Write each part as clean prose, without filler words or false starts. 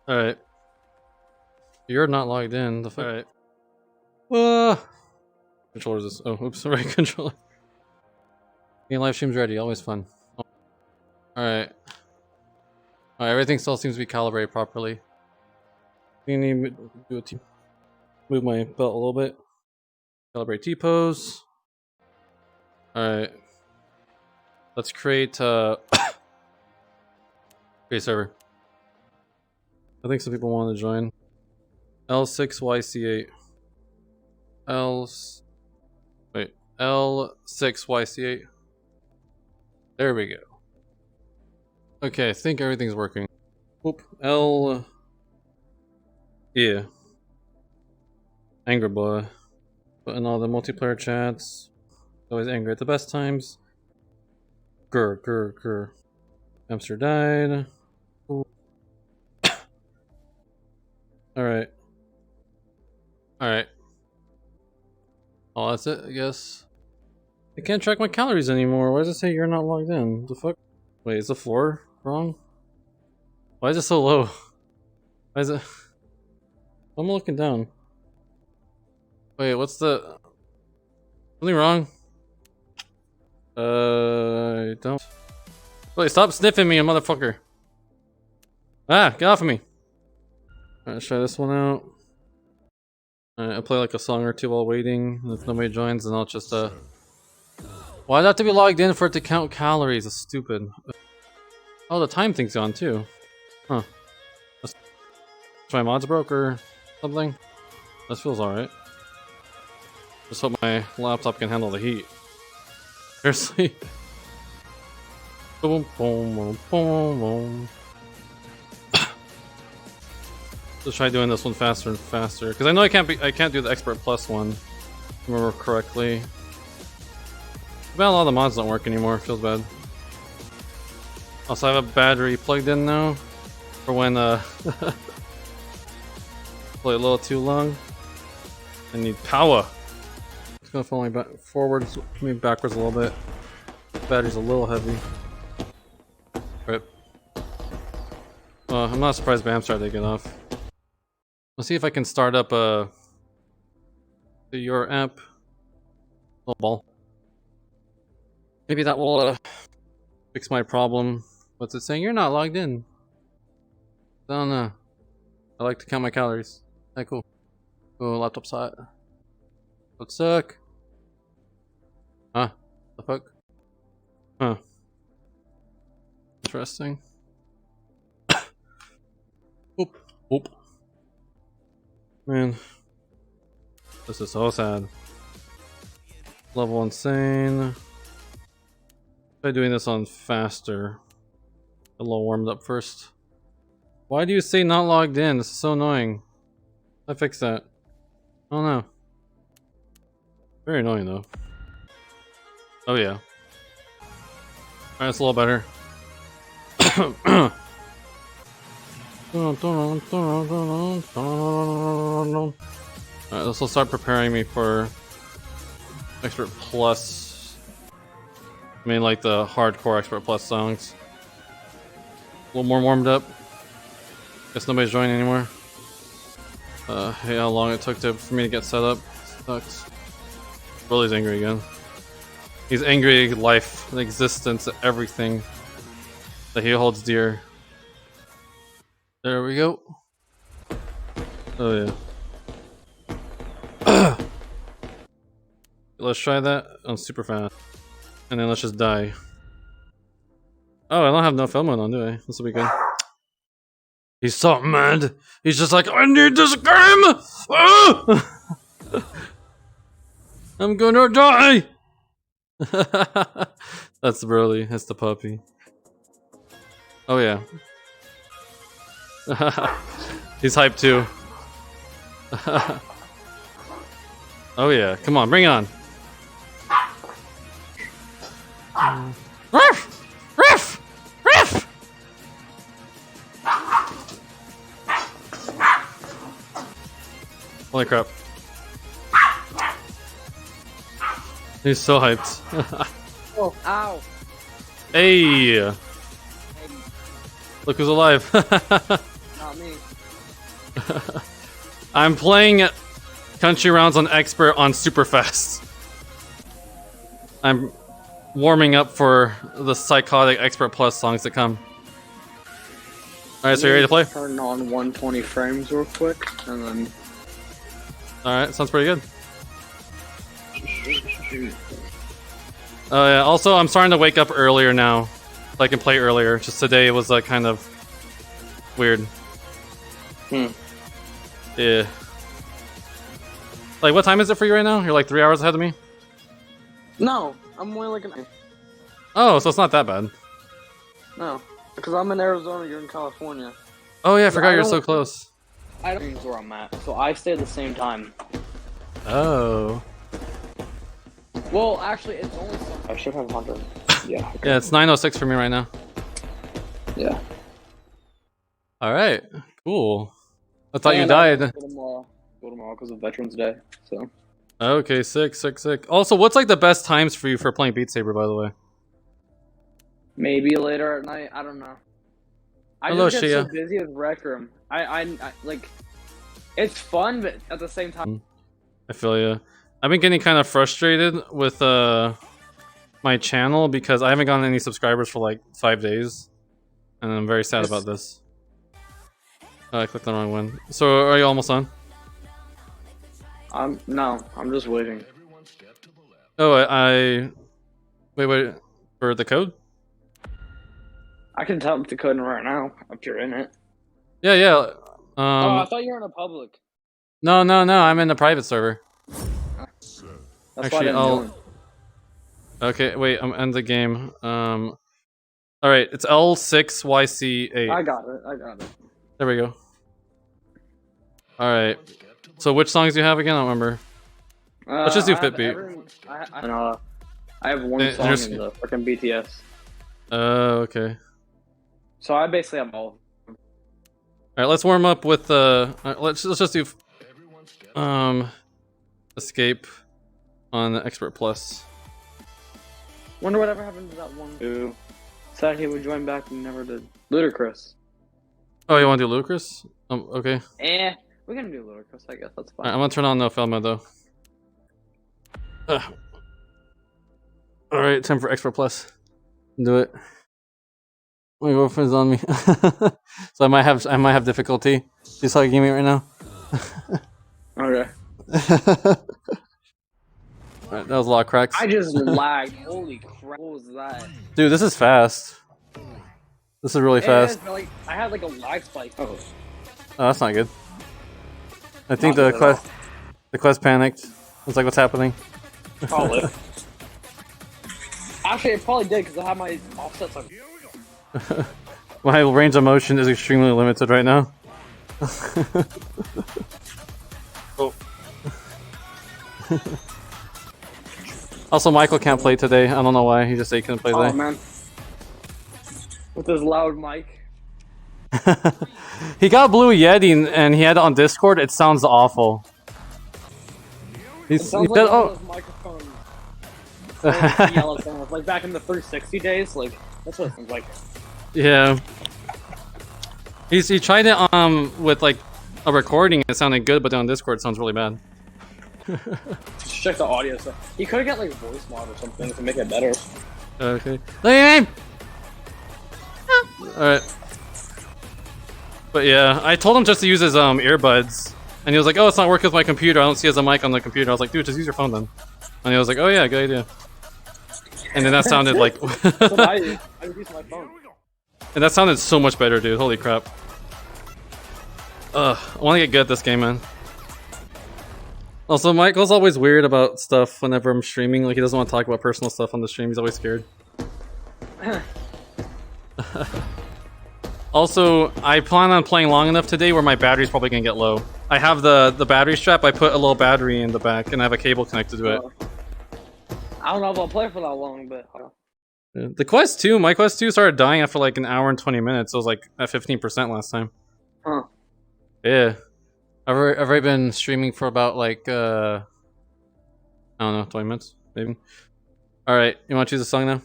Alright. You're not logged in. The fuck? Alright. Controllers is. Oh, oops. Right controller. Getting live streams ready. Always fun. Alright. Alright, everything still seems to be calibrated properly. We need to do a T. Move my belt a little bit. Calibrate T pose. Alright. Let's create Beat Saber. I think some people want to join. L6YC8. L6YC8. There we go. Okay, I think everything's working. Whoop. Yeah. Angry boy. Putting all the multiplayer chats. Always angry at the best times. Grr. Hamster died. Alright. Oh, that's it, I guess. I can't track my calories anymore. Why does it say you're not logged in? What the fuck? Wait, is the floor wrong? Why is it so low? Why is it... I'm looking down. Wait, what's the... Something wrong? I don't... Wait, stop sniffing me, you motherfucker! Ah, get off of me! Alright, let's try this one out. Alright, I'll play like a song or two while waiting. And if nobody joins, then I'll just Why'd I have to be logged in for it to count calories? It's stupid. Oh, the time thing's gone too. Huh. My mods broke or something? This feels alright. Just hope my laptop can handle the heat. Seriously? Boom, boom, boom, boom, boom. Let's try doing this one faster and faster, because I know I can't do the Expert Plus one, if I remember correctly. But a lot of the mods don't work anymore. Feels bad. Also, I have a battery plugged in now for when play a little too long. I need power. It's gonna fall me back forwards, maybe backwards a little bit. The battery's a little heavy. Rip. I'm not surprised Bam started taking off. Let's see if I can start up your app. Little ball. Maybe that will fix my problem. What's it saying? You're not logged in. I don't know. I like to count my calories. Hey, cool. Oh, laptop's hot. Would suck. Huh? The fuck? Huh. Interesting. Oop. Oop. Man. This is so sad. Level insane. Try doing this on faster. A little warmed up first. Why do you say not logged in? This is so annoying. I fix that. I don't know. Very annoying though. Oh yeah. Alright, it's a little better. Alright, this will start preparing me for Expert Plus. I mean, like the hardcore Expert Plus songs. A little more warmed up. Guess nobody's joining anymore. Hey, how long it took for me to get set up. Sucks. Broly's angry again. He's angry at life, and existence, at everything that he holds dear. There we go. Oh yeah. Let's try that on super fast. And then let's just die. Oh, I don't have no film mode on, do I? This will be good. He's so mad. He's just like, I need this game! Ah! I'm gonna die! That's Broly. That's the puppy. Oh yeah. He's hyped too. Oh yeah. Come on, bring it on. Ruff! Ruff! Ruff! Holy crap. He's so hyped. Oh, ow. Hey! Look who's alive. Not me. I'm playing country rounds on expert on super fast. I'm warming up for the psychotic expert plus songs that come. Alright, so you ready to play? Turn on 120 frames real quick, and then... Alright, sounds pretty good. Oh yeah, also I'm starting to wake up earlier now, so I can play earlier. Just today was like kind of weird. Yeah. Like, what time is it for you right now? You're like 3 hours ahead of me? No, I'm only like an... Oh, so it's not that bad. No, because I'm in Arizona, you're in California. Oh yeah, I forgot you're so close. I don't know where I'm at, so I stay at the same time. Oh. Well, actually, it's only some... I should have 100. Yeah. Okay. Yeah, it's 9:06 for me right now. Yeah. Alright, cool. I thought you died. Go tomorrow because of Veterans Day, so... Okay, sick. Also, what's like the best times for you for playing Beat Saber, by the way? Maybe later at night, I don't know. Hello, just get Shia. so busy with Rec Room. I like... It's fun, but at the same time... I feel you. I've been getting kind of frustrated with my channel because I haven't gotten any subscribers for like 5 days. And I'm very sad about this. Oh, I clicked the wrong one. So, are you almost on? No, I'm just waiting. Oh, wait, for the code? I can tell the code right now, if you're in it. Yeah. Oh, I thought you were in a public. No, I'm in the private server. That's Actually, I'll... Okay, wait, I'm end the game. Alright, it's L6YC8. I got it. There we go. Alright. So which songs do you have again? I don't remember. Let's just do Fitbeat. I have one song in the fucking BTS. Okay. So I basically have all. Alright, let's warm up with let's just do Escape on the Expert Plus. Wonder whatever happened to that one who said he would join back and never did. Ludacris. Oh, you want to do Ludacris? Okay. We're gonna do Ludacris, I guess. That's fine. Right, I'm gonna turn on no film mode though. Alright, time for Expert Plus. Do it. My girlfriend's on me. So I might have difficulty. She's hugging me right now. Okay. Alright, that was a lot of cracks. I just lagged. Holy crap. What was that? Dude, this is fast. This is really fast. But, like, I had like a lag spike. Oh, that's not good. I think the quest panicked. It's like, what's happening? Probably. Actually, it probably did because I have my offsets on. My range of motion is extremely limited right now. Oh. Also, Michael can't play today. I don't know why. He just said he couldn't play today. Oh man. With his loud mic. He got Blue Yeti and he had it on Discord. It sounds awful. He sounds said, like oh. those microphones. Like back in the 360 days. Like that's what it sounds like. Yeah. He tried it with like a recording. It sounded good, but then on Discord it sounds really bad. Just check the audio stuff. He could have got like voice mod or something to make it better. Okay. Alright. But yeah, I told him just to use his earbuds, and he was like, "Oh, it's not working with my computer. I don't see as a mic on the computer." I was like, "Dude, just use your phone then." And he was like, "Oh yeah, good idea." And then that sounded like. So I use my phone. And that sounded so much better, dude. Holy crap. I want to get good at this game, man. Also, Michael's always weird about stuff whenever I'm streaming. Like, he doesn't want to talk about personal stuff on the stream. He's always scared. Also, I plan on playing long enough today where my battery's probably gonna get low. I have the battery strap. I put a little battery in the back, and I have a cable connected to it. I don't know if I'll play for that long, but... Yeah. The Quest 2, my Quest 2 started dying after like an hour and 20 minutes. It was like at 15% last time. Huh. Yeah. I've already been streaming for about like, I don't know, 20 minutes, maybe. Alright, you want to choose a song now?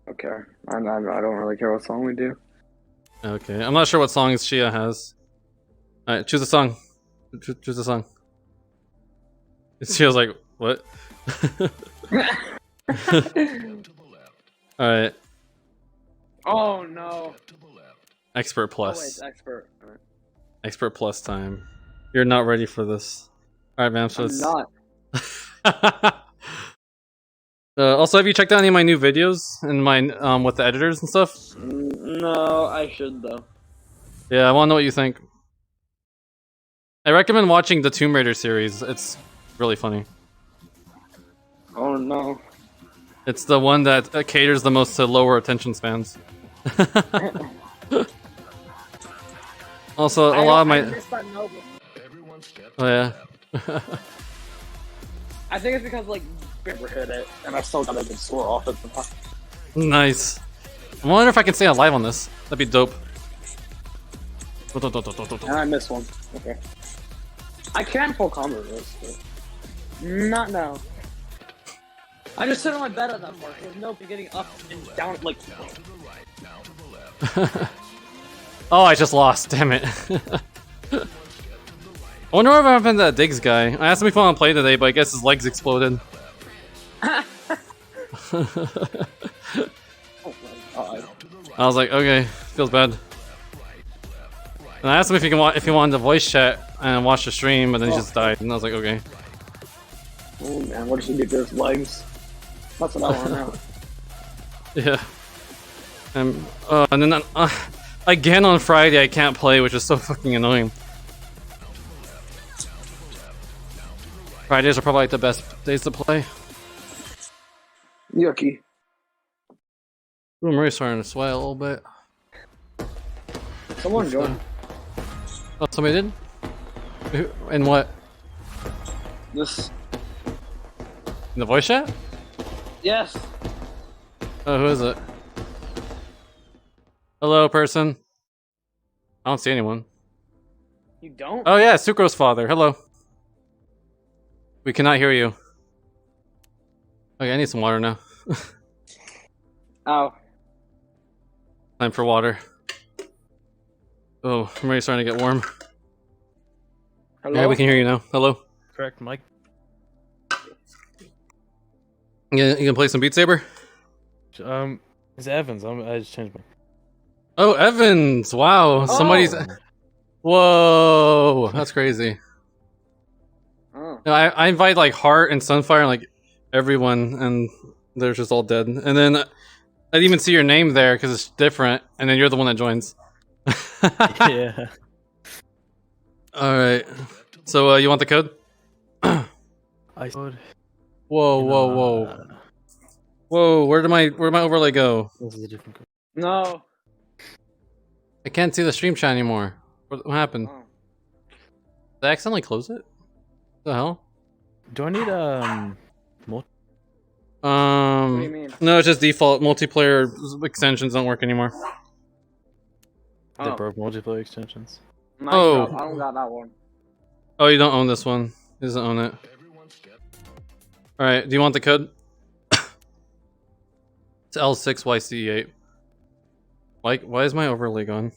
Okay. I don't really care what song we do. Okay, I'm not sure what songs Shia has. Alright, choose a song. Choose a song. She was like, what? Alright. Oh no. Expert Oh, plus. wait, it's expert. All right. Expert plus time. You're not ready for this. Alright, man, so I'm it's... not. Also, have you checked out any of my new videos and my with the editors and stuff? No, I should though. Yeah, I want to know what you think. I recommend watching the Tomb Raider series. It's really funny. Oh no. It's the one that caters the most to lower attention spans. Also, a lot of my... Oh yeah. I think it's because like Bipper hit it, and I still got a good score off it. Nice. I wonder if I can stay alive on this. That'd be dope. And I missed one. Okay. I can full combo this, but not now. I just sit on my bed at that part. There's no getting up and down like. Oh, I just lost. Damn it. I wonder what happened to that Diggs guy. I asked him if he wanted to play today, but I guess his legs exploded. Oh my god. I was like, okay, feels bad. And I asked him if he wanted to voice chat and watch the stream, but then he just died. And I was like, okay. Oh man, what did he do to his legs? That's what I want to know. Yeah. And then again on Friday I can't play, which is so fucking annoying. Fridays are probably like the best days to play. Yucky. Ooh, I'm really starting to sweat a little bit. Someone joined. Oh, somebody did? In what? This. In the voice chat? Yes. Oh, who is it? Hello, person. I don't see anyone. You don't? Oh yeah, Sucro's father. Hello. We cannot hear you. Okay, I need some water now. Ow. Time for water. Oh, I'm already starting to get warm. Hello? Yeah, we can hear you now. Hello. Correct, Mike. You can play some Beat Saber? It's Evans. I just changed my. Oh, Evans! Wow, somebody's. Whoa, that's crazy. Oh. No, I invite like Heart and Sunfire and like everyone, and they're just all dead. And then I didn't even see your name there because it's different, and then you're the one that joins. Yeah. All right. So you want the code? I would. Whoa, whoa, whoa, whoa! Where'd my overlay go? This is a different code. No. I can't see the stream chat anymore. What happened? Oh. Did I accidentally close it? What the hell? Do I need What do you mean? No, it's just default. Multiplayer extensions don't work anymore. the broke multiplayer extensions? Oh. I don't got that one. Oh, you don't own this one. He doesn't own it. Alright, do you want the code? It's L6YC8. Why is my overlay gone?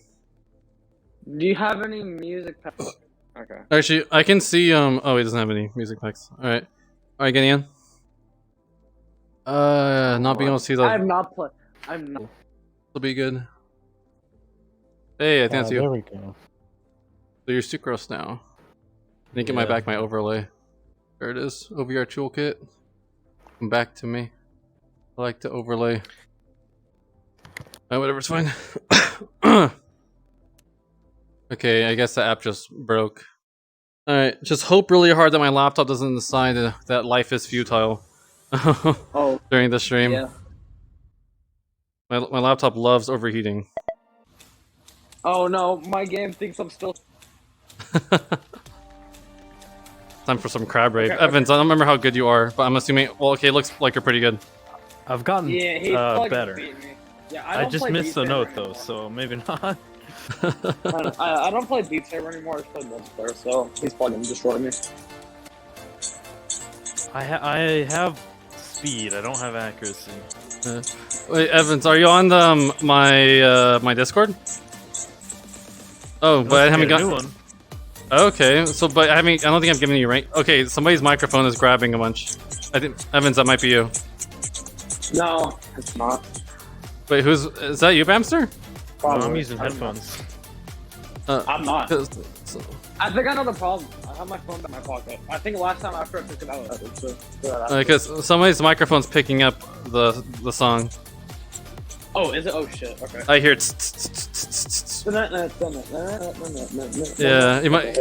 Do you have any music packs? Okay. Actually, I can see, oh, he doesn't have any music packs. Alright. Alright, getting in. Not being able to see the... I have not played. I'm not. Will be good. Hey, I think that's you. There we go. So you're sucrose now. I need to get my overlay. There it is. OVR toolkit. Come back to me. I like to overlay. Whatever's fine. Okay, I guess the app just broke. Alright, just hope really hard that my laptop doesn't decide that life is futile. Oh. During the stream. Yeah. My laptop loves overheating. Oh no, my game thinks I'm still. Time for some crab rave. Okay, Evans, I don't remember how good you are, but I'm assuming. Well, okay, looks like you're pretty good. I've gotten Yeah, he's fucking better. beating me. Yeah, I don't just play missed Beat the note Saber though, anymore. so maybe not. I don't play Beat Saber anymore. I just play multiplayer, so he's fucking destroying me. I have speed. I don't have accuracy. Wait, Evans, are you on the my Discord? Oh, but I haven't a new got. one. Okay, so but I mean, I don't think I'm giving you right. Okay, somebody's microphone is grabbing a bunch. I think Evans, that might be you. No, it's not. Wait, is that you, Bamster? No, I'm using headphones. I'm not. So- I think I know the problem. I have my phone in my pocket. I think last time after I took it out, Because somebody's microphone's picking up the song. Oh, is it? Oh shit. Okay. I hear it. Yeah, you might.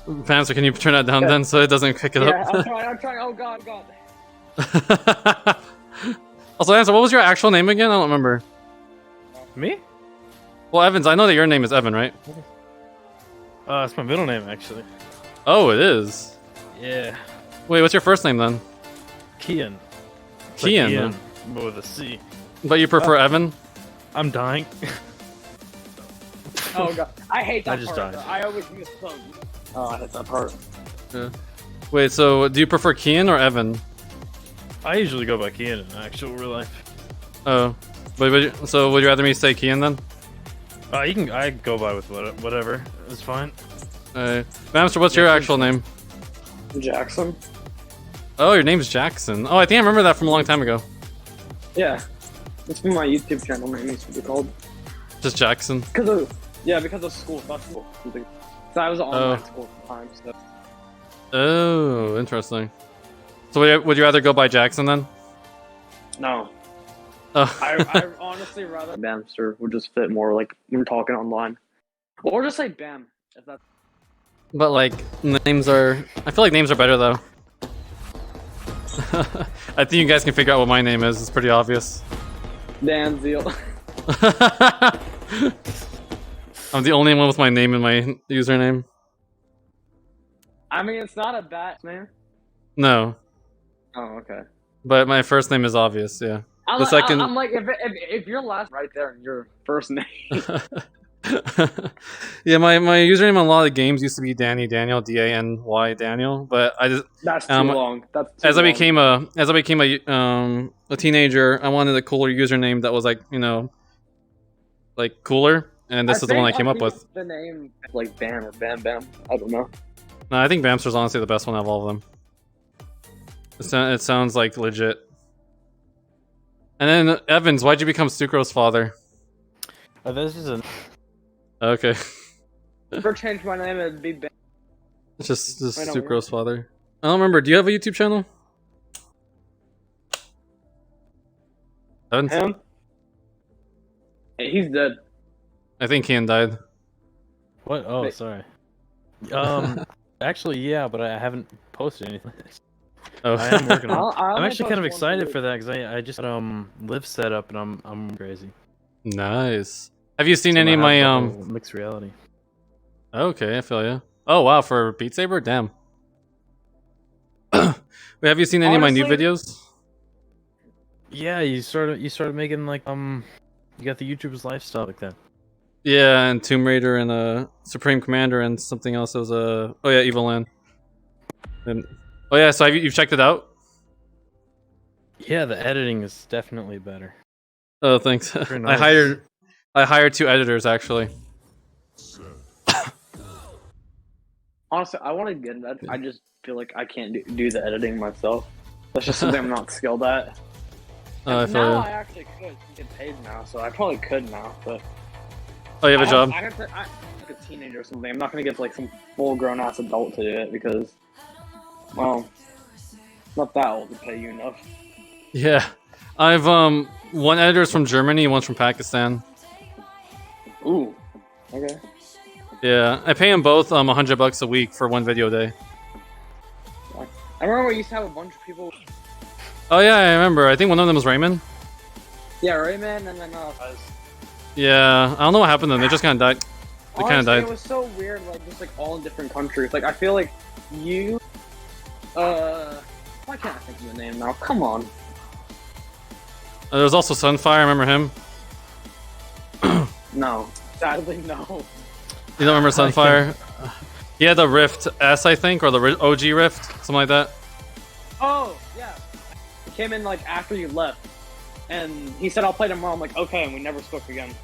Bamster, can you turn that down then so it doesn't pick it Yeah, up? I'm trying. Oh god. Also, Answer, what was your actual name again? I don't remember. Me? Well, Evans, I know that your name is Evan, right? It's my middle name actually. Oh, it is. Yeah. Wait, what's your first name then? Kian. It's like Kian, Ian, but with a C. But you prefer Evan? I'm dying. Oh god, I hate that I just part. died. I always miss phone. Oh, I hate that part. Yeah. Wait, so do you prefer Kian or Evan? I usually go by Kian in actual real life. Oh, but so would you rather me say Kian then? I go by with whatever. It's fine. Bamster, what's your actual name? Jackson. Oh, your name's Jackson. Oh, I think I remember that from a long time ago. Yeah, it's been my YouTube channel. My name used to be called. Just Jackson. Because of school. That's school. So I was at online school at the time. So. Oh, interesting. So would you rather go by Jackson then? No. Oh. I honestly rather Bamster would just fit more like when we're talking online. Or just say Bam if that's. But like names are, I feel like names are better though. I think you guys can figure out what my name is. It's pretty obvious. Dan Zeal. I'm the only one with my name in my username. I mean, it's not a bad name. No, Oh, okay. but my first name is obvious. Yeah. The second. I'm like, if your last right there in your first name. Yeah, my username on a lot of games used to be Danny Daniel, DANY Daniel, but I just That's too long. That's too as I long. became a teenager, I wanted a cooler username that was like, you know, like cooler, and this is the one I came up with. The name like Bam or Bam Bam. I don't know. No, I think Bamster's honestly the best one out of all of them. It sounds like legit. And then Evans, why'd you become Sucro's father? This is a. Okay. Never change my name, it'd be Bam. It's just I know, Sucro's father. I don't remember. Do you have a YouTube channel? Evans? Him? Hey, he's dead. I think Kian died. What? Oh, Wait. sorry. Actually, yeah, but I haven't posted anything. Oh. I am working on. I'll I'm actually kind of post one excited for for that because I just live set up and I'm crazy. Nice. Have you seen So any of I my have the whole mixed reality? Okay, I feel you. Oh wow, for Beat Saber, damn. Wait, have you seen any of my new Honestly- videos? Yeah, you started making like you got the YouTuber's lifestyle like that. Yeah, and Tomb Raider and Supreme Commander and something else. It was oh yeah, Evil Land. And oh yeah, so you've checked it out? Yeah, the editing is definitely better. Oh, thanks. Very nice. I hired 2 editors actually. Honestly, I want to get that. I just feel like I can't do the editing myself. That's just something I'm not skilled at. Oh, I And feel now you. I actually could get paid now, so I probably could now. But Oh, you have a job? I'm like a teenager or something. I'm not gonna get like some full-grown ass adult to do it because, well, not that old to pay you enough. Yeah. I've one editor's from Germany, one's from Pakistan. Ooh. Okay. Yeah, I pay them both $100 a week for one video day. I remember we used to have a bunch of people. Oh yeah, I remember. I think one of them was Raymond. Yeah, Rayman, and then Yeah, I don't know what happened to them. They just kind of died. They kind of honestly, died. It was so weird, like just like all in different countries. Like I feel like you, why can't I think of the name now? Come on. There was also Sunfire. I remember him. No, sadly no. You don't remember Sunfire? He had the Rift S, I think, or the OG Rift, something like that. Oh yeah, he came in like after you left, and he said I'll play tomorrow. I'm like okay, and we never spoke again.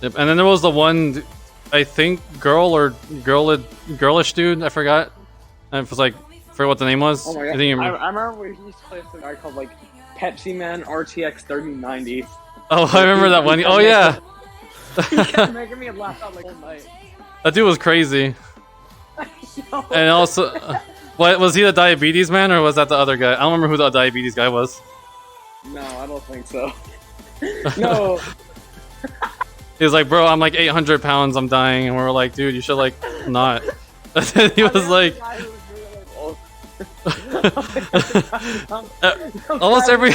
Yep. And then there was the one I think girlish dude. I forgot. I was like, forgot what the name was. Oh my I god! think I remember we used to play with a guy called like Pepsi Man RTX 3090. oh, I remember that one. Oh yeah, He kept making me laugh out like all night. that dude was crazy. Yo. And also, what was he the diabetes man or was that the other guy? I don't remember who the diabetes guy was. No, I don't think so. No. He was like, bro, I'm like 800 pounds, I'm dying, and we were like, dude, you should like not. And then he was like, almost every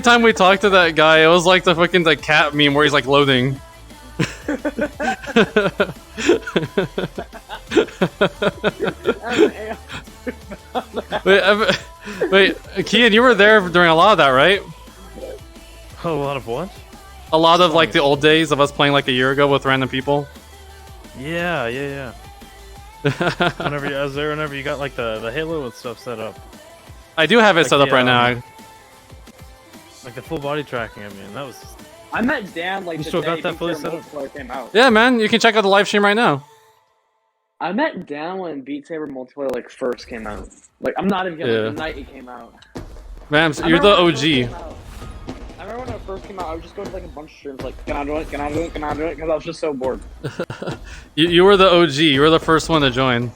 time we talked to that guy, it was like the fucking like cat meme where he's like loading. Wait, Kian, you were there during a lot of that, right? Oh, a lot of what? A lot of like the old days of us playing like a year ago with random people. Yeah. Whenever I was there, whenever you got like the Halo and stuff set up, I do have it like set up right now. like the full body tracking. I mean, that was. I met Dan like You the still day got that fully before set up? Multiplayer came out. Yeah, man, you can check out the live stream right now. I met Dan when Beat Saber multiplayer like first came out. Like I'm not even kidding. Yeah. The night it came out. Man, I you're the remember when it first OG. came out. I remember when it first came out. I would just go to like a bunch of streams like, can I do it? Can I do it? Can I do it? Because I was just so bored. You were the OG. You were the first one to join.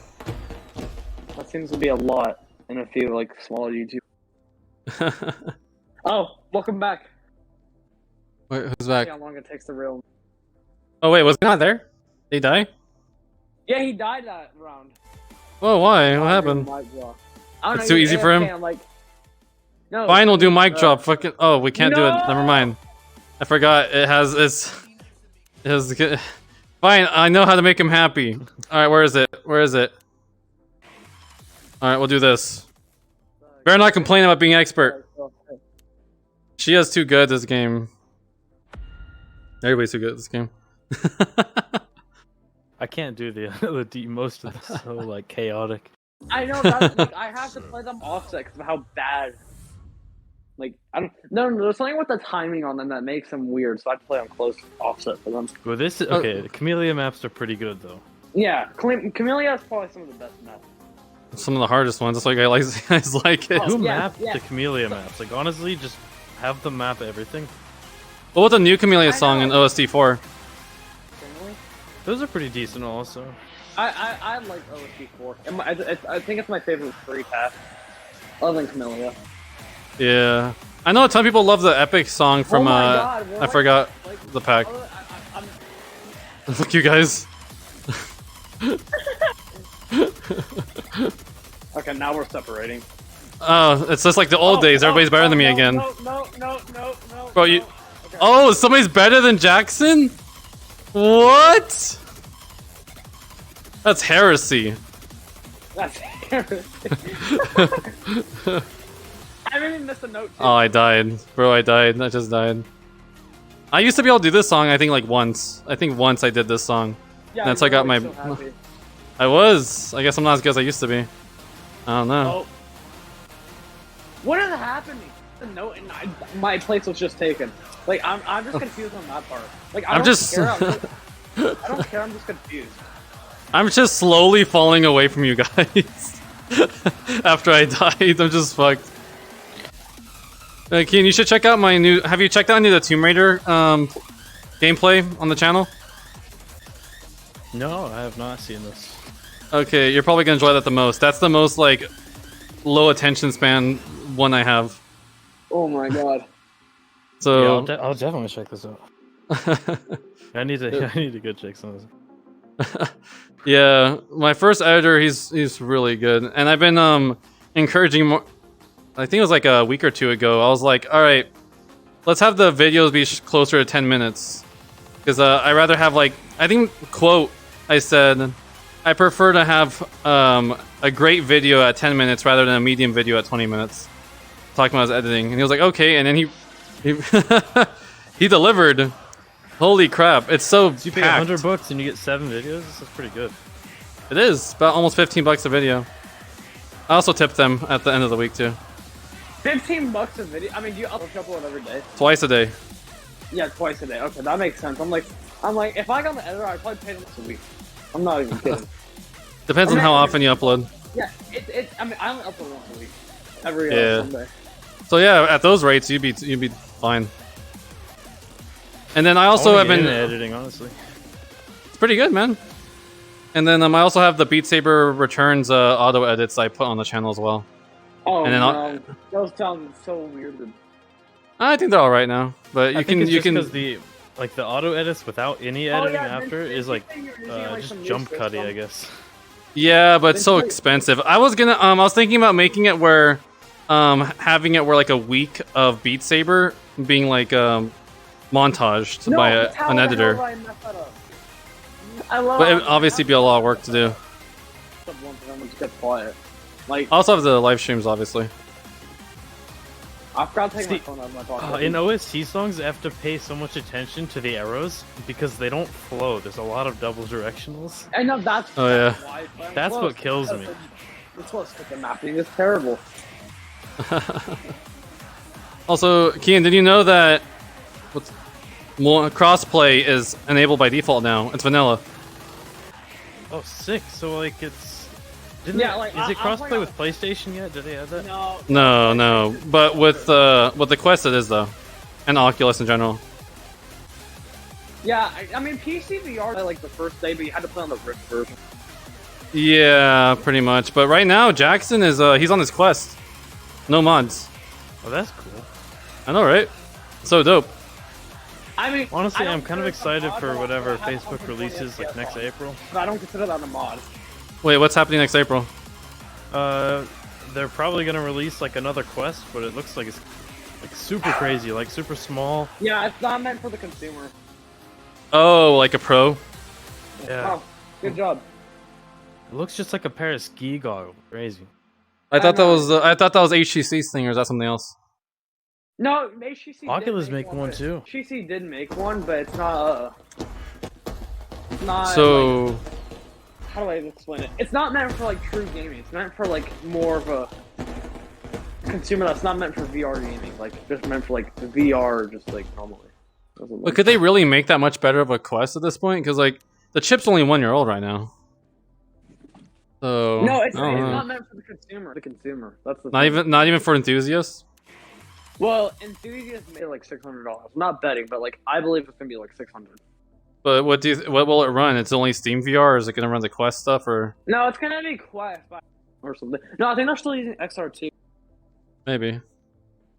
That seems to be a lot in a few like smaller YouTube. Oh, welcome back. Wait, who's See back? how long it takes to real. Oh wait, was he not there? Did he die? Yeah, he died that round. Oh, why? What happened? I don't know, It's too he easy was for him? AFK, I'm like, no. Fine, we'll do mic drop. Fucking. Oh, we can't do it. No! Never mind. I forgot. It has. Fine. I know how to make him happy. All right, where is it? Where is it? All right, we'll do this. Better not complain about being expert. She is too good at this game. Everybody's too good at this game. I can't do the most of this, so like chaotic. I know that's like I have to play them offset because of how bad. Like I don't. No, there's something with the timing on them that makes them weird. So I play on close offset for them. Well, this is okay. The Camellia maps are pretty good though. Yeah, Camellia is probably some of the best maps. Some of the hardest ones. That's why guys like it. Oh, Who yeah, mapped yeah. the Camellia maps? Like honestly, just have them map everything. What about the new Camellia I song in know. OST4? Generally. Those are pretty decent also. I like OST4. I think it's my favorite free path. Other than Camellia. Yeah. I know a ton of people love the epic song from Oh my God, I what? forgot Like, the pack. I'm Fuck you guys. okay, now we're separating. Oh, it's just like the old days. Everybody's better than me again. No. Bro, you. Okay. Oh, somebody's better than Jackson? What? That's heresy. That's I didn't even miss a note. Too. Oh, I died. Bro, I died. I just died. I used to be able to do this song, I think, like once. I think once I did this song. Yeah, That's how I got my. so happy. I was. I guess I'm not as good as I used to be. I don't know. Oh. What is happening? The note and my place was just taken. Like I'm just confused on that part. Like I I'm don't just- care. I don't care. I'm just confused. I'm just slowly falling away from you guys. After I died, I'm just fucked. Keen, you should check out my new. Have you checked out any of the Tomb Raider gameplay on the channel? No, I have not seen this. Okay, you're probably gonna enjoy that the most. That's the most like low attention span one I have. Oh my god. So Yeah, I'll definitely check this out. I need to go check some of this. yeah, my first editor, he's really good, and I've been encouraging more. I think it was like a week or two ago. I was like, all right, let's have the videos be closer to 10 minutes, because I rather have like I think quote I said I prefer to have a great video at 10 minutes rather than a medium video at 20 minutes. Talking about his editing, and he was like, okay, and then he he delivered. Holy crap! It's so You pay packed. $100 and you get 7 videos. This is pretty good. It is about almost $15 a video. I also tip them at the end of the week too. $15 a video. I mean, do you upload every day? Twice a day. Yeah, twice a day. Okay, that makes sense. I'm like, if I got the editor, I'd probably pay them once a week. I'm not even kidding. Depends on how often you upload. Yeah, I mean, I only upload once a week, every Sunday. So yeah, at those rates, you'd be fine. And then I also have been editing, honestly. It's pretty good, man. And then I also have the Beat Saber returns auto edits I put on the channel as well. Oh and then no, those sound so weird. I think they're all right now, but you can because the auto edits without any editing after is like just jump cutty, I guess. Yeah, but it's so expensive. I was thinking about making it where having it where like a week of Beat Saber being like montaged by an editor. But it obviously be a lot of work to do. I also have the live streams, obviously. I forgot to take my phone out of my pocket. In OST songs, I have to pay so much attention to the arrows because they don't flow. There's a lot of double directionals. I know that's. Oh yeah. That's what kills me. It's what's the mapping is terrible. Also, Kian, did you know that crossplay is enabled by default now? It's vanilla. Oh, sick! So like it's. Is it crossplay with PlayStation yet? Did they add that? No. But with the Quest it is though, and Oculus in general. Yeah, I mean PC VR like the first day, but you had to play on the Rift version. Yeah, pretty much. But right now, Jackson is he's on his Quest. No mods. Oh, that's cool. I know, right? So dope. I mean, honestly, I'm kind of excited for whatever Facebook releases like next April. But I don't consider that a mod. Wait, what's happening next April? They're probably gonna release like another Quest, but it looks like it's like super crazy, like super small. Yeah, it's not meant for the consumer. Oh, like a pro? Yeah. Oh, good job. It looks just like a pair of ski goggles. Crazy. I thought that was HTC's thing, or is that something else? No, HTC. Oculus make one too. HTC did make one, but it's not. It's not. So. Like, how do I explain it? It's not meant for like true gaming. It's meant for like more of a consumer that's not meant for VR gaming. Like just meant for like the VR, just like normally. But could they really make that much better of a Quest at this point? Because like the chip's only 1 year old right now. So no, it's not meant for the consumer. The consumer. That's the not even for enthusiasts. Well, enthusiasts made like $600. I'm not betting, but like I believe it's gonna be like 600. But what will it run? It's only Steam VR, or is it gonna run the Quest stuff, or? No, it's gonna be Quest or something. No, I think they're still using XR2. Maybe.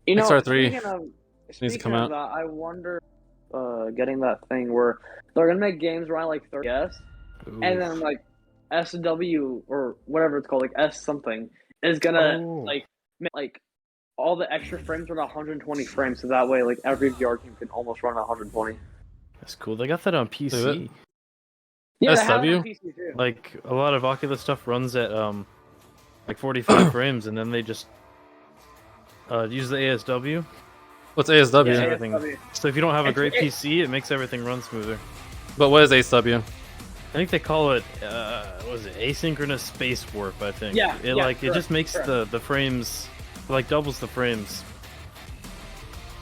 You know, XR3 needs to come out. That, I wonder, getting that thing where they're gonna make games around like 30 FPS, and then like SW or whatever it's called, like S something, is gonna like make all the extra frames run 120 frames, so that way like every VR game can almost run 120. That's cool. They got that on PC. Yeah, SW? on PC too. Like a lot of Oculus stuff runs at like 45 frames, and then they just use the ASW. What's ASW? Yeah, everything. ASW. So if you don't have a great PC, it makes everything run smoother. But what is ASW? I think they call it what is it, asynchronous space warp, I think. Yeah. It just makes the frames, like doubles the frames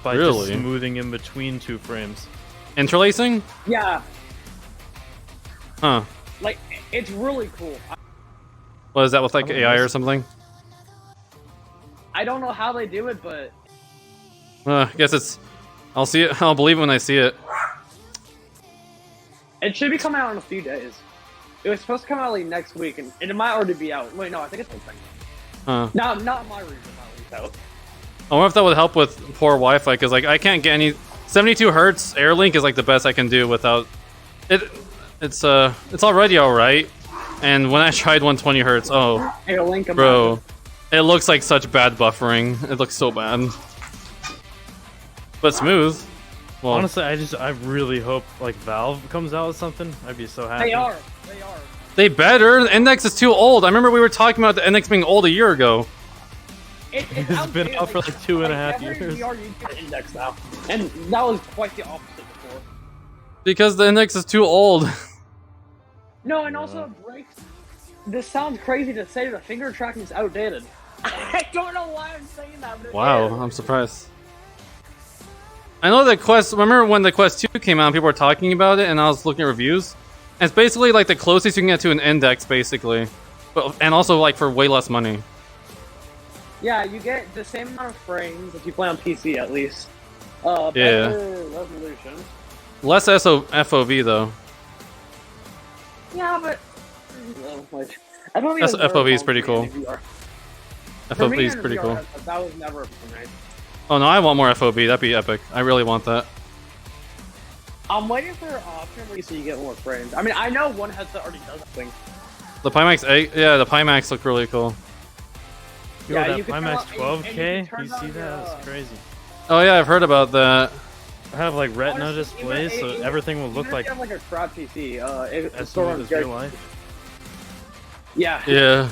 by Really? just smoothing in between 2 frames. Interlacing? Yeah. Huh. Like it's really cool. What is that with like AI or something? I don't know how they do it, but I guess it's. I'll see it. I'll believe it when I see it. it should be coming out in a few days. It was supposed to come out like next week, and it might already be out. Wait, no, I think it's like Huh. not my region, out. I wonder if that would help with poor Wi-Fi, because like I can't get any. 72 hertz Airlink is like the best I can do without it. It's already alright, and when I tried 120 hertz, oh, Airlink, bro, it looks like such bad buffering. It looks so bad, but smooth. Well, honestly, I really hope like Valve comes out with something. I'd be so happy. They are. They better. The NX is too old. I remember we were talking about the NX being old a year ago. It's been out for like 2.5 years. VR, you get index now, and that was quite the opposite before. Because the NX is too old. No, and also it breaks. This sounds crazy to say, the finger tracking is outdated. I don't know why I'm saying that, but Wow, it is. I'm surprised. I know the Quest. Remember when the Quest 2 came out? People were talking about it, and I was looking at reviews. And it's basically like the closest you can get to an index, basically, but and also like for way less money. Yeah, you get the same amount of frames if you play on PC at least. Yeah. Better resolution. Less FOV though. Yeah, but like, FOV That's is very FOV is pretty fun cool. for me in VR. For FOV me is in pretty VR, cool. That was never for me. Oh no, I want more FOV. That'd be epic. I really want that. I'm waiting for an option where you get more frames. I mean, I know one headset already does things. The Pimax 8, yeah, the Pimax look really cool. Yo, Yeah, that you can turn Pimax on- and 12K, turn you on see your, that? That's crazy. Oh yeah, I've heard about that. I have like Retina Honestly, displays, so even- everything will Even look if like you have like a crap PC, as it's still smooth runs as good. real life. Yeah. Yeah.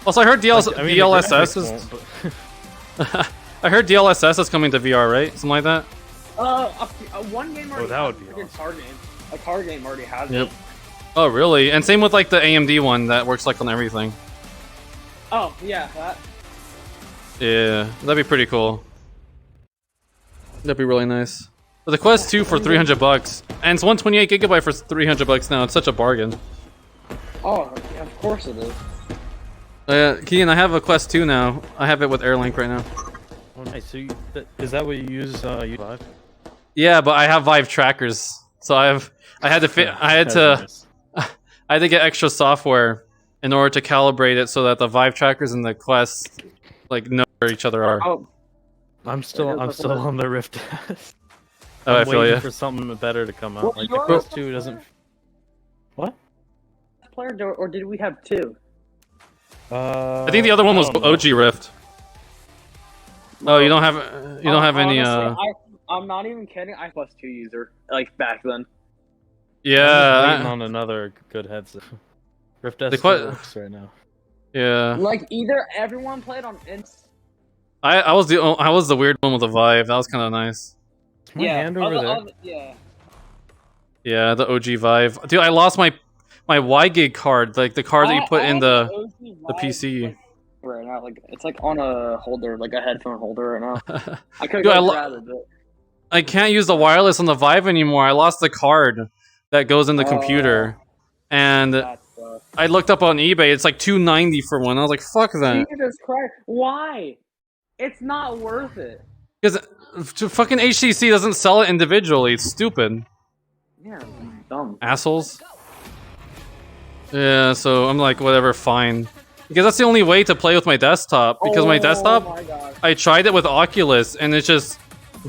Also, I heard Like, I mean, the DLSS graphics is. won't, but- I heard DLSS is coming to VR, right? Something like that. One game already. that would has be a freaking awesome. card game. A card game already has Yep. it. Oh really? And same with like the AMD one that works like on everything. Oh yeah, that. Yeah, that'd be pretty cool. That'd be really nice. But the Quest 2 for $300, and it's 128GB for $300 now. It's such a bargain. Oh, yeah, of course it is. Kian, I have a Quest 2 now. I have it with Airlink right now. Oh, nice. So is that what you use? Vive? Yeah, but I have Vive trackers, so I had to That's nice. I had to get extra software in order to calibrate it so that the Vive trackers and the Quest like know where each other are. Oh, I'm still on the Rift test. Oh, I'm I feel waiting you. for something better to come out. Well, Like the you're Quest also 2 doesn't. What? player, or did we have two? I think the other one was I don't know. OG Rift. Oh, you don't have any. Honestly, I'm not even kidding. I was 2 user like back then. I'm just Yeah, waiting on another good headset. Rift S2 Quest- works right now. yeah. Like either everyone played on ins. I was the weird one with the Vive. That was kind of nice. Is my hand over there? Yeah. Yeah, the OG Vive. Dude, I lost my Y-Gig card, like the card that you put in the PC. Right now, like it's like on a holder, like a headphone holder right now. I could Dude, grab it, but I can't use the wireless on the Vive anymore. I lost the card that goes in the computer, and that's I looked up on eBay. It's like $290 for one. I was like, "Fuck that," Jesus Christ! Why? It's not worth it. because fucking HTC doesn't sell it individually. It's stupid, Yeah, dumb. assholes. Yeah, so I'm like, whatever, fine. Because that's the only way to play with my desktop. Because my desktop, Oh my God. I tried it with Oculus, and it just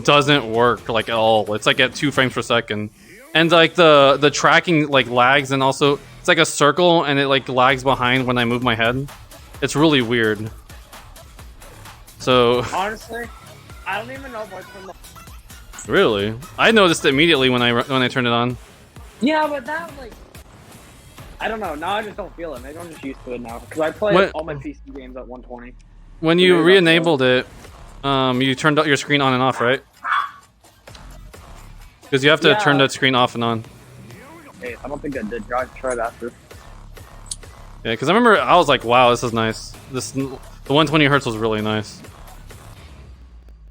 doesn't work like at all. It's like at 2 frames per second, and like the tracking like lags, and also it's like a circle, and it like lags behind when I move my head. It's really weird. So Honestly, I don't even know if I turned the. really, I noticed it immediately when I turned it on. Yeah, but that like. I don't know. Now I just don't feel it. Maybe I'm just used to it now because I play What- all my PC games at 120. When you re-enabled it, you turned your screen on and off, right? Because you have to Yeah. turn that screen off and on. Hey, I don't think I did. Try it after. Yeah, because I remember I was like, "Wow, this is nice." The 120 hertz was really nice.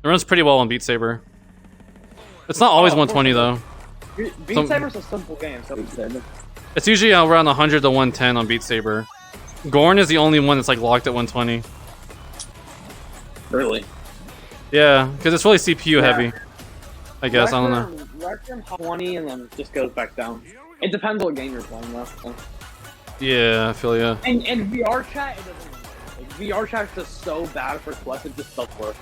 It runs pretty well on Beat Saber. It's not always Oh, 120 though. Beat Saber's a simple game, so Beat Saber. It's usually around 100 to 110 on Beat Saber. Gorn is the only one that's like locked at 120. Really? Yeah, because it's really CPU Yeah. heavy. I guess, I don't know. Record 20 and then just goes back down. It depends what game you're playing though. So. Yeah, I feel ya. And VR chat, it doesn't even work. Like, VR chat's just so bad for Quest, it just doesn't work.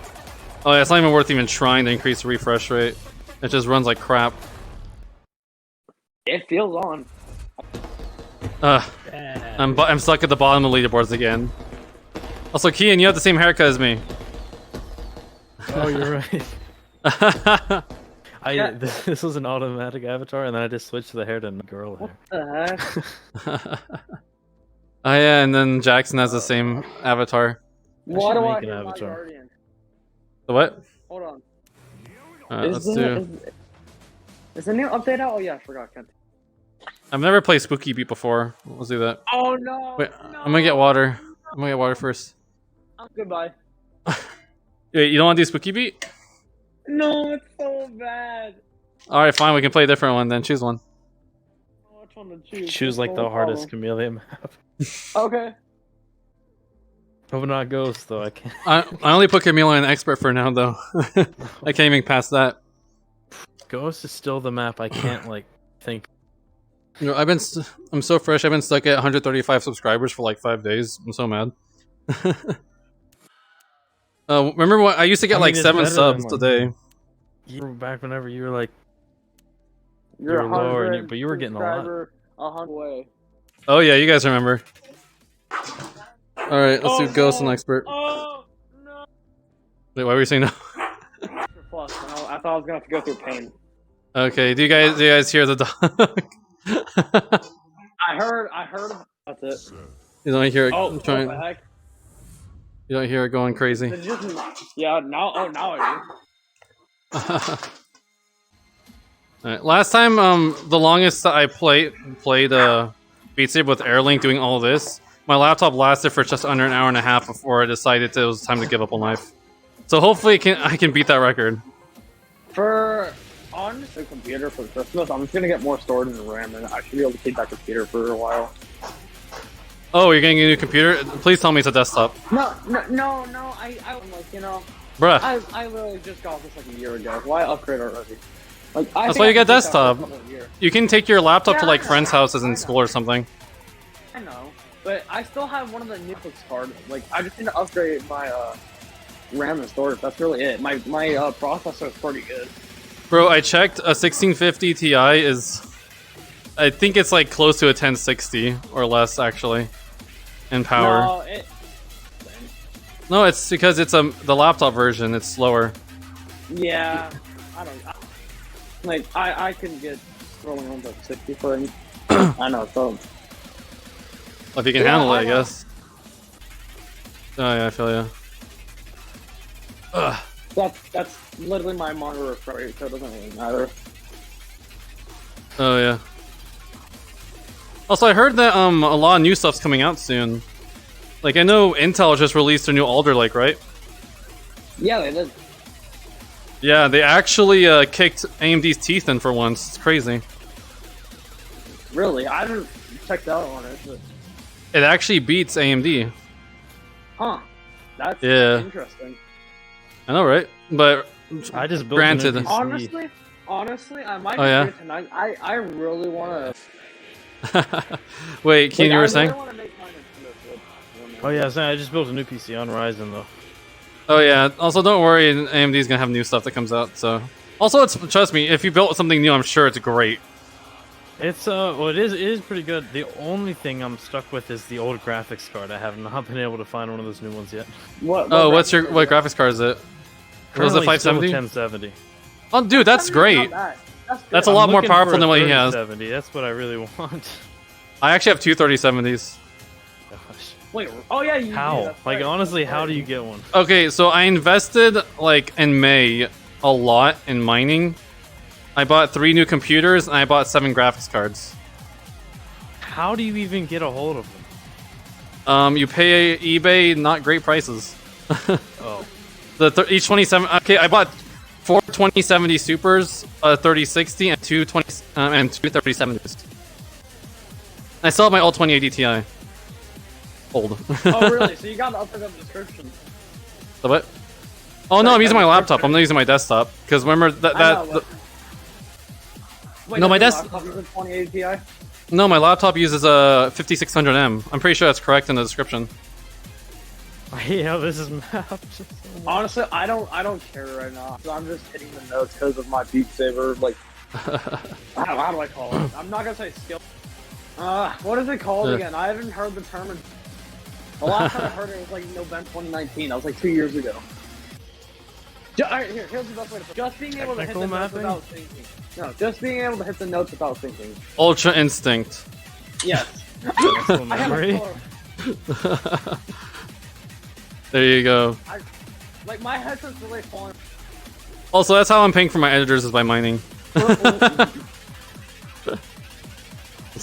Oh yeah, it's not even worth even trying to increase the refresh rate. It just runs like crap. It feels on. I'm stuck at the bottom of the leaderboards again. Also, Kian, you have the same haircut as me. Oh, you're right. Yeah. This was an automatic avatar, and then I just switched the hair to girl hair. The heck? Oh yeah, and then Jackson has the same avatar. Why should do I make an hear my avatar. guardian? The what? Hold on. Let's do. Is the new update out? Oh yeah, I forgot. I've never played Spooky Beat before. Let's do that. Oh no! Wait, no. I'm gonna get water. I'm gonna get water first. Goodbye. Wait, you don't want to do Spooky Beat? No, it's so bad. Alright, fine, we can play a different one then. Choose one. Which one to choose? Choose That's like the only hardest problem. chameleon map. Okay. Hope not Ghost though. I can't. I only put Chameleon Expert for now, though. I can't even pass that. Ghost is still the map I can't like think. You know, I'm so fresh. I've been stuck at 135 subscribers for like 5 days. I'm so mad. Remember when I used to get like it's 7 better subs than, like, today? You were back whenever you were like You're You were lower, 100 but you were getting a lot. subscriber, 100 away. Oh yeah, you guys remember. Alright, let's do Ghost and Expert. Oh no! Wait, why were you saying no? Plus, I thought I was gonna have to go through pain. Okay, do you guys hear the dog? I heard. That's it. You don't hear it Oh, what trying. the heck? You don't hear it going crazy. Did you just, yeah, now. Oh, now I do. Alright, last time, the longest that I played Beat Saber with Airlink doing all this, my laptop lasted for just under an hour and a half before I decided it was time to give up on life. So hopefully I can beat that record. For honestly, computer for Christmas, I'm just gonna get more storage and RAM, and I should be able to keep that computer for a while. Oh, you're getting a new computer? Please tell me it's a desktop. No. I'm like, you know, Bruh, I literally just got this like a year ago. Why upgrade already? Like, that's why you get desktop. desktop. You can take your laptop Yeah, to like I know. friends' houses I in know. school or something. I know, but I still have one of the Netflix cards. Like, I just need to upgrade my RAM and storage. That's really it. My processor is pretty good. Bro, I checked, a 1650 Ti is... I think it's like close to a 1060 or less, actually, in power. No, it's because it's the laptop version. It's slower. Yeah, I can get scrolling on to 60 frames. I know, so If you can Yeah, handle it, I I know. guess. Oh yeah, I feel ya. Ugh. that's literally my monitor refresh rate, so it doesn't really matter. Oh yeah. Also, I heard that a lot of new stuff's coming out soon. Like, I know Intel just released their new Alder Lake, right? Yeah, they did. Yeah, they actually kicked AMD's teeth in for once. It's crazy. Really, I haven't checked out on it. But... It actually beats AMD. Huh? That's Yeah. interesting. I know, right? But I just built Granted. an NPC. Honestly, I might Oh, yeah? do it tonight. I really want to. wait, Keen, you were saying? Oh yeah, I just built a new PC on Ryzen though. Oh yeah. Also, don't worry, AMD's gonna have new stuff that comes out. So, also, trust me, if you built something new, I'm sure it's great. It's well, it is pretty good. The only thing I'm stuck with is the old graphics card. I have not been able to find one of those new ones yet. What Oh, what graphics card is it? Was it Currently still 570? 1070. Oh, dude, that's great. That's a good. lot I'm more looking powerful for a than what he has. 3070. That's what I really want. I actually have two 3070s. Gosh. Wait, oh yeah, you How? do, that's Like right. honestly, That's how right. do you get one? Okay, so I invested like in May a lot in mining. I bought 3 new computers and I bought 7 graphics cards. How do you even get a hold of them? You pay eBay not great prices. Oh, Each 27. Okay, I bought 4 2070 Supers, a 3060, and two 3070s. I still have my old 2080 Ti. Old. Oh really? So you got to upgrade the description. The what? Oh no, I'm using my laptop. I'm not using my desktop because remember Wait, No, my your desk- laptop uses 2080 Ti? No, my laptop uses a 5600M. I'm pretty sure that's correct in the description. yeah, this is mapped. Honestly, I don't care right now. So I'm just hitting the notes because of my Beat Saber. Like, how do I call it? I'm not gonna say skill. What is it called again? I haven't heard the term. The last time I heard it was like November 2019. That was like 2 years ago. Alright, here's the best way to put it. Just being able to hit the Technical notes mapping? without thinking. No, just being able to hit the notes without thinking. Ultra Instinct. Yes. Muscle I have a memory. color. There you go. Like my headset's really falling. Also, that's how I'm paying for my editors is by mining. That's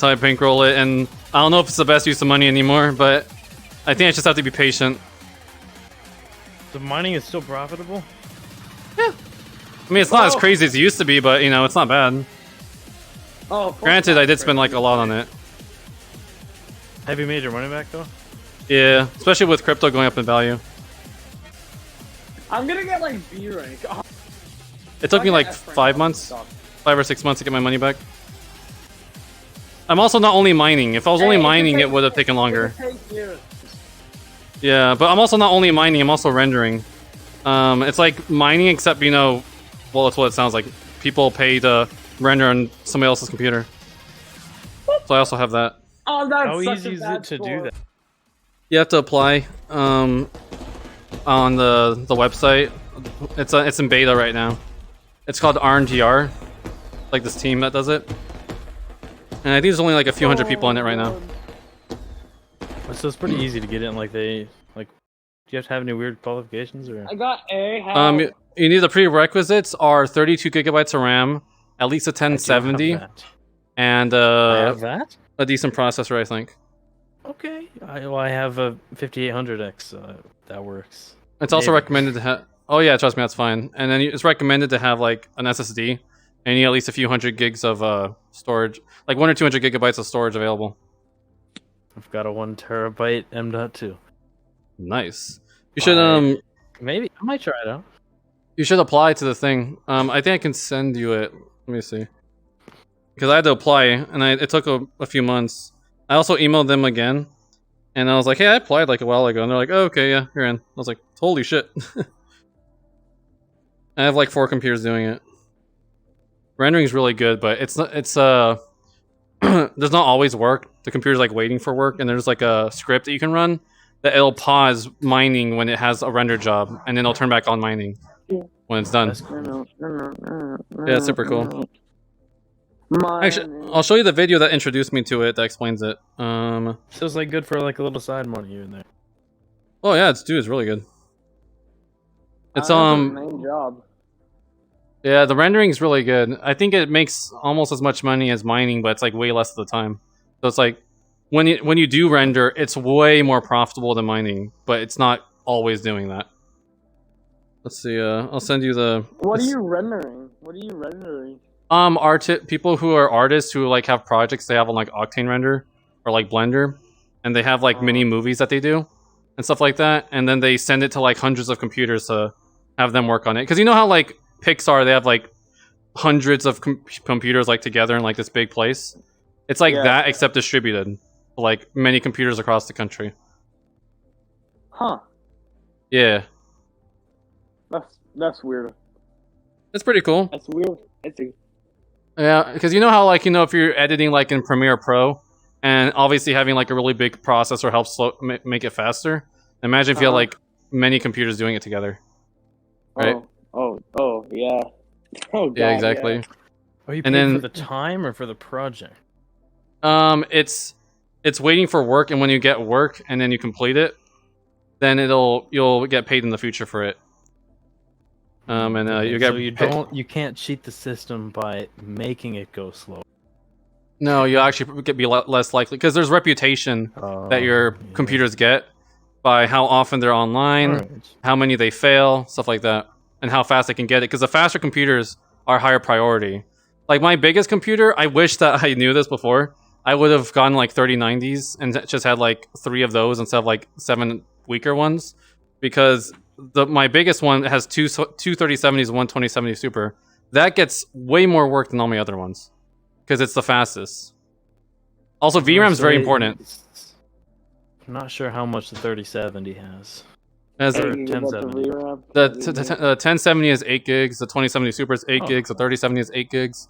how I bankroll it, and I don't know if it's the best use of money anymore, but I think I just have to be patient. So mining is still profitable. I mean, it's not as crazy as it used to be, but you know, it's not bad. Oh, Granted, I did spend like a lot on it. Have you made your money back though? Yeah, especially with crypto going up in value. I'm gonna get like B rank. Oh, It took me like F rank. 5 months, 5 or 6 months to get my money back. I'm also not only mining. If I was only mining, it would have taken longer. Yeah, but I'm also not only mining, I'm also rendering. It's like mining, except, you know, well, that's what it sounds like. People pay to render on somebody else's computer. So I also have that. Oh, that's How such easy a is bad it to score. do that? You have to apply on the website. It's in beta right now. It's called RNGR, like this team that does it. And I think there's only like a few hundred people in it right now. So it's pretty easy to get in. Like do you have to have any weird qualifications or? I got A. How? You need the prerequisites are 32 gigabytes of RAM, at least a I do have 1070, that. and I have that. a decent processor, I think. Okay. I have a 5800X. That works. It's also Maybe. recommended to have. Oh yeah, trust me, that's fine. And then it's recommended to have like an SSD, and you need at least a few hundred gigs of storage, like 1 or 200 gigabytes of storage available. I've got a 1 terabyte M.2. Nice. You should Maybe I might try it out. you should apply to the thing. I think I can send you it. Let me see. Because I had to apply, and it took a few months. I also emailed them again, and I was like, "Hey, I applied like a while ago," and they're like, "Oh, okay, yeah, you're in." I was like, "Holy shit!" I have like 4 computers doing it. Rendering's really good, but it's does not always work. The computer's like waiting for work, and there's like a script that you can run that it'll pause mining when it has a render job, and then it'll turn back on mining when it's done. That's cool. Yeah, it's super cool. Actually, I'll show you the video that introduced me to it that explains it. So it's like good for like a little side money here and there. Oh yeah, it's really good. It's main job. yeah, the rendering's really good. I think it makes almost as much money as mining, but it's like way less of the time. So it's like when you do render, it's way more profitable than mining, but it's not always doing that. Let's see. I'll send you the. What are you rendering? What are you rendering? People who are artists who like have projects they have on like Octane Render or like Blender, and they have like mini movies that they do and stuff like that, and then they send it to like hundreds of computers to have them work on it. Because you know how like Pixar, they have like hundreds of computers like together in like this big place. It's like that, except distributed to like many computers across the country. Huh. Yeah, That's weird. it's pretty cool. That's weird. Yeah, because you know how like if you're editing like in Premiere Pro, and obviously having like a really big processor helps make it faster. Imagine if you had like many computers doing it together, right? Oh, yeah. Oh, God, yeah, exactly. Yeah. Are you paying for the time or for the project? It's waiting for work, and when you get work and then you complete it, then you'll get paid in the future for it. You get so you can't cheat the system by making it go slow. No, you actually be less likely because there's reputation that your computers get by how often they're online, how many they fail, stuff like that, and how fast they can get it. Because the faster computers are higher priority. Like my biggest computer, I wish that I knew this before. I would have gone like 3090s and just had like 3 of those instead of like 7 weaker ones, because my biggest one has two 3070s, one 2070 Super. That gets way more work than all my other ones because it's the fastest. Also, VRAM is very important. I'm not sure how much the 3070 has. As the 1070. The 1070 is 8 gigs, the 2070 Super is 8 gigs, the 3070 is 8 gigs,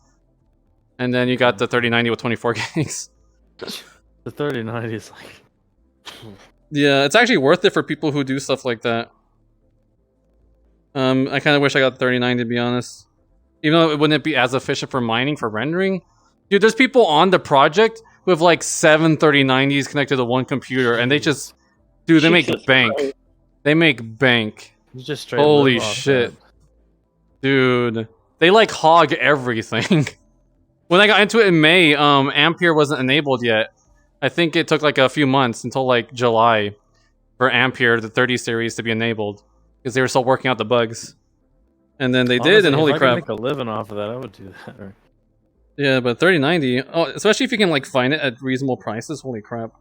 and then you got the 3090 with 24 gigs. The 3090 is like... Yeah, it's actually worth it for people who do stuff like that. I kind of wish I got the 3090 to be honest. Even though it wouldn't be as efficient for mining, for rendering. Dude, there's people on the project who have like 7 3090s connected to one computer, and they just... Dude, they make bank. Christ. They make bank. You just straight Holy live off shit. that. Dude. They like hog everything. When I got into it in May, Ampere wasn't enabled yet. I think it took like a few months until like July for Ampere, the 30 series, to be enabled. Because they were still working out the bugs. And then they Honestly, did, and holy if I crap. could make a living off of that, I would do that. Or... Yeah, but 3090, oh, especially if you can like find it at reasonable prices, holy crap.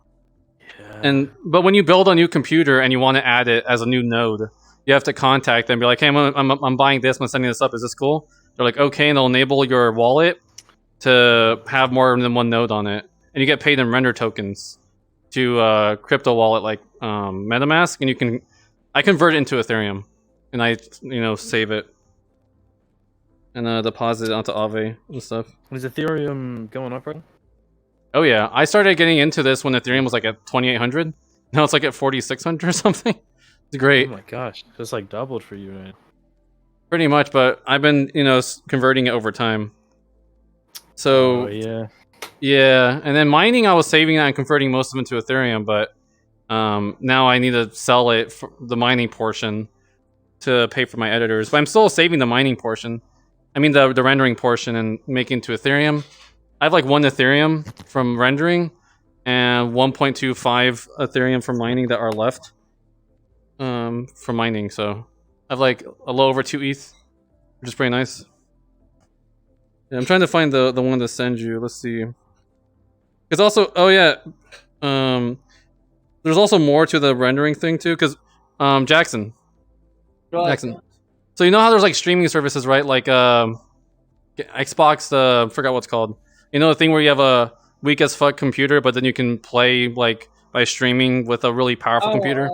Yeah. But when you build a new computer and you want to add it as a new node, you have to contact them and be like, hey, I'm buying this, I'm sending this up, is this cool? They're like, okay, and they'll enable your wallet to have more than one node on it. And you get paid in render tokens to crypto wallet like MetaMask, and I convert it into Ethereum, and I save it and deposit it onto Aave and stuff. Is Ethereum going up right now? Oh yeah, I started getting into this when Ethereum was like at 2,800. Now it's like at 4,600 or something. It's great. Oh my gosh, it's like doubled for you, right? Pretty much, but I've been converting it over time. So yeah, and then mining, I was saving that and converting most of it to Ethereum, but now I need to sell it for the mining portion to pay for my editors. But I'm still saving the mining portion. I mean the rendering portion and making it to Ethereum. I have like 1 Ethereum from rendering and 1.25 Ethereum from mining that are left from mining. So I have like a little over 2 ETH, which is pretty nice. Yeah, I'm trying to find the one to send you. Let's see. Because also, oh yeah, there's also more to the rendering thing too. Because Jackson. So you know how there's like streaming services, right? Like Xbox, forgot what's called. You know the thing where you have a weak as fuck computer, but then you can play like by streaming with a really powerful computer.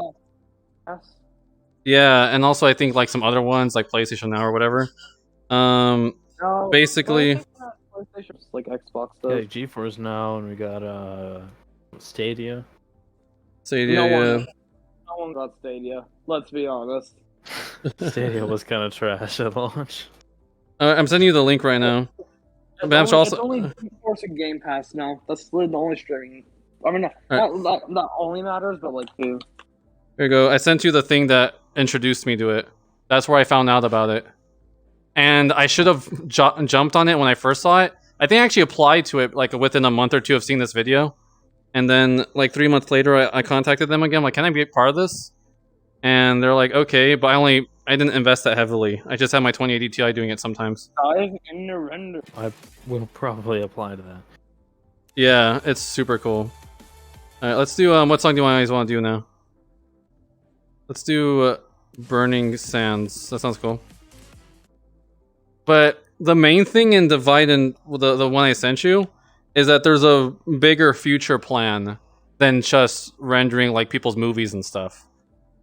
Yes. Yeah, and also I think like some other ones like PlayStation Now or whatever. No, Basically, PlayStation's like Xbox Yeah, though. GeForce Now, and we got Stadia. Stadia. No one got Stadia. Let's be honest. Stadia was kind of trash at launch. I'm sending you the link right now. But I'm It's also only GeForce and Game Pass now. That's literally the only streaming. I mean, Alright. that only matters, but like two. Here you go. I sent you the thing that introduced me to it. That's where I found out about it. And I should have jumped on it when I first saw it. I think I actually applied to it like within a month or two of seeing this video. And then like 3 months later, I contacted them again. Like, can I be a part of this? And they're like, okay, but I didn't invest that heavily. I just have my 2080 Ti doing it sometimes. Dive in the render. I will probably apply to that. Yeah, it's super cool. Alright, let's do, what song do you guys want to do now? Let's do Burning Sands. That sounds cool. But the main thing in Divide and the one I sent you is that there's a bigger future plan than just rendering like people's movies and stuff.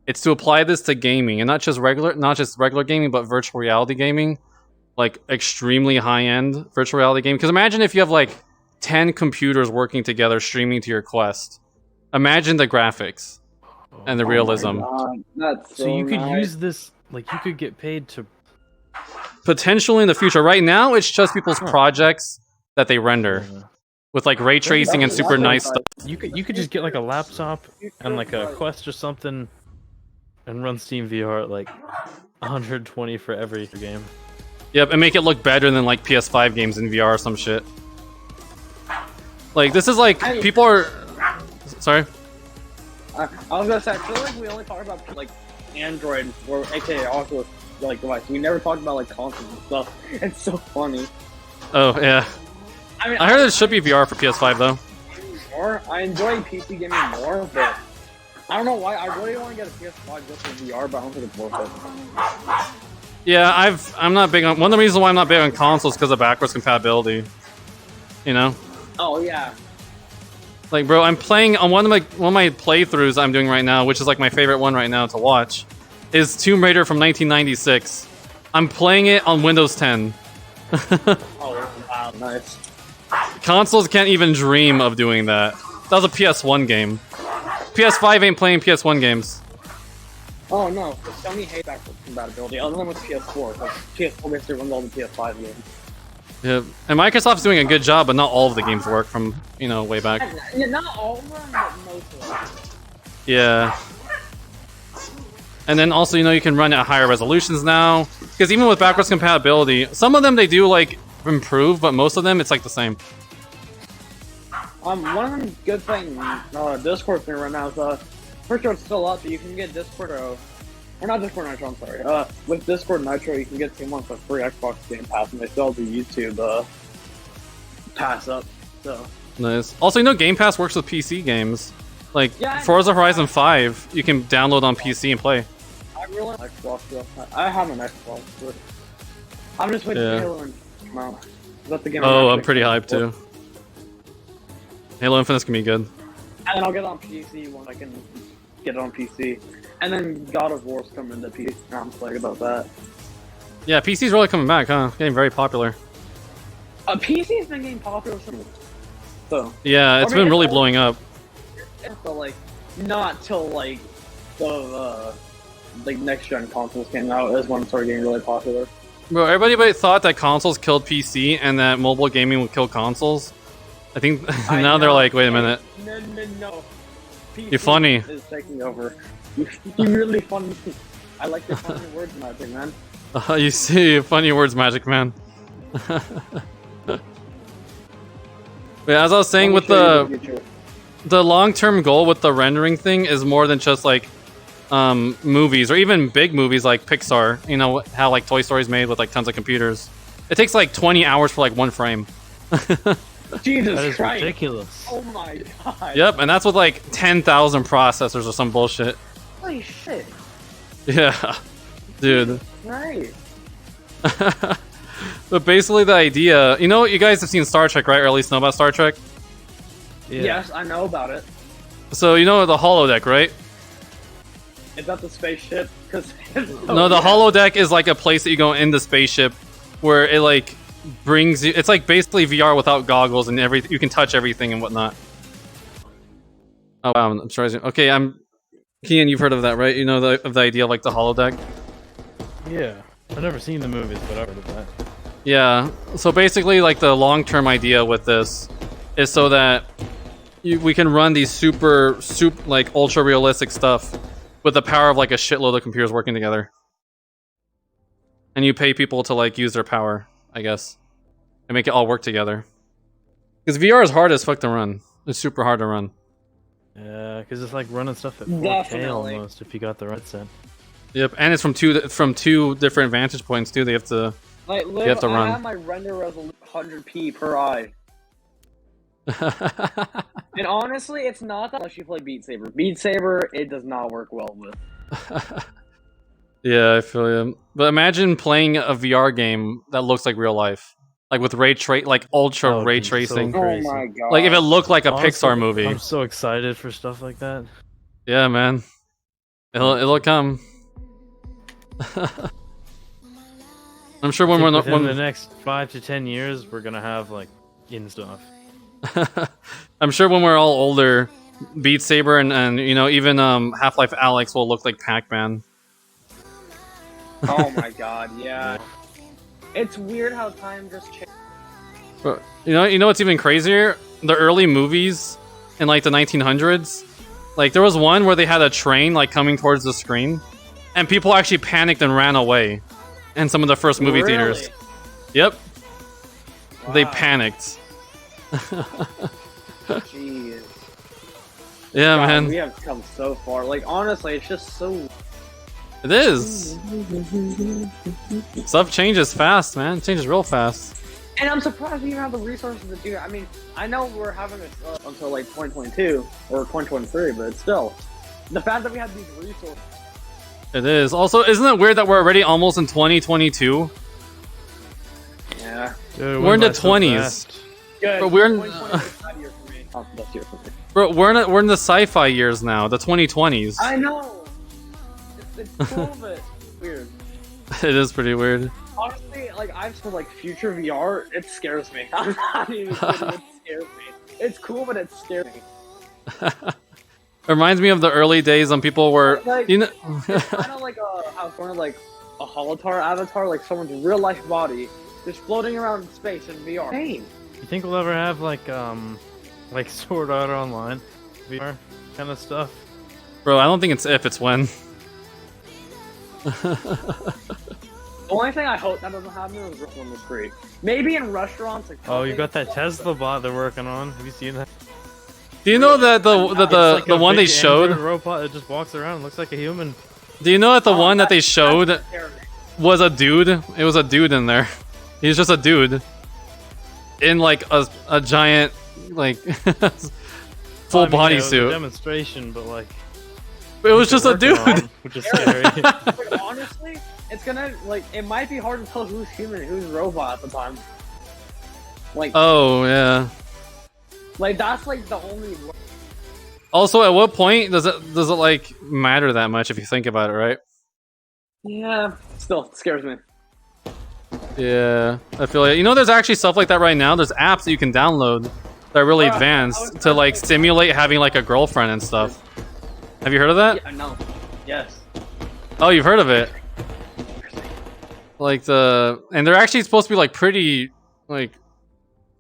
It's to apply this to gaming, and not just regular gaming, but virtual reality gaming, like extremely high-end virtual reality gaming. Because imagine if you have like 10 computers working together streaming to your Quest. Imagine the graphics and the realism. That's So you could nice. use this, like you could get paid to. Potentially in the future. Right now, it's just people's projects that they render with like ray tracing and super nice stuff. You could just get like a laptop and like a Quest or something, and run Steam VR at like 120 for every game. Yep, and make it look better than like PS5 games in VR or some shit. Like this is like people are. Sorry. I was gonna say, I feel like we only talk about like Android or AKA Oculus like device. We never talked about like consoles and stuff. It's so funny. Oh yeah. I mean, I heard it should be VR for PS5 though. I enjoy PC gaming more, but I don't know why. I really want to get a PS5 just for VR, but I don't think it's worth it. Yeah, I'm not big on. One of the reasons why I'm not big on consoles because of backwards compatibility. You know. Oh yeah. Like, bro, I'm playing on one of my playthroughs I'm doing right now, which is like my favorite one right now to watch, is Tomb Raider from 1996. I'm playing it on Windows 10. Oh wow, nice. Consoles can't even dream of doing that. That was a PS1 game. PS5 ain't playing PS1 games. Oh no, Sony hates backwards compatibility, other than with PS4. Because PS4 basically runs all the PS5 games. Yeah, and Microsoft's doing a good job, but not all of the games work from, way back. Yeah, not all of them, but most of them. Yeah. And then also, you can run at higher resolutions now. Because even with backwards compatibility, some of them they do, like, improve, but most of them, it's, like, the same. One of the good things Discord's doing right now is, pretty sure it's still up, but you can get Discord or not Discord Nitro, I'm sorry. With Discord Nitro, you can get 2 months of free Xbox Game Pass, and they still have the YouTube pass up. So Nice. Also, you know, Game Pass works with PC games. Like Yeah, I Forza know. Horizon 5, you can download on PC and play. I really like Xbox. Though. I have an Xbox, but I'm just waiting Yeah. for Halo Infinite to come out. That's the game. Oh, I'm actually pretty excited hyped for. too. Halo Infinite's gonna be good. And then I'll get it on PC when I can get it on PC. And then God of War's coming to PC. I'm excited about that. Yeah, PC's really coming back, huh? Getting very popular. PC's been getting popular since. So, Yeah, it's I mean, been really it's blowing up. but like, not till like the like next gen consoles came out is when it started getting really popular. Bro, everybody thought that consoles killed PC and that mobile gaming would kill consoles. I think I now they're know. like, wait a minute. No. PC You're funny. Is taking over. You're really funny. I like your funny words, Magic Man. You see, funny words, Magic Man. Yeah, as I was saying, with the long-term goal with the rendering thing is more than just like movies or even big movies like Pixar. You know how like Toy Story's made with like tons of computers. It takes like 20 hours for like 1 frame. Jesus That is Christ! ridiculous. Oh my god! Yep, and that's with like 10,000 processors or some bullshit. Holy shit! Yeah, dude. Right. But basically the idea, you know, you guys have seen Star Trek, right? Or at least know about Star Trek? Yeah. Yes, I know about it. So you know the holodeck, right? Is that the spaceship? Cause No, the holodeck is like a place that you go in the spaceship where it like brings you, it's like basically VR without goggles and everything. You can touch everything and whatnot. Oh wow, I'm sorry. Okay, Kian, you've heard of that, right? You know of the idea of like the holodeck? Yeah. I've never seen the movies, but I've heard of that. Yeah, so basically like the long-term idea with this is so that we can run these super like ultra realistic stuff with the power of like a shitload of computers working together. And you pay people to like use their power, I guess, and make it all work together. Because VR is hard as fuck to run. It's super hard to run. Yeah, because it's like running stuff at 4K Definitely. almost if you got the right set. Yep, and it's from two different vantage points too. They have to. Like, You have to I run. have my render resolution 100p per eye. And honestly, it's not that unless you play Beat Saber. Beat Saber, it does not work well with. Yeah, I feel you. But imagine playing a VR game that looks like real life, like with like ultra That would ray be so tracing. cool. Oh Crazy. my god. Like if it looked like a Honestly, Pixar movie. I'm so excited for stuff like that. Yeah, man. It'll come. I'm sure when we're Within the next 5 to 10 years, we're gonna have like in stuff. I'm sure when we're all older, Beat Saber and you know even Half-Life Alyx will look like Pac-Man. Oh my god, yeah. It's weird how time just changed. But, you know what's even crazier? The early movies in like the 1900s, like there was one where they had a train like coming towards the screen, and people actually panicked and ran away. In some of the first movie theaters. Yep. Wow. They panicked. Jeez. Yeah, God, man. we have come so far. Like, honestly, it's just so... It is. Stuff changes fast, man. It changes real fast. And I'm surprised we even have the resources to do it. I mean, I know we're having it until like 2022 or 2023, but still. The fact that we have these resources... It is. Also, isn't it weird that we're already almost in 2022? Yeah. Dude, We're in the went by so 20s. fast. Good. But we're in- 2020 is that year for me. Oh, that's year for me. Bro, we're in the sci-fi years now, the 2020s. I know! It's cool, but weird. It is pretty weird. Honestly, like, I've said, like, future VR, it scares me. I'm not even kidding, it scares me. It's cool, but it scares me. It reminds me of the early days when people were, Like, you know, it's kind of like how sort of like a holotar avatar, like someone's real life body, just floating around in space in VR. Hey, You think we'll ever have like Sword Art Online VR kind of stuff? bro. I don't think it's if, it's when. the only thing I hope that doesn't happen is Rift on the street. Maybe in restaurants. Like, Oh, you got that Tesla bot they're working on. Have you seen that? Do you know that It's like the a one they big showed? Android robot that just walks around, looks like a human. Do you know that the Oh, one that they that's showed scary. was a dude? It was a dude in there. He's just a dude in like a giant like full Well, I mean, yeah, it was a bodysuit. demonstration, but like It was just a dude. which is scary. Like, honestly, it's gonna like it might be hard to tell who's human and who's robot at the time. Like, Oh yeah. like that's like the only. Also, at what point does it like matter that much if you think about it, right? Yeah, still scares me. Yeah, I feel like there's actually stuff like that right now. There's apps that you can download that are really I was advanced to gonna like say- simulate having like a girlfriend and stuff. Have you heard of that? Yeah, no. Yes. Oh, you've heard of it? Like and they're actually supposed to be like pretty like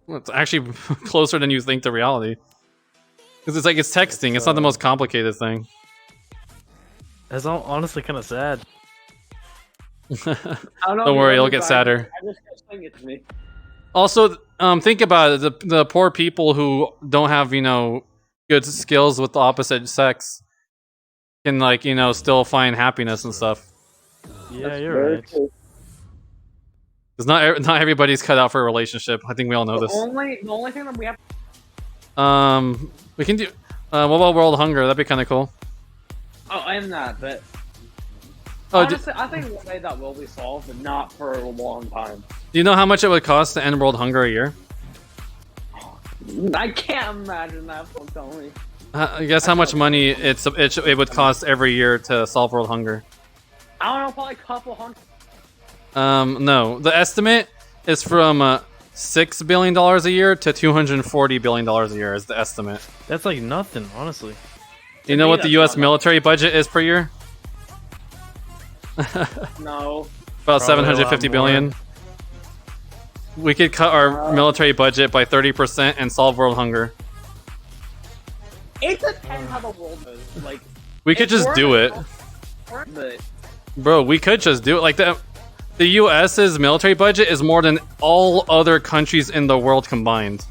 well, it's actually closer than you think to reality. Because it's like it's texting. It's not the most complicated thing. That's honestly kind of sad. I don't know. Don't worry, it'll get but sadder. I just kept saying it to me. Also, think about it. The poor people who don't have good skills with the opposite sex can like still find happiness and stuff. Yeah, That's you're very right. true. Because not everybody's cut out for a relationship. I think we all know The this. only thing that we have. We can do. What about world hunger? That'd be kind of cool. Oh, and that, but Oh, honestly, I think one day that will be solved, but not for a long time. do you know how much it would cost to end world hunger a year? I can't imagine that. Don't tell me. Guess how much money it would cost every year to solve world hunger? I don't know, probably a couple hundred. No. The estimate is from $6 billion a year to $240 billion a year is the estimate. That's like nothing, honestly. Do you know me, what the that's U.S. not military budget is per year? No. About Probably a lot 750 more. billion. We could cut our military budget by 30% and solve world hunger. It depends how the world is. Like, We could if just we're do in it. a- But Bro, we could just do it. Like the U.S.'s military budget is more than all other countries in the world combined.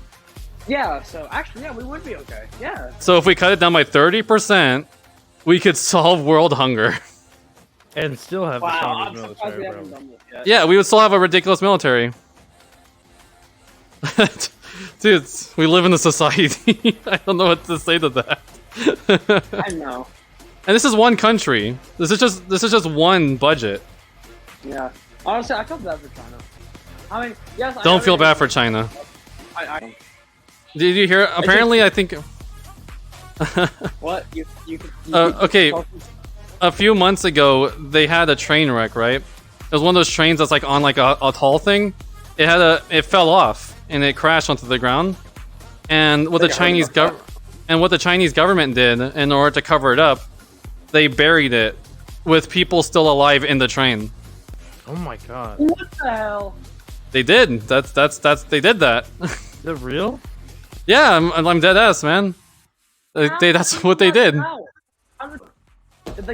yeah, so actually, yeah, we would be okay. Yeah. So if we cut it down by 30%, we could solve world hunger. And still have the Wow, strongest I'm surprised military, we haven't bro. done this yet. Yeah, we would still have a ridiculous military. Dude, we live in a society. I don't know what to say to that. I know. And this is one country. This is just one budget. Yeah. Honestly, I feel bad for China. I mean, yes. Don't feel bad for China. I Did you hear? Apparently, I think what you could. okay. A few months ago, they had a train wreck, right? It was one of those trains that's like on like a tall thing. It fell off and it crashed onto the ground. And what the Chinese government did in order to cover it up, they buried it with people still alive in the train. Oh my god. What the hell? They did. That's they did that. Is it real? Yeah, I'm dead ass, man. That's what they did.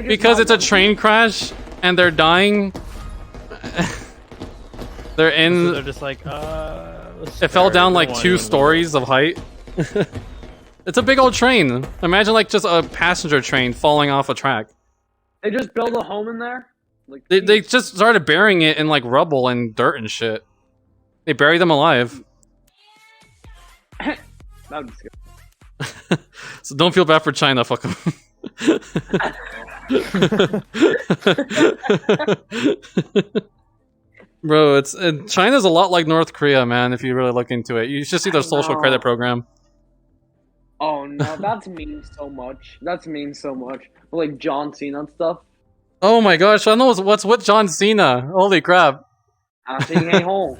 Because it's a train crash and they're dying. They're So in. they're just like, It fell down like 2 stories of height. It's a big old train. Imagine like just a passenger train falling off a track. They just build a home in there. Like They just started burying it in like rubble and dirt and shit. They buried them alive. that would be scary. So don't feel bad for China, fuck 'em. Bro, China's a lot like North Korea, man. If you really look into it, you should see their social credit program. Oh no, that's mean so much. That's mean so much. Like John Cena and stuff. Oh my gosh, I know what's with John Cena. Holy crap. I'm saying, hey home,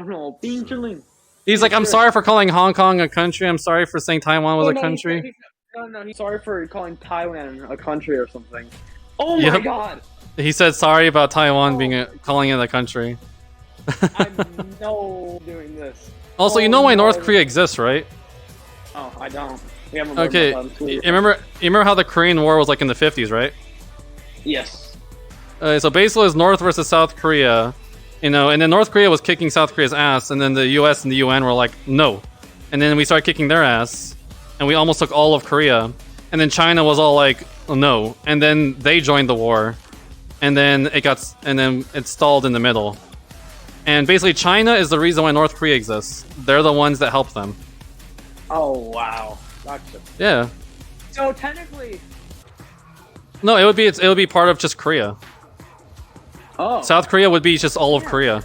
no, being chilling. He's like, I'm sorry for calling Hong Kong a country. I'm sorry for saying Taiwan was a country. No, he's sorry for calling Taiwan a country or something. Oh my Yep. god! He said sorry about Taiwan calling it a country. I'm no doing this. Also, you know why North Korea exists, right? Oh, I don't. We haven't learned Okay, about that in school. you remember how the Korean War was like in the 50s, right? Yes. So basically, it's North versus South Korea, and then North Korea was kicking South Korea's ass, and then the U.S. and the UN were like, no, and then we started kicking their ass, and we almost took all of Korea, and then China was all like, no, and then they joined the war, and then it stalled in the middle. And basically, China is the reason why North Korea exists. They're the ones that help them. Oh wow. Gotcha. Yeah. So technically. No, it would be part of just Korea. Oh. South Korea would be just all of Korea.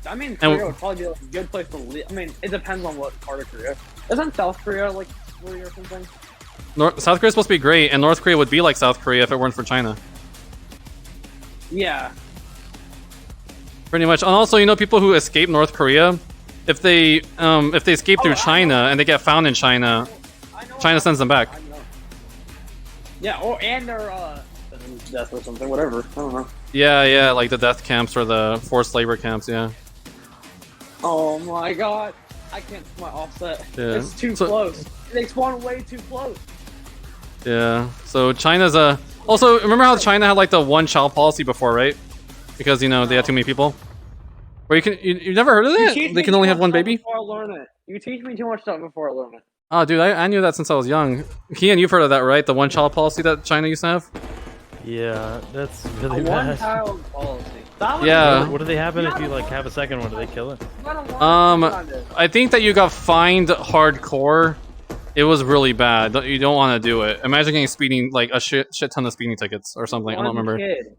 I mean, Korea would probably be like a good place to live. I mean, it depends on what part of Korea. Isn't South Korea like free or something? South Korea's supposed to be great, and North Korea would be like South Korea if it weren't for China. Yeah. Pretty much. And also, you know, people who escape North Korea, if they escape through China and they get found in China, China sends them back. I know. Yeah, and they're death or something, whatever. I don't know. Yeah, like the death camps or the forced labor camps, yeah. Oh my god. I can't my offset. Yeah. It's too close. They spawn way too close. Yeah. So China's also, remember how China had like the one child policy before, right? Because, you know, they had too many people. Where you've never heard of that? They can only have one baby? Before I learn it. You teach me too much stuff before I learn it. Oh, dude, I knew that since I was young. Kian, you've heard of that, right? The one child policy that China used to have? Yeah, that's really One bad. child policy. Yeah. What do they happen if you like have a second one? Do they kill it? I think that you got fined hardcore. It was really bad. You don't want to do it. Imagine getting speeding, like a shit ton of speeding tickets or something. I don't remember. Kid.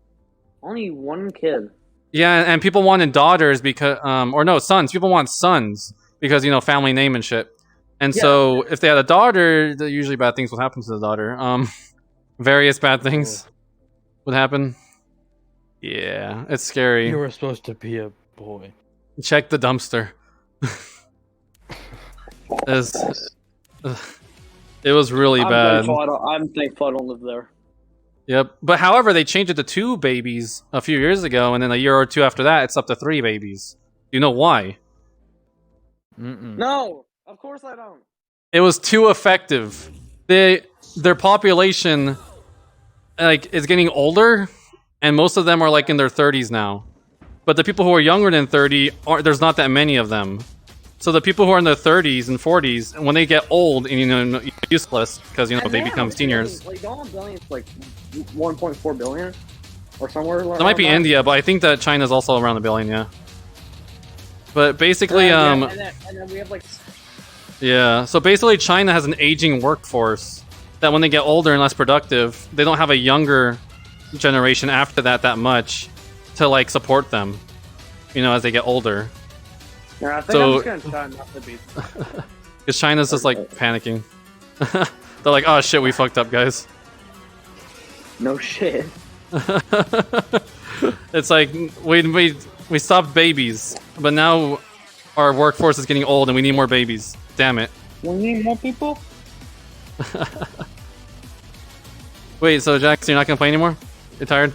Only one kid. Yeah, and people wanted daughters because, or no, sons. People want sons because, you know, family name and shit. And so if they had a daughter, usually bad things would happen to the daughter. Various bad things would happen. Yeah, it's scary. You were supposed to be a boy. Check the dumpster. It was really bad. I'm thankful I don't live there. Yep. But however, they changed it to 2 babies a few years ago, and then a year or 2 after that, it's up to 3 babies. Do you know why? No, of course I don't. It was too effective. Their population, like, is getting older, and most of them are like in their 30s now. But the people who are younger than 30, there's not that many of them. So the people who are in their 30s and 40s, when they get old and, you know, useless because, you know, they become seniors. Like, $1 billion is like 1.4 billion or somewhere. That might be India, but I think that China's also around $1 billion, yeah. But basically, and then we have like. Yeah, so basically China has an aging workforce that when they get older and less productive, they don't have a younger generation after that much to, like, support them, you know, as they get older. Yeah, I think I'm just gonna try not to be. Because China's just like panicking. They're like, oh shit, we fucked up, guys. No shit. It's like we stopped babies, but now our workforce is getting old and we need more babies. Damn it. We need more people? Wait, so Jackson, you're not gonna play anymore? You're tired?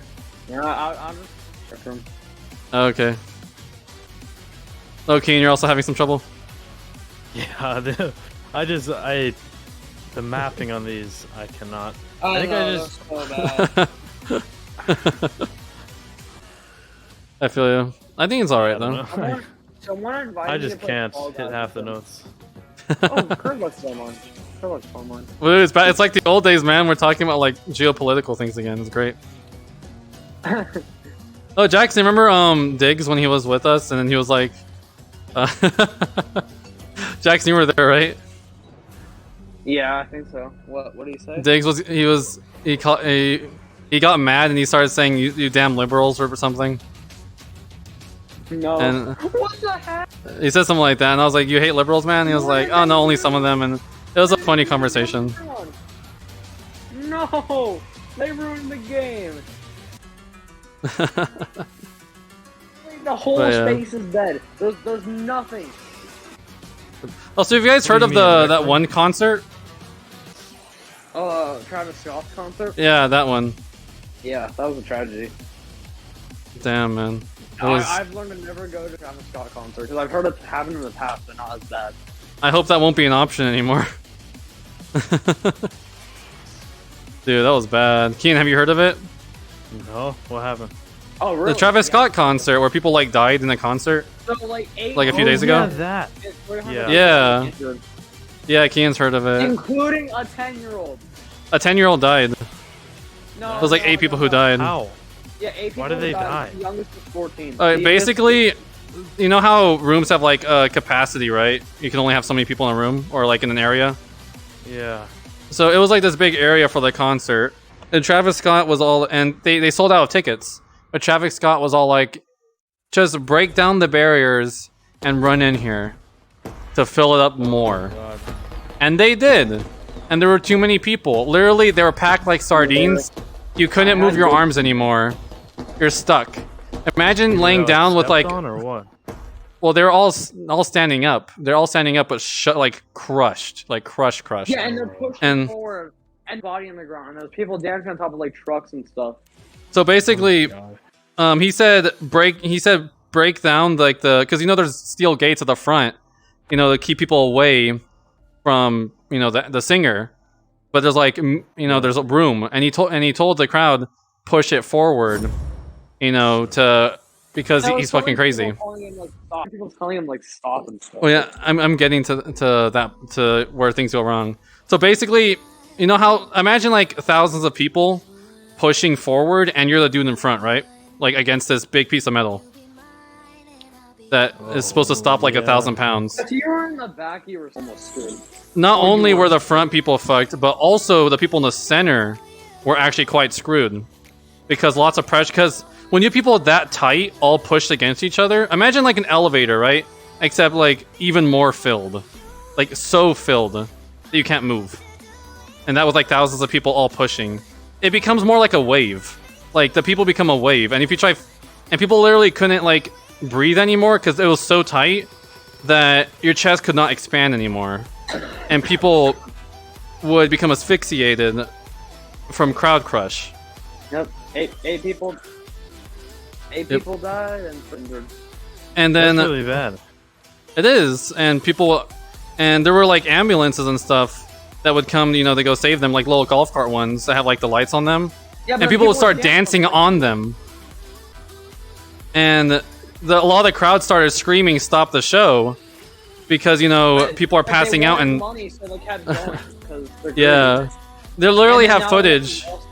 Yeah, I'm just. Okay. Okay, and you're also having some trouble? Yeah, the mapping on these, I cannot. I think know, I just. So bad. I feel you. I think it's alright though. I just can't hit half the notes. Oh, Curve looks fun on. Curve looks fun on. Well, it's bad. It's like the old days, man. We're talking about like geopolitical things again. It's great. Oh, Jackson, remember Diggs when he was with us, and then he was like, Jackson, you were there, right? Yeah, I think so. What do you say? Diggs he got mad and he started saying you damn liberals or something. No. And What the heck? he said something like that, and I was like, you hate liberals, man? And he was like, oh no, only some of them, and it was a funny conversation. No, they ruined the game. The whole space is dead. There's nothing. Also, have you guys heard of that one concert? Travis Scott's concert? Yeah, that one. Yeah, that was a tragedy. Damn, man. I've learned to never go to Travis Scott concert because I've heard it happen in the past, but not as bad. I hope that won't be an option anymore. Dude, that was bad. Keen, have you heard of it? No, what happened? Oh, really? The Travis Scott concert where people like died in the concert. So, like a few days ago? That. Yeah. Yeah, Keen's heard of it. Including a 10-year-old. A 10-year-old died. No, It was like 8 people who died. How? Yeah, 8 people. Why did they died. die? The youngest was 14. Basically, you know how rooms have like capacity, right? You can only have so many people in a room or like in an area. Yeah. So it was like this big area for the concert, and Travis Scott was all, and they sold out of tickets. But Travis Scott was all like, just break down the barriers and run in here to fill it up more. God. And they did. And there were too many people. Literally, they were packed like sardines. You couldn't move your arms anymore. You're stuck. Imagine laying down with like, on or what? well, they're all standing up. They're all standing up, but like crushed, like crushed. Yeah, and they're pushing And- forward and body on the ground. And there's people dancing on top of like trucks and stuff. So basically, Oh my God. he said break down like because you know there's steel gates at the front, you know, to keep people away from, you know, the singer. But there's like, you know, there's a room, and he told the crowd push it forward, you know, because he's fucking crazy. People telling him like stop and stuff. Well, yeah, I'm getting to where things go wrong. So basically, you know how, imagine like thousands of people pushing forward, and you're the dude in front, right? Like against this big piece of metal that is supposed to stop like 1,000 pounds. If you were in the back, you were almost screwed. Not only were the front people fucked, but also the people in the center were actually quite screwed, because lots of pressure. Because when you have people that tight all pushed against each other, imagine like an elevator, right? Except like even more filled, like so filled that you can't move. And that was like thousands of people all pushing. It becomes more like a wave. Like the people become a wave, and if you try, and people literally couldn't like breathe anymore because it was so tight that your chest could not expand anymore, and people would become asphyxiated from crowd crush. Yep, eight people. Eight Yep. people died and injured. And then That's really bad. it is, and people, and there were like ambulances and stuff that would come, you know, to go save them, like little golf cart ones that have like the lights on them, Yeah, and but people would were start dancing on them, and a lot of the crowd started screaming "Stop the show," because, you know, But- people are but they passing out, wanted and money, so they kept going, 'cause they're yeah, greedy. they literally And have now they're getting footage. lawsuits.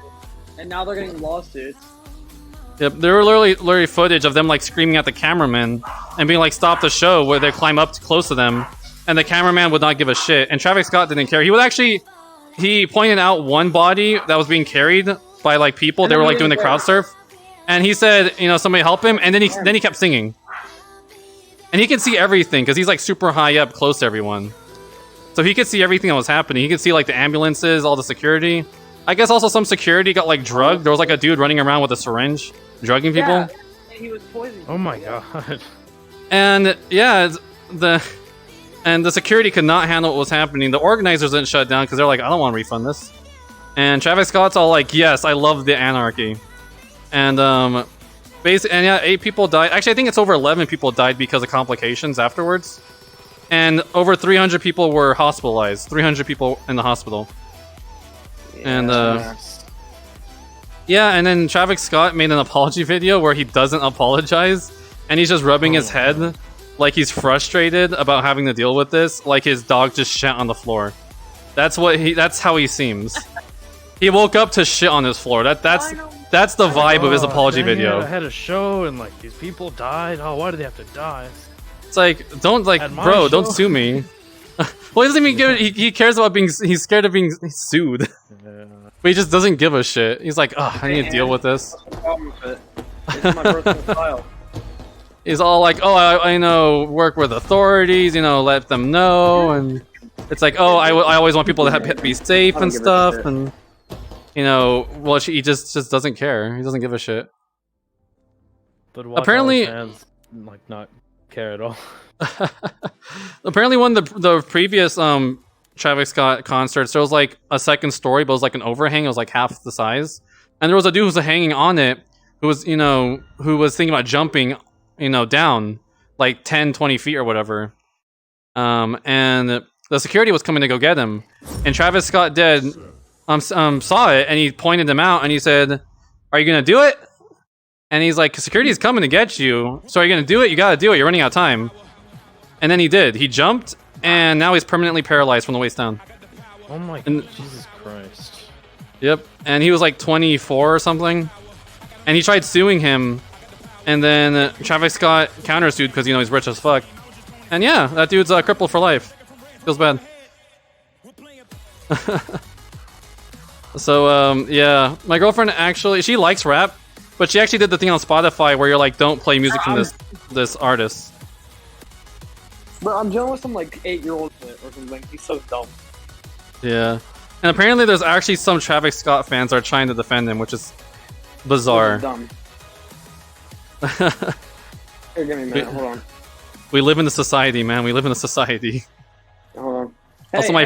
And now they're getting lawsuits. Yep, there were literally footage of them like screaming at the cameraman and being like, "Stop the show!" Where they climb up close to them, and the cameraman would not give a shit. And Travis Scott didn't care. He pointed out one body that was being carried by like people. They were like doing the crowd surf, and he said, you know, somebody help him. And then he kept singing, and he could see everything because he's like super high up, close to everyone, so he could see everything that was happening. He could see like the ambulances, all the security. I guess also some security got like drugged. There was like a dude running around with a syringe, drugging people. Yeah, and he was poisoned. Oh my God. And yeah, the security could not handle what was happening. The organizers didn't shut down because they're like, I don't want to refund this. And Travis Scott's all like, yes, I love the anarchy. And basically, and yeah, 8 people died. Actually, I think it's over 11 people died because of complications afterwards. And over 300 people were hospitalized. 300 people in the hospital. And yeah, and then Travis Scott made an apology video where he doesn't apologize, and he's just rubbing his head like he's frustrated about having to deal with this, like his dog just shit on the floor. That's how he seems. He woke up to shit on his floor. That's the vibe of his apology Dang it, video. I had a show and like these people died. Oh, why do they have to die? It's like, don't like, At my bro, don't show? sue me. Well, he doesn't even give. He cares about being. He's scared of being sued, Yeah. but he just doesn't give a shit. He's like, oh, I need to deal with this. What's the problem with it? It's my personal style. He's all like, oh, I know, work with authorities, you know, let them know, and it's like, oh, I always want people to be safe I don't and give a stuff, shit. and you know, well, he just doesn't care. He doesn't give a shit. But why Apparently- fans like not care at all? Apparently, one of the previous Travis Scott concerts, there was like a second story, but it was like an overhang. It was like half the size, and there was a dude who was hanging on it, who was thinking about jumping, you know, down like 10, 20 feet or whatever. And the security was coming to go get him, and Travis Scott saw it, and he pointed him out, and he said, "Are you gonna do it?" And he's like, "Security is coming to get you, so are you gonna do it? You gotta do it. You're running out of time." And then he did. He jumped, and now he's permanently paralyzed from the waist down. Oh my And- God, Jesus Christ. Yep, and he was like 24 or something, and he tried suing him, and then Travis Scott countersued because he's rich as fuck, and yeah, that dude's crippled for life. Feels bad. So yeah, my girlfriend actually she likes rap, but she actually did the thing on Spotify where you're like, don't play music from this artist. Bro, I'm dealing with some like 8-year-old shit or something. He's so dumb. Yeah, and apparently there's actually some Travis Scott fans are trying to defend him, which is bizarre. Dumb. Here, give me a minute. Hold on. We live in a society, man. We live in a society. Hold on. Hey, Also, my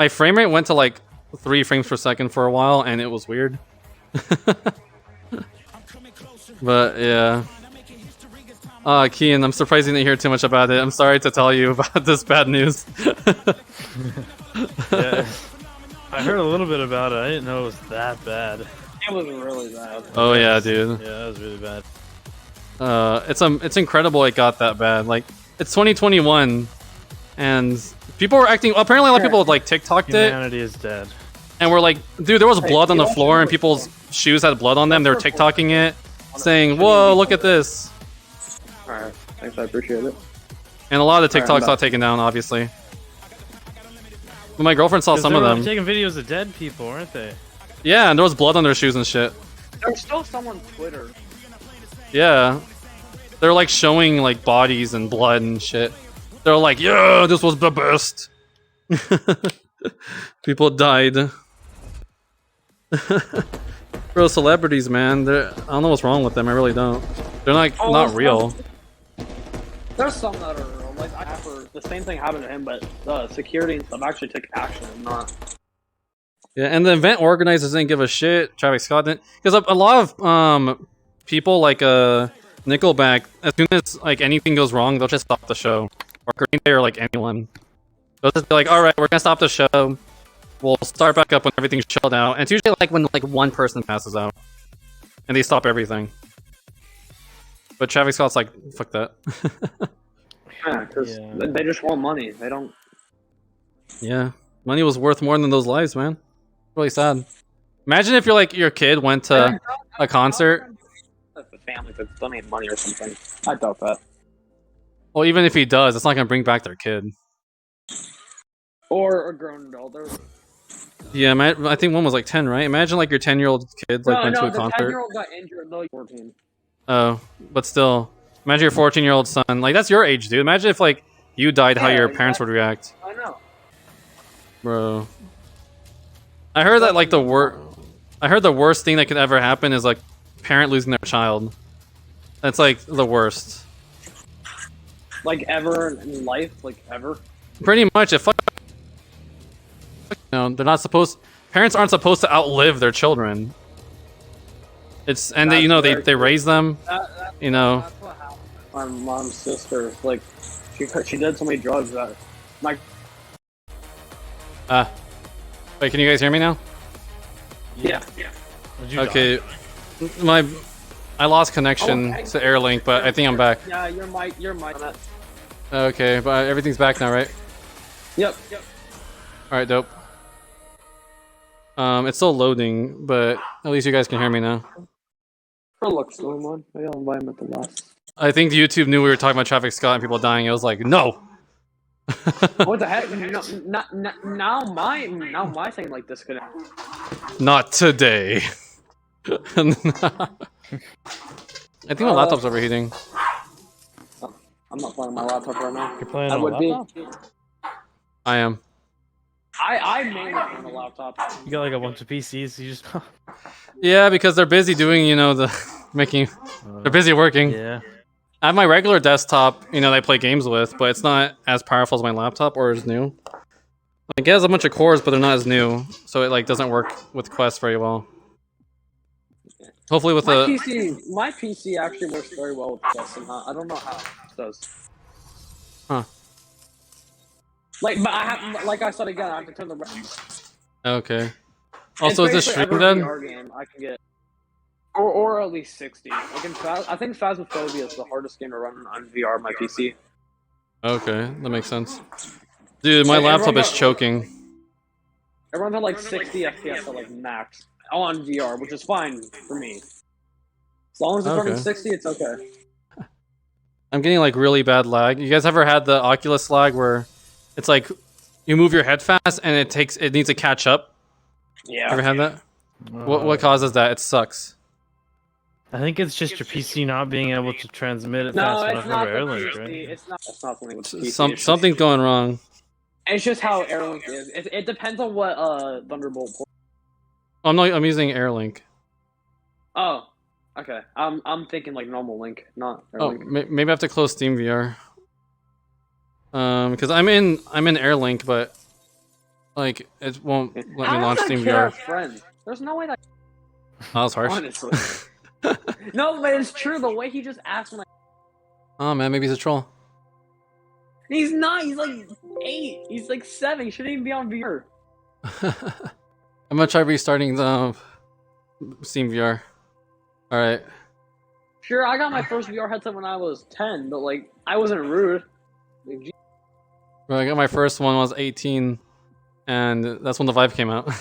frame rate went to like 3 frames per second for a while, and it was weird. But yeah. Kian, I'm surprised you didn't hear too much about it. I'm sorry to tell you about this bad news. Yeah. I heard a little bit about it. I didn't know it was that bad. It was really bad. Oh yeah, dude. Yeah, that was really bad. It's incredible it got that bad. Like, it's 2021, and people were acting. Apparently, a lot of people like TikToked it. Humanity is dead. And we're like, dude, there was blood on the floor, and people's shoes had blood on them. They were TikToking it, saying, "Whoa, look at this!" Alright, thanks. I appreciate it. And a lot of the TikToks got taken down, obviously. But my girlfriend saw some of them. Taking videos of dead people, aren't they? Yeah, and there was blood on their shoes and shit. There's still some on Twitter. Yeah, they're like showing like bodies and blood and shit. They're like, yeah, this was the best. People died. Bro, celebrities, man. I don't know what's wrong with them. I really don't. They're like not real. There's some that are real. Like the same thing happened to him, but security and stuff actually took action and not. Yeah, and the event organizers didn't give a shit. Travis Scott didn't, because a lot of people like Nickelback, as soon as like anything goes wrong, they'll just stop the show. Or Green Day or like anyone. They'll just be like, all right, we're gonna stop the show. We'll start back up when everything's chilled out. And it's usually like when like one person passes out, and they stop everything. But Travis Scott's like, fuck that. Yeah, because they just want money. They don't. Yeah, money was worth more than those lives, man. Really sad. Imagine if your kid went to a concert. If the family could donate money or something. I doubt that. Well, even if he does, it's not gonna bring back their kid. Or a grown adult. Yeah, I think one was like 10, right? Imagine like your 10-year-old kid like went to a concert. The 10-year-old got injured though. 14. Oh, but still, imagine your 14-year-old son. Like, that's your age, dude. Imagine if like you died, how your parents would react. I know. Bro, I heard that like the worst thing that could ever happen is like parent losing their child. That's like the worst. Like ever in life, like ever. Pretty much. If they're not supposed. Parents aren't supposed to outlive their children. It's and they they raise them. That's what happened. My mom's sister, like, she did so many drugs that my. Wait, can you guys hear me now? Yeah. Okay, I lost connection to Airlink, but I think I'm back. Yeah, your mic. Okay, but everything's back now, right? Yep. All right, dope. It's still loading, but at least you guys can hear me now. What's going on? Maybe I'll invite him at the last. I think YouTube knew we were talking about Travis Scott and people dying. It was like, no. What the heck? Now my thing like disconnect. Not today. I think my laptop's overheating. I'm not playing my laptop right now. You're playing on a laptop? I am. I mainly play on a laptop. You got like a bunch of PCs. You just. Yeah, because they're busy doing, the making. They're busy working. Yeah. I have my regular desktop, that I play games with, but it's not as powerful as my laptop or as new. Like, it has a bunch of cores, but they're not as new, so it like doesn't work with Quest very well. Hopefully with my PC actually works very well with Quest somehow. I don't know how it does. Huh. But like I said again, I have to turn the. Okay. Also, is this stream then? VR game I can get, or at least 60. Like I think Phasmophobia is the hardest game to run on VR on my PC. Okay, that makes sense. Dude, my laptop is choking. It runs at like 60 FPS at like max on VR, which is fine for me. As long as it's running 60, it's okay. I'm getting like really bad lag. You guys ever had the Oculus lag where it's like you move your head fast and it needs to catch up? Yeah. Ever had that? What causes that? It sucks. I think it's just your PC not being able to transmit it fast enough over Airlink, right? It's not something with PC. Something's going wrong. It's just how Airlink is. It depends on what Thunderbolt port. I'm using Airlink. Oh, okay. I'm thinking like normal link, not Airlink. Oh, maybe I have to close Steam VR. Because I'm in Airlink, but like it won't let me launch Steam VR. Friend? There's no way that. That was harsh. Honestly. No, but it's true. The way he just asked when Oh man, maybe he's a troll. He's not. He's like 8. He's like 7. He shouldn't even be on VR. I'm gonna try restarting the Steam VR. All right. Sure, I got my first VR headset when I was 10, but like I wasn't rude. Like, Well, I got my first one when I was 18, and that's when the Vive came out.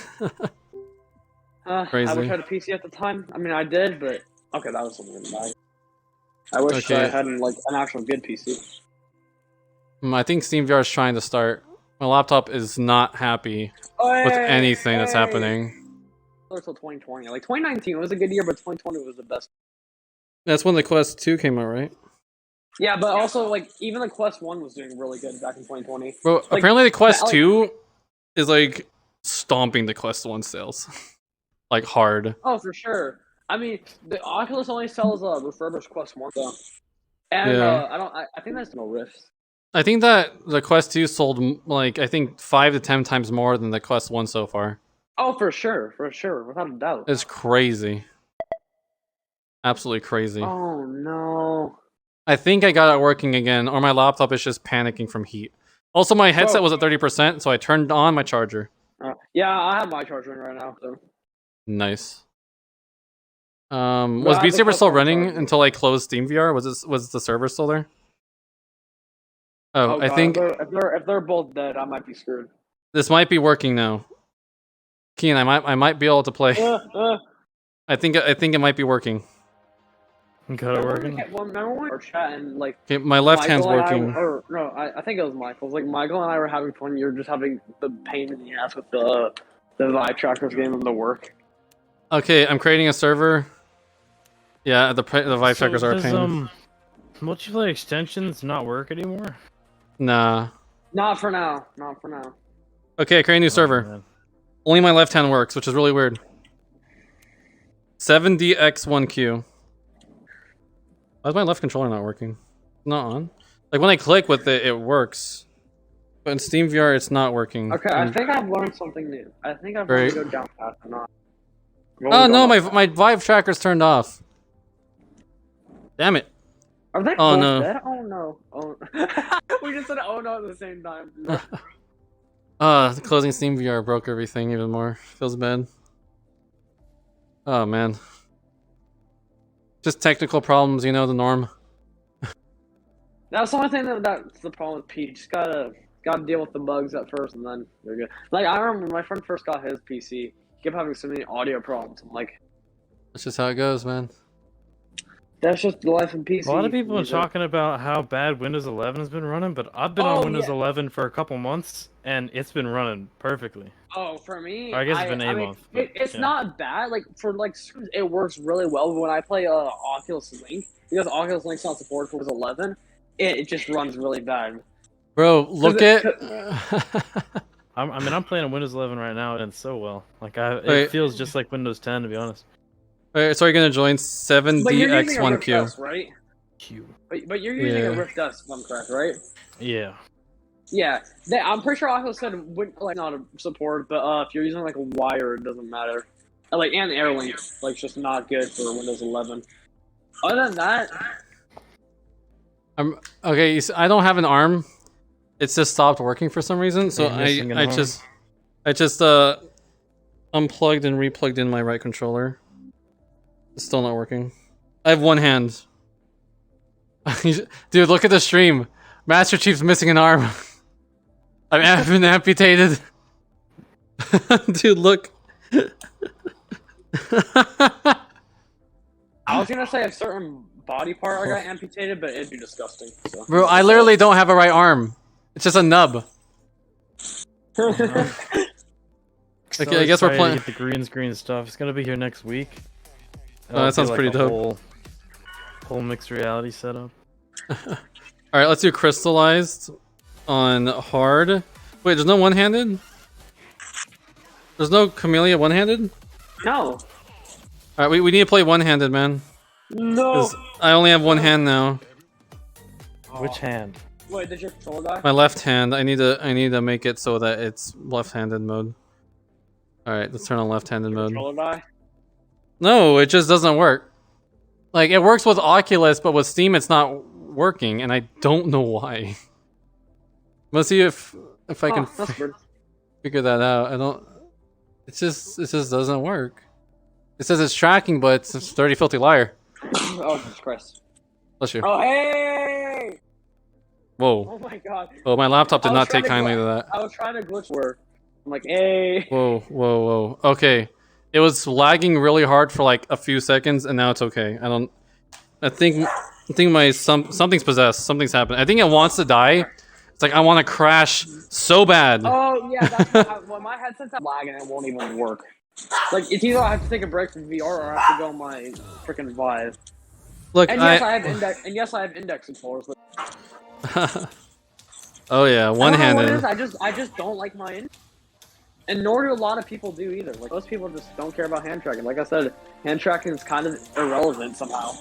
Crazy. I wish I had a PC at the time. I mean, I did, but okay, that was something bad. I wish I had like an actual good PC. I think Steam VR is trying to start. My laptop is not happy with anything that's happening. Until 2020, like 2019 was a good year, but 2020 was the best. That's when the Quest 2 came out, right? Yeah, but also like even the Quest 1 was doing really good back in 2020. Bro, like, apparently the Quest 2 is like stomping the Quest 1 sales. Like hard. Oh, for sure. I mean, the Oculus only sells refurbished Quest 1 though. And I think that's no Rifts. I think that the Quest 2 sold like I think 5 to 10 times more than the Quest 1 so far. Oh, for sure, without a doubt. It's crazy. Absolutely crazy. Oh no. I think I got it working again, or my laptop is just panicking from heat. Also, my headset was at 30%, so I turned on my charger. Yeah, I have my charger in right now. So. Nice. Was Beat Saber still running until I closed Steam VR? Was the server still there? Oh, I think if they're both dead, I might be screwed. This might be working now. Keen, I might be able to play. I think it might be working. Got it working. Remember when we were chatting, like okay, my left hand's working. I think it was Michael's. Like Michael and I were having fun. You're just having the pain in the ass with the Vive trackers game and the work. Okay, I'm creating a server. Yeah, the Vive trackers are a pain. Multiplayer extensions not work anymore? Nah. Not for now. Not for now. Okay, create a new server. Man. Only my left hand works, which is really weird. 7DX1Q. Why is my left controller not working? Not on. Like when I click with it, it works. But in Steam VR, it's not working. Okay, I think I've learned something new. I think I've learned to go down fast and not. Oh no, my Vive tracker's turned off. Damn it. Are they both dead? Oh no. Oh. We just said oh no at the same time. Closing Steam VR broke everything even more. Feels bad. Oh man. Just technical problems, you know, the norm. That's the only thing that's the problem with P. Just gotta deal with the bugs at first, and then you're good. Like I remember when my friend first got his PC, he kept having so many audio problems. I'm like, that's just how it goes, man. That's just the life of PC. A lot of people are talking about how bad Windows 11 has been running, but I've been on Windows 11 for a couple months, and it's been running perfectly. Oh, for me, or I guess it's been a month. It's not bad. Like for it works really well. But when I play Oculus Link, because Oculus Link's not supported for Windows 11, it just runs really bad. Bro, look at. I'm playing on Windows 11 right now, and it's so well. Like it feels just like Windows 10, to be honest. Alright, so you're gonna join 7DX1Q. Right? But you're using a Rift S, if I'm correct, right? Yeah. Yeah, I'm pretty sure Oculus said like not a support, but if you're using like a wire, it doesn't matter. Like and Airlink, like just not good for Windows 11. Other than that, okay. I don't have an arm. It's just stopped working for some reason. So I just unplugged and replugged in my right controller. It's still not working. I have one hand. Dude, look at the stream. Master Chief's missing an arm. I've been amputated. Dude, look. I was gonna say a certain body part I got amputated, but it'd be disgusting. So. Bro, I literally don't have a right arm. It's just a nub. Okay, I guess we're playing. The green screen stuff. It's gonna be here next week. Oh, that sounds pretty dope. Whole mixed reality setup. All right, let's do crystallized on hard. Wait, there's no one-handed? There's no Camellia one-handed? No. Alright, we need to play one-handed, man. No. I only have one hand now. Which hand? Wait, did your controller die? My left hand. I need to make it so that it's left-handed mode. Alright, let's turn on left-handed mode. Controller die? No, it just doesn't work. Like, it works with Oculus, but with Steam it's not working, and I don't know why. Let's see if I can figure that out. I don't... It just doesn't work. It says it's tracking, but it's a dirty, filthy liar. Oh, Jesus Christ. Bless you. Oh, hey! Whoa. Oh my god. Oh, my laptop did not take kindly to that. I was trying to glitch work. I'm like, hey. Whoa, whoa, whoa. Okay. It was lagging really hard for like a few seconds, and now it's okay. I think something's possessed. Something's happened. I think it wants to die. It's like, I want to crash so bad. Oh, yeah, that's when my headset's lagging, it won't even work. Like, it's either I have to take a break from VR or I have to go on my freaking Vive. Look, and yes, I have index controllers. But... Oh yeah, one-handed. I just don't like my and nor do a lot of people do either. Like, most people just don't care about hand tracking. Like I said, hand tracking is kind of irrelevant somehow.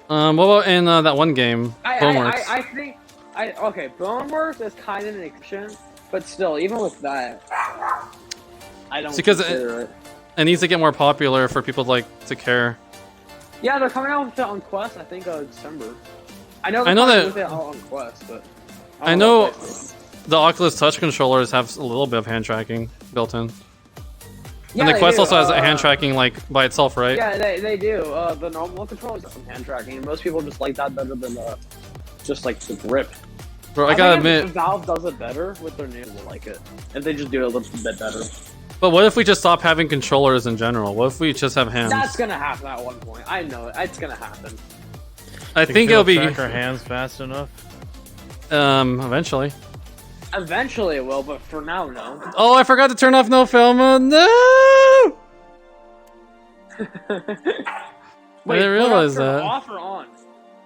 What about in that one game, Boneworks? I think okay, Boneworks is kind of an exception, but still, even with that, I don't consider it. It needs to get more popular for people to care. Yeah, they're coming out with it on Quest. I think December. I know that with it on Quest, but I know the Oculus Touch controllers have a little bit of hand tracking built in. Yeah, and the Quest also has hand tracking by itself, right? Yeah, they do. The normal controllers have some hand tracking, and most people just like that better than just like the grip. Bro, I gotta admit, if Valve does it better with their new, will like it. If they just do it a little bit better. But what if we just stop having controllers in general? What if we just have hands? That's gonna happen at one point. I know it. It's gonna happen. I think it'll be. Track our hands fast enough. Eventually. Eventually it will, but for now, no. Oh, I forgot to turn off no film. No. Wait, I didn't realize that. Off or on?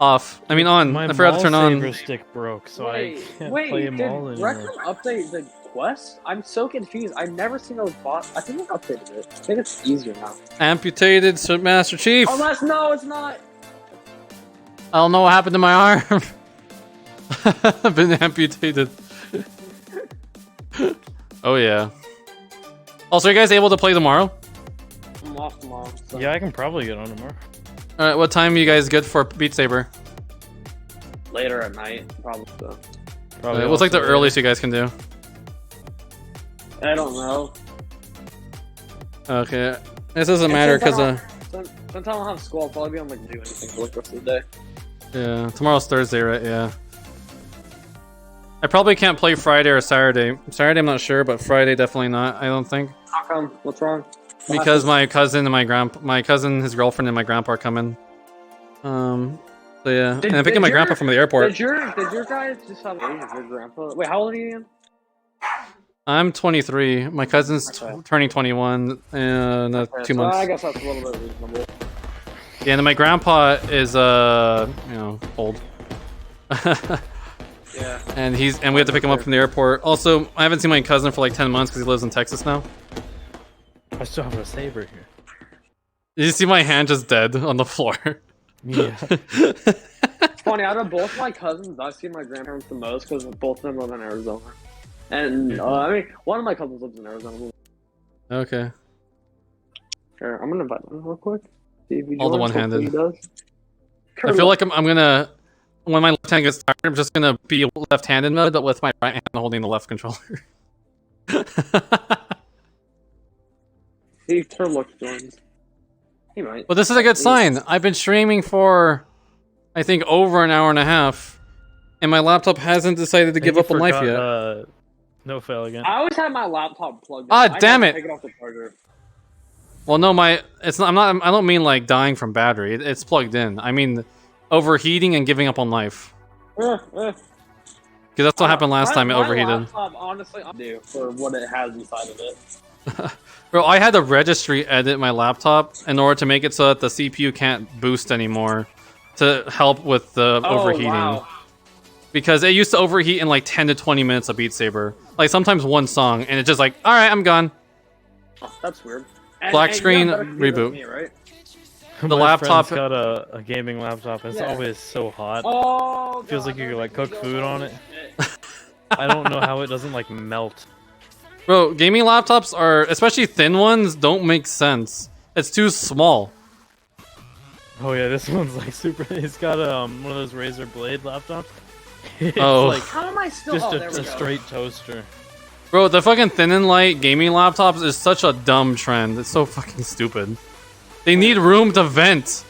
Off. I mean on. I forgot to turn on. My stick broke, so I can't play them all anymore. Did Recon update the Quest? I'm so confused. I've never seen those bots. I think they updated it. I think it's easier now. Amputated Master Chief. Oh, no, it's not. I don't know what happened to my arm. I've been amputated. Oh yeah. Also, are you guys able to play tomorrow? I'm off tomorrow. So. Yeah, I can probably get on tomorrow. Alright, what time are you guys good for Beat Saber? Later at night, probably. So. Probably. What's the earliest you guys can do? I don't know. Okay. This doesn't matter because since I don't have school, I'll probably be able to do anything for the rest of the day. Yeah, tomorrow's Thursday, right? Yeah. I probably can't play Friday or Saturday. Saturday I'm not sure, but Friday definitely not, I don't think. How come? What's wrong? Because my cousin and my cousin, his girlfriend, and my grandpa are coming. So yeah. And I'm picking my grandpa from the airport. Did your guys just have age of your grandpa? Wait, how old are you again? I'm 23. My cousin's turning 21 in 2 months. I guess that's a little bit reasonable. Yeah, and my grandpa is old. Yeah. And we have to pick him up from the airport. Also, I haven't seen my cousin for like 10 months because he lives in Texas now. I still have a saber here. Did you see my hand just dead on the floor? Yeah. It's funny, out of both my cousins, I've seen my grandparents the most because both of them live in Arizona. And, I mean, one of my cousins lives in Arizona. Okay. Sure, I'm gonna invite him real quick. See if he All the joins. one-handed. He does. I feel like I'm gonna... When my left hand gets tired, I'm just gonna be left-handed mode, but with my right hand holding the left controller. See if Turlock joins. He might. Well, this is a good sign. I've been streaming for, I think, over an hour and a half, and my laptop hasn't decided to give up on life yet. No fail again. I always have my laptop plugged in. Ah, I damn never it. Take it off the charger. Well, no, it's not. I don't mean like dying from battery. It's plugged in. I mean, overheating and giving up on life. Because that's what happened last time it overheated. My laptop, honestly, I do for what it has inside of it. Bro, I had to registry edit my laptop in order to make it so that the CPU can't boost anymore to help with the overheating. Wow. Because it used to overheat in like 10 to 20 minutes of Beat Saber. Like sometimes one song, and it's just like, alright, I'm gone. Oh, that's weird. Black screen, you have better computer reboot. than me, right? The laptop got a gaming laptop. It's always so hot. Oh, Feels God, like you could like cook food on it. Shit. I don't know how it doesn't like melt. Bro, gaming laptops are, especially thin ones, don't make sense. It's too small. Oh yeah, this one's like super. It's got one of those Razer Blade laptops. It's Oh. like How am I still? just Oh, there we a go. straight toaster. Bro, the fucking thin and light gaming laptops is such a dumb trend. It's so fucking stupid. They need room to vent.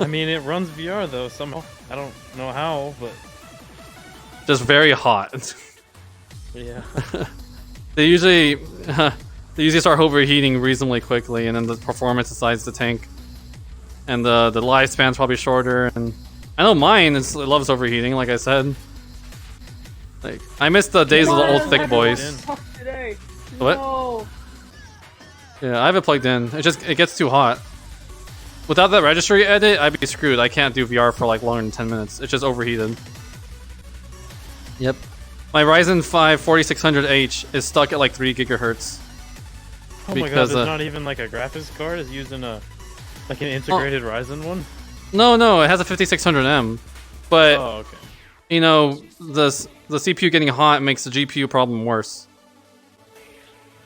I mean, it runs VR though somehow. I don't know how, but Just very hot. yeah. They usually start overheating reasonably quickly, and then the performance decides to tank, and the lifespan's probably shorter. And I know mine it loves overheating, like I said. Like I miss the days of the old thick boys. Today. What? No. Yeah, I have it plugged in. It gets too hot. Without that registry edit, I'd be screwed. I can't do VR for like longer than 10 minutes. It's just overheated. Yep. My Ryzen 5 4600H is stuck at like 3 gigahertz. Oh my god, Because, there's not even like a graphics card. It's using an integrated Ryzen one. No, it has a 5600M. But, Oh, okay. you know, the CPU getting hot makes the GPU problem worse.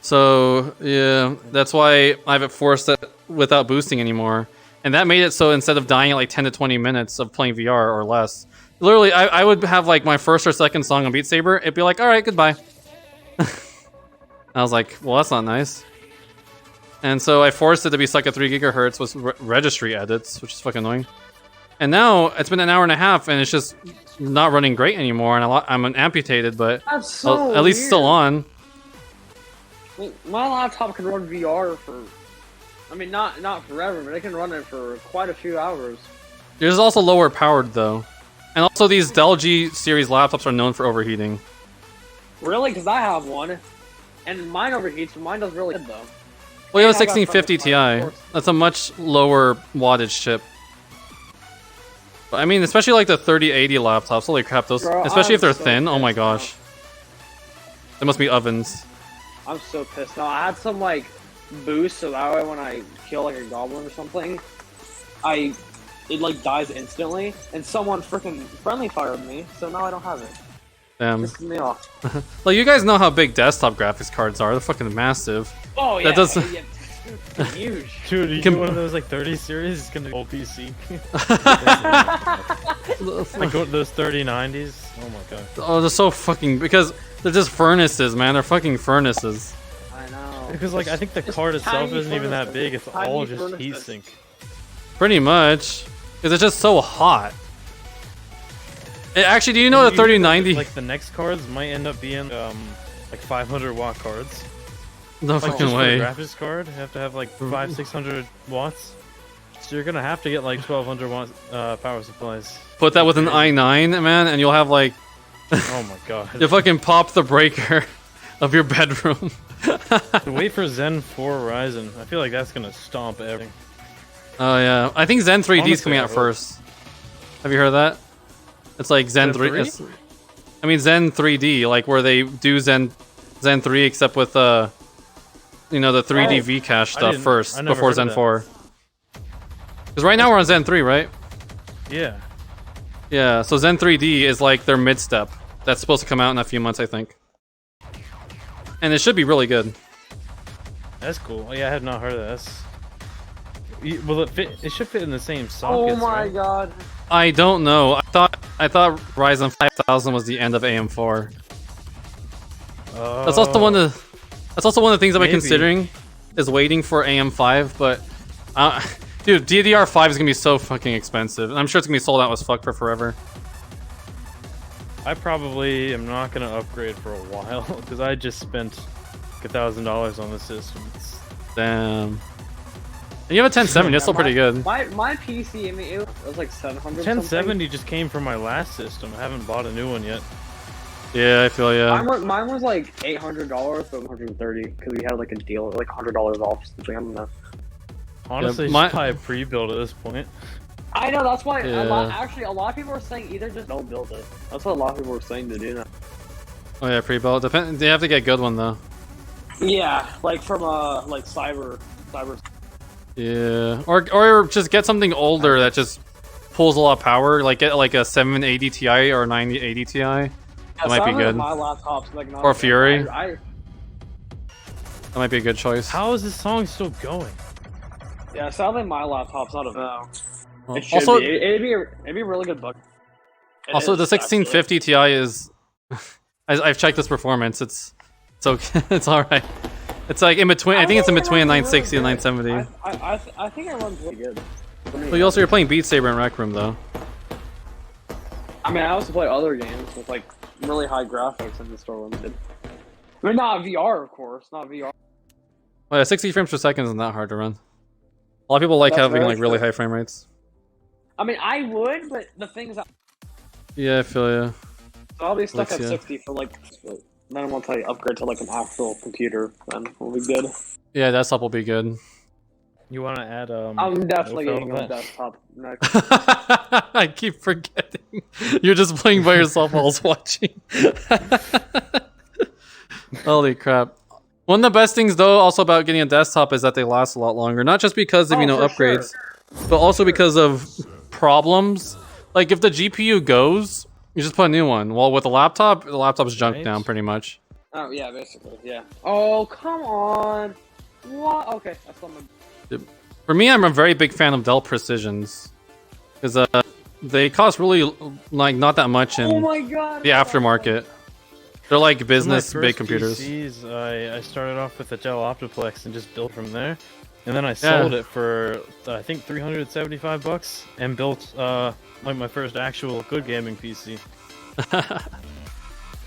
So, yeah, that's why I have it forced it without boosting anymore. And that made it so instead of dying at like 10 to 20 minutes of playing VR or less, literally, I would have like my first or second song on Beat Saber, it'd be like, alright, goodbye. I was like, well, that's not nice. And so I forced it to be stuck at 3 gigahertz with registry edits, which is fucking annoying. And now it's been an hour and a half, and it's just not running great anymore. And I'm amputated, but That's so at least still on. My laptop can run VR for, I mean, not forever, but it can run it for quite a few hours. Yours is also lower powered though, and also these Dell G series laptops are known for overheating. Really? Because I have one, and mine overheats, but mine does really good though. Well, you have a And I got 1650 something like Ti. force. That's a much lower wattage chip. But, I mean, especially like the 3080 laptops. Holy crap, those! Bro, Especially if I'm they're so thin. Oh my pissed gosh, they must be ovens. I'm so pissed now. I had some like boost, so that way when I kill like a goblin or something, it like dies instantly, and someone freaking friendly fired me, so now I don't have it. Damn. Pissed me off. Like you guys know how big desktop graphics cards are. They're fucking massive. Oh yeah, That doesn't- yeah, they're huge. Dude, you Can- get one of those like 30 series, it's gonna be old PC. Like those 3090s. Oh my god. Oh, they're so fucking because they're just furnaces, man. They're fucking furnaces. I know. Because like I think the Just card itself tiny isn't even that furnaces. big. It's Tiny all just furnaces. heatsink. Pretty much, because it's just so hot. Actually, do you know the 3090? Like the next cards might end up being like 500 watt cards. No Like fucking just for a way. graphics card, you have to have like 500-600 watts. So you're gonna have to get like 1200 watt power supplies. Put that with an i9, man, and you'll have like Oh my god. you fucking pop the breaker of your bedroom. Wait for Zen 4 Ryzen. I feel like that's gonna stomp everything. Oh yeah, I think Zen 3D is Honestly, coming I out hope. first. Have you heard that? It's like Zen Zen 3. 3? I mean Zen 3D, like where they do Zen 3 except with you know, the 3D Oh, Vcache I stuff didn't- first I never before heard Zen that. 4. Because right now we're on Zen 3, right? Yeah. Yeah, so Zen 3D is like their mid-step. That's supposed to come out in a few months, I think. And it should be really good. That's cool. Yeah, I had not heard of this. Will it fit? It should fit in the same Oh sockets, my right? god. I don't know. I thought Ryzen 5000 was the end of AM4. That's also one of the things I've been Maybe. considering is waiting for AM5, but dude, DDR4 is gonna be so fucking expensive, and I'm sure it's gonna be sold out as fuck for forever. I probably am not gonna upgrade for a while because I just spent like $1,000 on the system. Damn. And you have a 1070. That's still pretty good. My PC, I mean, it was like 700. 1070 just came from my last system. I haven't bought a new one yet. Yeah, I feel yeah. Mine was like $800, but 130 because we had like a deal, like $100 off. Something I don't know. Honestly, yeah, just buy a pre-build at this point. I know, that's why Yeah. a lot of people are saying either just don't build it. That's what a lot of people are saying to do now. Oh yeah, pre-build. They have to get a good one though. Yeah, like from like cyber. Yeah, or just get something older that just pulls a lot of power. Like get like a 780 Ti or 980 Ti. That might be good. My laptop's like not or Fury. That might be a good choice. How is this song still going? Yeah, sadly my laptop's not available. Well, It should also, be. It'd be a really good bug. Also, the 1650 Ti is. I've checked this performance. It's okay. It's all right. It's like in between. I think it's in between 960 and 970. I think it runs really good. Well, you're playing Beat Saber in Rec Room though. I mean, I also play other games with like really high graphics and the store limited. I mean, not VR, of course, not VR. Well, yeah, 60 frames per second isn't that hard to run. A lot of people like That's having very like really true. high frame rates. I mean, I would, but the thing is, Yeah, I feel you. so I'll be stuck Let's at see. 60 for like. Then once I upgrade to like an actual computer, then we'll be good. Yeah, desktop will be good. You want to add I'm definitely no getting a film? desktop next. I keep forgetting. You're just playing by yourself while I was watching. Holy crap. One of the best things though also about getting a desktop is that they last a lot longer. Not just because of, Oh, for upgrades, sure. but also because of problems. Like if the GPU goes, you just put a new one. Well, with a laptop, the laptop's junked Right. down pretty much. Oh yeah, basically, yeah. Oh come on. What? Okay, that's something. For me, I'm a very big fan of Dell Precisions. Because they cost really like not that much in Oh my god. the aftermarket. They're like For my business first big computers. PCs, I started off with a Dell Optiplex and just built from there, and then I sold it for I think $375 and built like my first actual good gaming PC.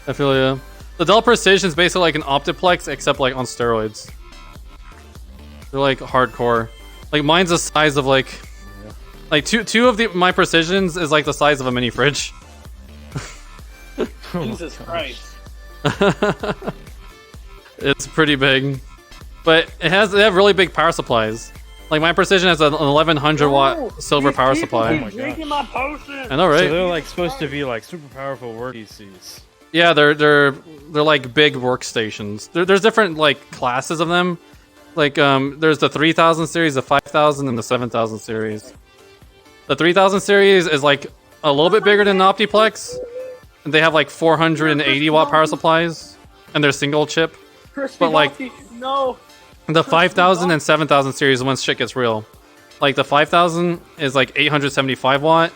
I feel you. The Dell Precision is basically like an Optiplex except like on steroids. They're like hardcore. Like mine's the size of like two of my Precisions is like the size of a mini fridge. Jesus Christ. It's pretty big, but they have really big power supplies. Like my Precision has an 1100 watt silver These power people supply. keep drinking my potion. I know, right? So they're like supposed to be like super powerful work PCs. Yeah, they're like big workstations. There's different like classes of them. Like there's the 3000 series, the 5000, and the 7000 series. The 3000 series is like a little bit bigger than the Optiplex. And they have like 480 watt power supplies, and they're single chip. Crispy But, like, Donkey, no. The 5000 and 7000 series, once shit gets real. Like the 5000 is like 875 watt,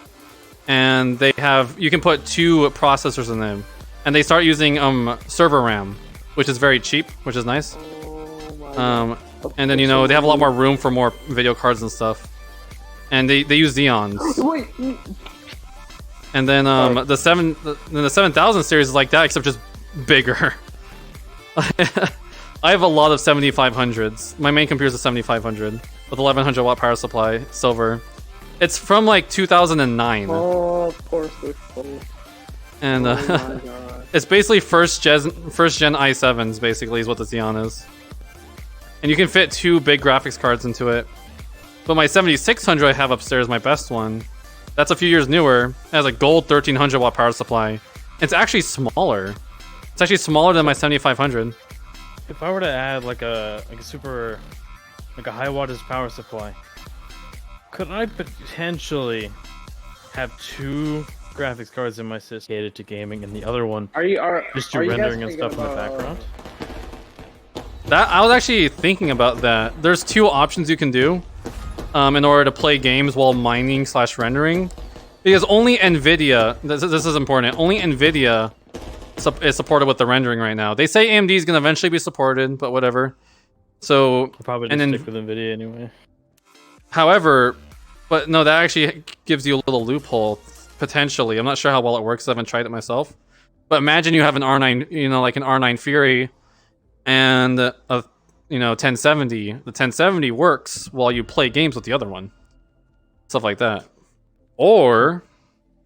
and they have you can put 2 processors in them, and they start using server RAM, which is very cheap, which is nice. Oh my God. And then they have a lot more room for more video cards and stuff, and they use Xeons. Wait. And then the 7000 series is like that, except just bigger. I have a lot of 7500s. My main computer is a 7500 with 1100 watt power supply, silver. It's from like 2009, Oh, poor Switch. and Oh my God. it's basically first gen i7s. Basically, is what the Xeon is. And you can fit 2 big graphics cards into it. But my 7600 I have upstairs, my best one. That's a few years newer. It has a gold 1300 watt power supply. It's actually smaller. It's actually smaller than my 7500. If I were to add like a super high wattage power supply, could I potentially have 2 graphics cards in my system catered to gaming and the other one just do are you guys rendering and thinking stuff in the about- background? I was actually thinking about that. There's 2 options you can do in order to play games while mining / rendering. Because only NVIDIA, this is important, only NVIDIA is supported with the rendering right now. They say AMD is going to eventually be supported, but whatever. So, I'll probably and just then- stick with NVIDIA anyway. however, but no, that actually gives you a little loophole, potentially. I'm not sure how well it works, I haven't tried it myself. But imagine you have an R9, you know, like an R9 Fury, and a 1070. The 1070 works while you play games with the other one, stuff like that. Or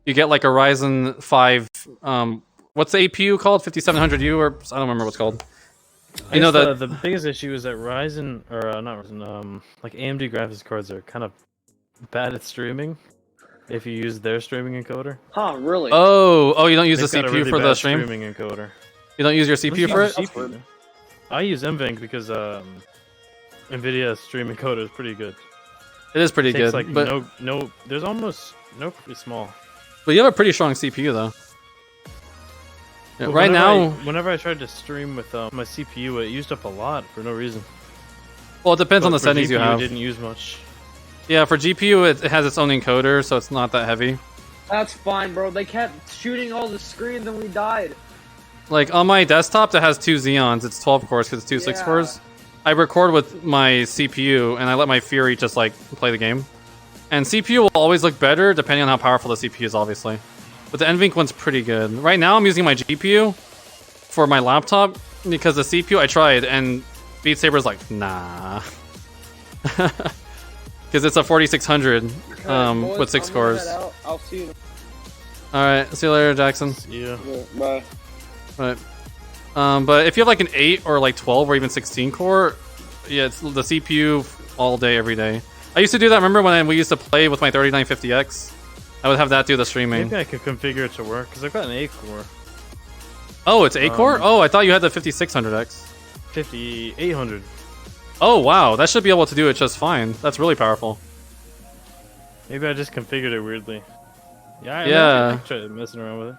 you get like a Ryzen 5. What's the APU called? 5700U, or I don't remember what's called. You know the biggest issue is that Ryzen or not Ryzen, like AMD graphics cards are kind of bad at streaming. If you use their streaming encoder. Huh? Really? Oh, you don't use the They've got a CPU really for bad the stream? streaming encoder. You don't use your CPU for it? CPU. I use NVENC because NVIDIA stream encoder is pretty good. It is pretty It takes, good, like, but there's almost no pretty small. you have a pretty strong CPU though. Yeah, But right now, whenever I tried to stream with my CPU, it used up a lot for no reason. well, it depends on But the for settings you GPU, have. It didn't use much. Yeah, for GPU, it has its own encoder, so it's not that heavy. That's fine, bro. They kept shooting all the screens and we died. Like on my desktop that has 2 Xeons, it's 12 cores because it's 2 6 cores. I record with my CPU and I let my Fury just like play the game. And CPU will always look better depending on how powerful the CPU is, obviously. But the NVENC one's pretty good. Right now I'm using my GPU for my laptop because the CPU I tried and Beat Saber's like, nah. Because it's a 4600 Boys, with 6 I'm gonna cores. head out. I'll see you. Alright, see you later, Jackson. Yeah. Bye. Right. But if you have like an 8 or like 12 or even 16 core, yeah, it's the CPU all day, every day. I used to do that. Remember when we used to play with my 3950X? I would have that do the streaming. Maybe I could configure it to work because I've got an 8 core. Oh, it's 8 core? Oh, I thought you had the 5600X. 5800. Oh, wow. That should be able to do it just fine. That's really powerful. Maybe I just configured it weirdly. Yeah. Yeah. I tried messing around with it.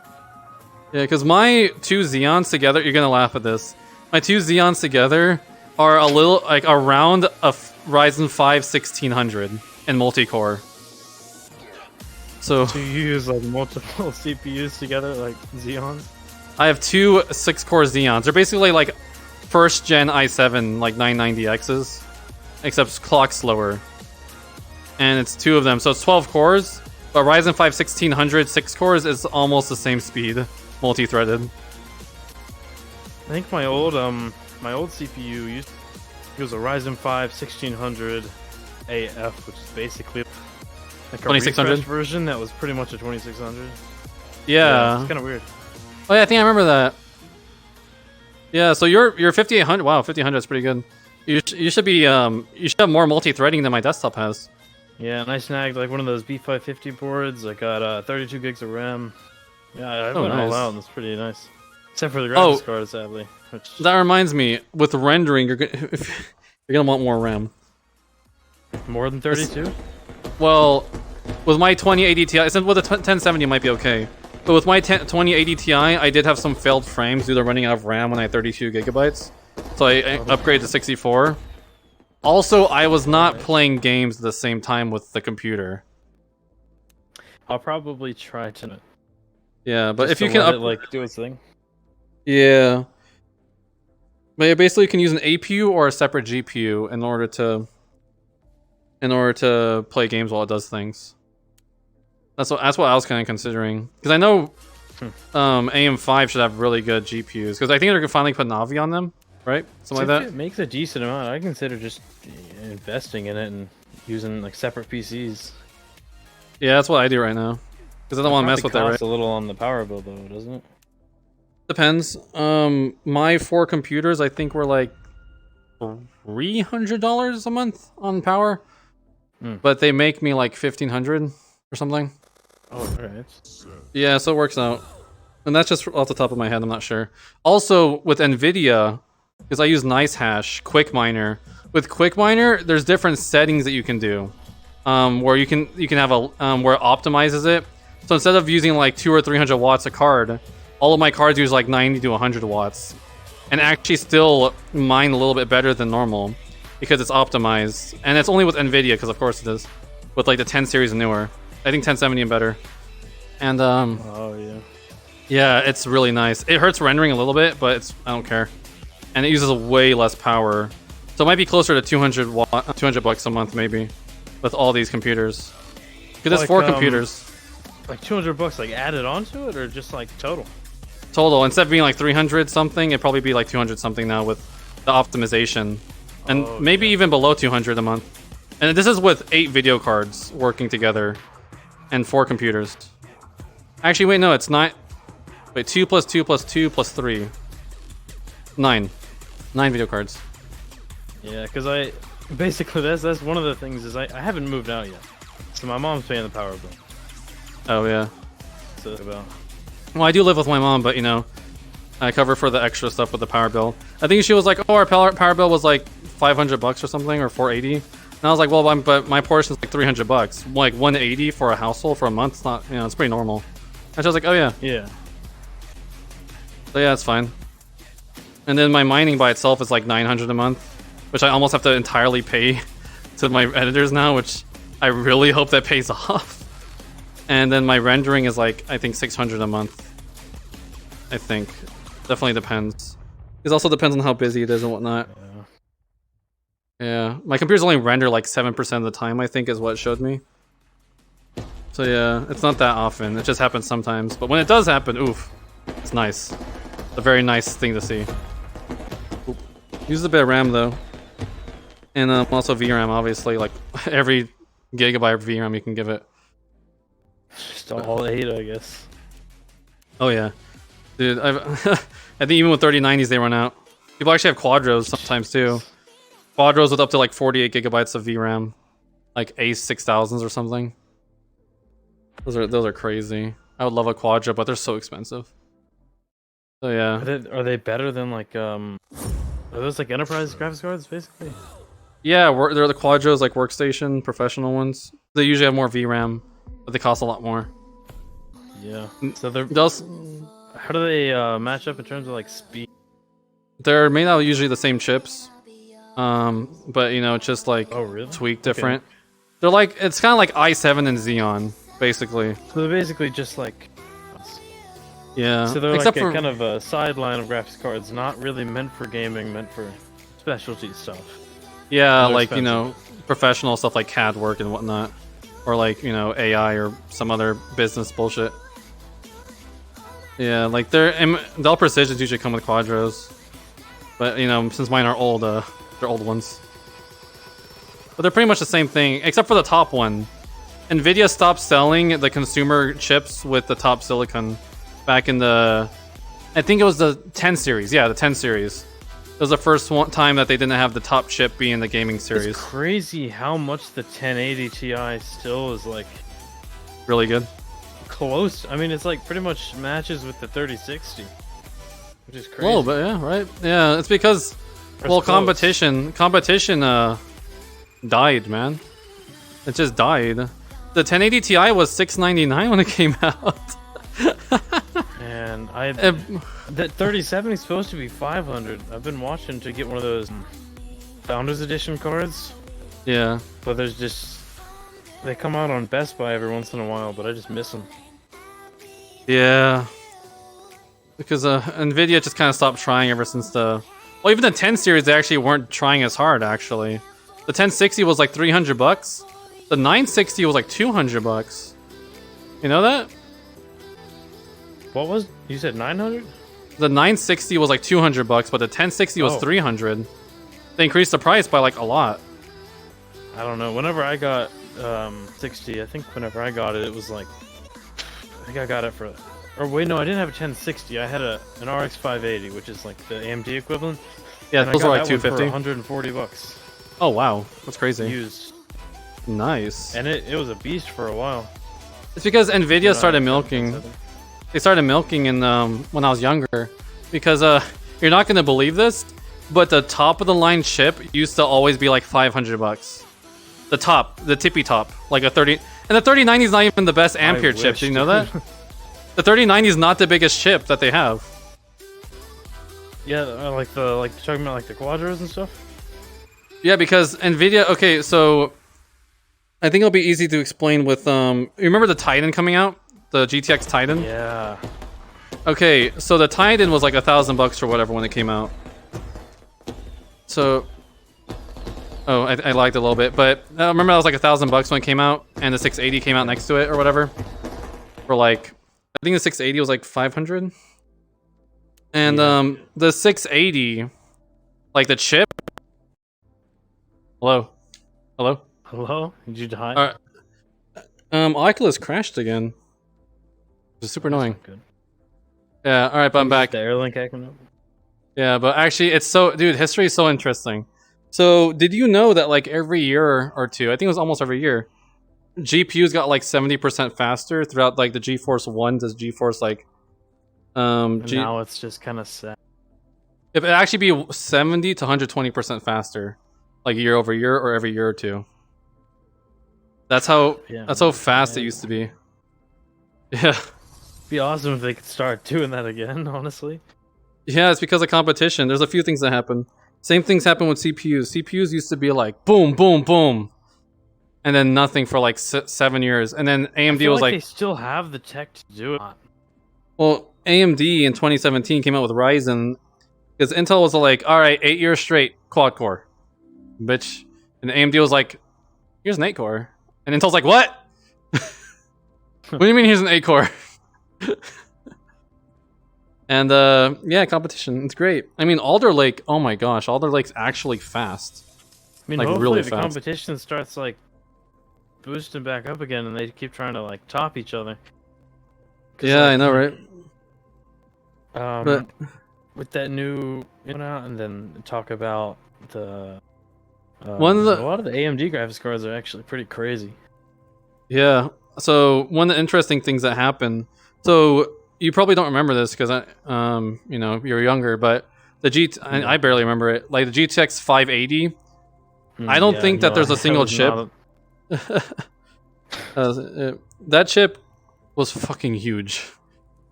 Yeah, because my 2 Xeons together, you're going to laugh at this. My 2 Xeons together are a little, like, around a Ryzen 5 1600 in multi-core. So Do you use like multiple CPUs together, like Xeons? I have 2 6-core Xeons. They're basically like first gen i7, like 990Xs, except clock slower. And it's 2 of them, so it's 12 cores. But Ryzen 5 1600 6 cores is almost the same speed, multi-threaded. I think my old CPU was a Ryzen 5 1600 AF, which is basically like a 2600 refresh version that was pretty much a 2600. Yeah. It's kind of weird. Oh yeah, I think I remember that. Yeah, so your 5800. Wow, 5800 is pretty good. You should be you should have more multi-threading than my desktop has. Yeah, and I snagged like one of those B550 boards. I got 32 gigs of RAM. Yeah, I went nice. all out, and it's pretty nice. Except for the graphics card, sadly. Which... That reminds me, with rendering, you're gonna want more RAM. More than 32? Well, with my 2080 Ti, since with the 1070 it might be okay. But with my 2080 Ti, I did have some failed frames due to running out of RAM when I had 32 gigabytes. So I upgraded to 64. Also, I was not playing games at the same time with the computer. I'll probably try to. Yeah, but Just if you to can let it, like, do its thing. Yeah. But yeah, basically you can use an APU or a separate GPU in order to play games while it does things. That's what I was kind of considering, because I know AM5 should have really good GPUs, because I think they're gonna finally put Navi on them, right? Something like that. It makes a decent amount. I consider just investing in it and using like separate PCs. Yeah, that's what I do right now, because I don't want to mess with that. Right? A little on the power bill though, doesn't it? Depends. My 4 computers I think were like $300 a month on power, but they make me like $1,500 or something. Oh, alright. Yeah, so it works out. And that's just off the top of my head, I'm not sure. Also, with NVIDIA, because I use NiceHash, QuickMiner. With QuickMiner, there's different settings that you can do. Where you can have a where it optimizes it. So instead of using like 200 or 300 watts a card, all of my cards use like 90 to 100 watts. And actually still mine a little bit better than normal, because it's optimized. And it's only with NVIDIA, because of course it is. With like the 10 series and newer. I think 1070 and better. And oh yeah. yeah, it's really nice. It hurts rendering a little bit, but I don't care. And it uses way less power. So it might be closer to 200 bucks a month maybe, with all these computers. Because it's 4 computers. Like $200 like added onto it, or just like total? total. Instead of being like 300 something, it'd probably be like 200 something now with the optimization, and maybe even below 200 a month. And this is with 8 video cards working together, and 4 computers. Actually, wait, no, it's not. Wait, 2 plus 2 plus 2 plus 3. 9 video cards. Yeah, because basically that's one of the things is I haven't moved out yet, so my mom's paying the power bill. Oh yeah. So about. Well, I do live with my mom, but you know, I cover for the extra stuff with the power bill. I think she was like, "Oh, our power bill was like $500 or something, or 480." And I was like, "Well, but my portion's like $300, like 180 for a household for a month. It's not, you know, it's pretty normal." And she was like, "Oh yeah, yeah." So yeah, it's fine. And then my mining by itself is like 900 a month, which I almost have to entirely pay to my editors now, which I really hope that pays off. And then my rendering is like, I think 600 a month. I think. Definitely depends. It also depends on how busy it is and whatnot. Yeah. My computers only render like 7% of the time, I think, is what it showed me. So yeah, it's not that often. It just happens sometimes. But when it does happen, oof. It's nice. It's a very nice thing to see. Oop. Uses a bit of RAM though. And also VRAM, obviously. Like every gigabyte of VRAM you can give it. Just all 8, I guess. Oh yeah. Dude, I think even with 3090s they run out. People actually have quadros sometimes too. Quadros with up to like 48 gigabytes of VRAM. Like Ace 6000s or something. Those are crazy. I would love a quadro, but they're so expensive. So yeah. Are they better than like are those like enterprise graphics cards basically? Yeah, they're the quadros, like workstation professional ones. They usually have more VRAM, but they cost a lot more. Yeah. So they're those. How do they match up in terms of like speed? They're made out of usually the same chips, but you know, it's just like tweaked different. Okay. They're like, it's kind of like i7 and Xeon, basically. So they're basically just like, yeah. So they're like a kind of a sideline of graphics cards, not really meant for gaming, meant for specialty stuff. Yeah, like expensive. You know, professional stuff like CAD work and whatnot, or like, you know, AI or some other business bullshit. Yeah, like Dell Precisions usually come with quadros, but you know, since mine are old, they're old ones. But they're pretty much the same thing, except for the top one. Nvidia stopped selling the consumer chips with the top silicon back in the, I think it was the 10 series. Yeah, the 10 series. It was the first time that they didn't have the top chip be in the gaming series. It's crazy how much the 1080 Ti still is like really good. Close. I mean, it's like pretty much matches with the 3060, which is crazy. A little bit, yeah, right? Yeah, it's because, well, competition died, man. It just died. The 1080 Ti was $699 when it came out. And that 3070 is supposed to be $500. I've been watching to get one of those Founders Edition cards. Yeah. But there's just, they come out on Best Buy every once in a while, but I just miss them. Yeah. Because Nvidia just kind of stopped trying ever since the, well, even the 10 series, they actually weren't trying as hard, actually. The 1060 was like $300. The 960 was like $200. You know that? What was, you said 900? The 960 was like $200, but the 1060 was $300. They increased the price by like a lot. I don't know. Whenever I got 60, I think whenever I got it, it was like, I think I got it for, or wait, no, I didn't have a 1060. I had an RX 580, which is like the AMD equivalent. Yeah, those were like $250. $140. Oh wow, that's crazy. Used. Nice. And it was a beast for a while. It's because Nvidia started milking. They started milking in when I was younger, because you're not gonna believe this, but the top of the line chip used to always be like $500. The top, the tippy top, like a 30, and the 3090 is not even the best Ampere chip. Did you know that? The 3090 is not the biggest chip that they have. Yeah, like talking about like the quadros and stuff. Yeah, because Nvidia. Okay, so I think it'll be easy to explain with you remember the Titan coming out, the GTX Titan? Yeah. Okay, so the Titan was like $1,000 or whatever when it came out. So, oh, I liked it a little bit, but remember that was like $1,000 when it came out, and the 680 came out next to it or whatever. For like, I think the 680 was like 500. And the 680, like the chip. Hello, hello. Hello? Did you die? Oculus crashed again. It's super That's annoying. not good. Yeah, alright, but I'm back. The Airlink acting up? Yeah, but actually, it's so... Dude, history is so interesting. So, did you know that, like, every year or two, I think it was almost every year, GPUs got, like, 70% faster throughout, like, the GeForce 1 to GeForce, like... now it's just kind of sad. It'd actually be 70 to 120% faster, like, year over year or every year or two. That's how... Yeah, that's how fast it used to be. Yeah. It'd be awesome if they could start doing that again, honestly. Yeah, it's because of competition. There's a few things that happen. Same things happen with CPUs. CPUs used to be like boom, boom, boom, and then nothing for like 7 years. And then AMD was like, they still have the tech to do it. well, AMD in 2017 came out with Ryzen because Intel was like, all right, 8 years straight quad core, bitch. And AMD was like, here's an 8 core, and Intel's like, what? What do you mean here's an 8 core? And yeah, competition. It's great. I mean, Alder Lake. Oh my gosh, Alder Lake's actually fast. I mean, like hopefully really the fast. competition starts like boosting back up again, and they keep trying to like top each other. Yeah, like, I know, right? But with that new out, and then talk about the one of the a lot of the AMD graphics cards are actually pretty crazy. yeah. So one of the interesting things that happened. So you probably don't remember this because you know, you're younger, but the I barely remember it. Like the GTX 580. I don't think that there's a single chip. That chip was fucking huge.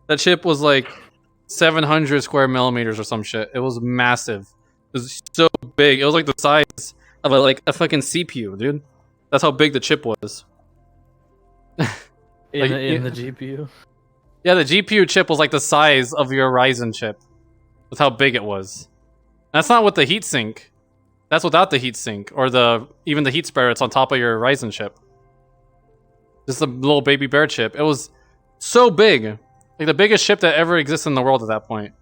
That chip was like 700 square millimeters or some shit. It was massive. It was so big. It was like the size of a fucking CPU, dude. That's how big the chip was. in the GPU. Yeah, the GPU chip was like the size of your Ryzen chip. That's how big it was. That's not with the heatsink. That's without the heatsink or even the heat spreader. It's on top of your Ryzen chip. Just a little baby bear chip. It was so big, like the biggest chip that ever existed in the world at that point.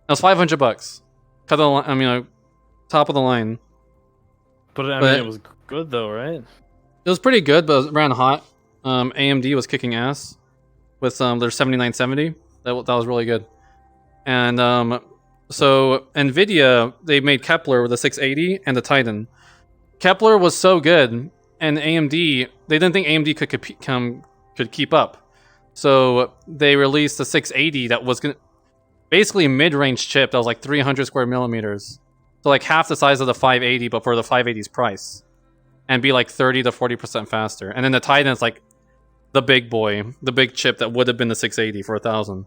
It was $500. Cut the line. I mean, top of the line. But I mean, it was good though, right? It was pretty good, but it ran hot. AMD was kicking ass with their 7970. That was really good. And so Nvidia, they made Kepler with the 680 and the Titan. Kepler was so good, and AMD, they didn't think AMD could keep up. So they released the 680 that was basically a mid-range chip that was like 300 square millimeters. So like half the size of the 580, but for the 580's price. And be like 30 to 40% faster. And then the Titan is like the big boy, the big chip that would have been the 680 for $1,000.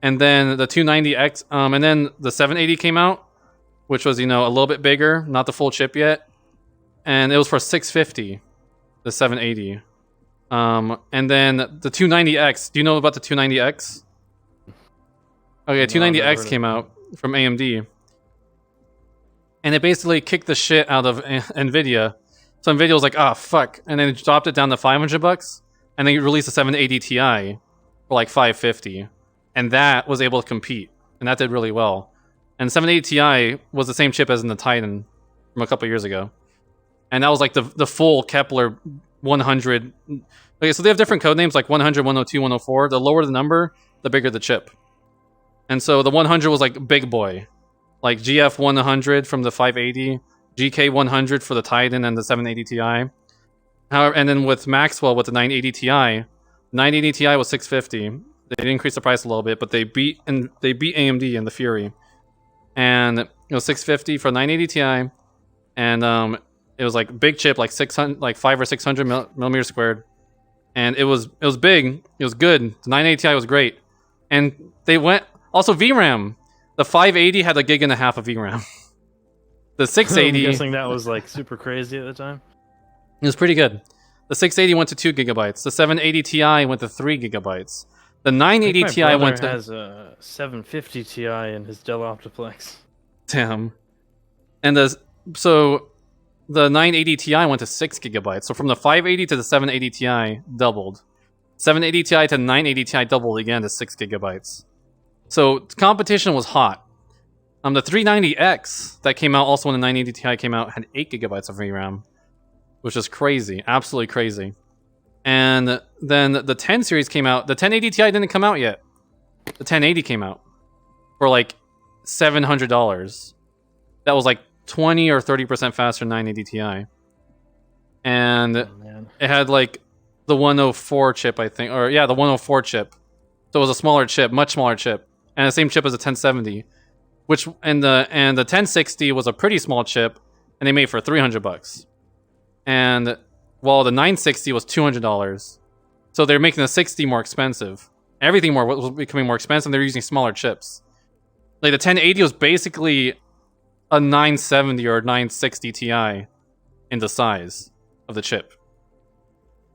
And then the 290X, and then the 780 came out, which was, you know, a little bit bigger, not the full chip yet. And it was for $650, the 780. And then the 290X, do you know about the 290X? Okay, 290X came out from AMD. And it basically kicked the shit out of Nvidia. So Nvidia was like, ah, fuck. And then it dropped it down to $500. And then released a 780 Ti for like $550. And that was able to compete. And that did really well. And 780 Ti was the same chip as in the Titan from a couple years ago. And that was like the full Kepler 100. Okay, so they have different code names like 100, 102, 104. The lower the number, the bigger the chip. And so the 100 was like big boy. Like GF 100 from the 580. GK 100 for the Titan and the 780 Ti. However, and then with Maxwell with the 980 Ti, 980 Ti was $650. They did increase the price a little bit, but they beat AMD in the Fury, and it was $650 for 980 Ti, and it was like big chip, like 600, like 500 or 600 millimeters squared, and it was big, it was good. The 980 Ti was great, and they went also VRAM. The 580 had 1.5 gigs of VRAM. The 680, I'm guessing that was like super crazy at the time. It was pretty good. The 680 went to 2 gigabytes. The 780 Ti went to 3 gigabytes. The 980 Ti went to... has a 750 Ti in his Dell Optiplex. Damn. And so the 980 Ti went to 6 gigabytes. So from the 580 to the 780 Ti doubled. 780 Ti to 980 Ti doubled again to 6 gigabytes. So competition was hot. The 390X that came out also when the 980 Ti came out had 8 gigabytes of VRAM, which is crazy, absolutely crazy. And then the 10 series came out. The 1080 Ti didn't come out yet. The 1080 came out for like $700. That was like 20 or 30% faster than 980 Ti. And it had like the 104 chip, I think, or yeah, the 104 chip. So it was a smaller chip, much smaller chip, and the same chip as the 1070. Which and the 1060 was a pretty small chip, and they made for $300. And while the 960 was $200, so they're making the 60 more expensive. Everything was becoming more expensive. They're using smaller chips. Like the 1080 was basically a 970 or 960 Ti in the size of the chip.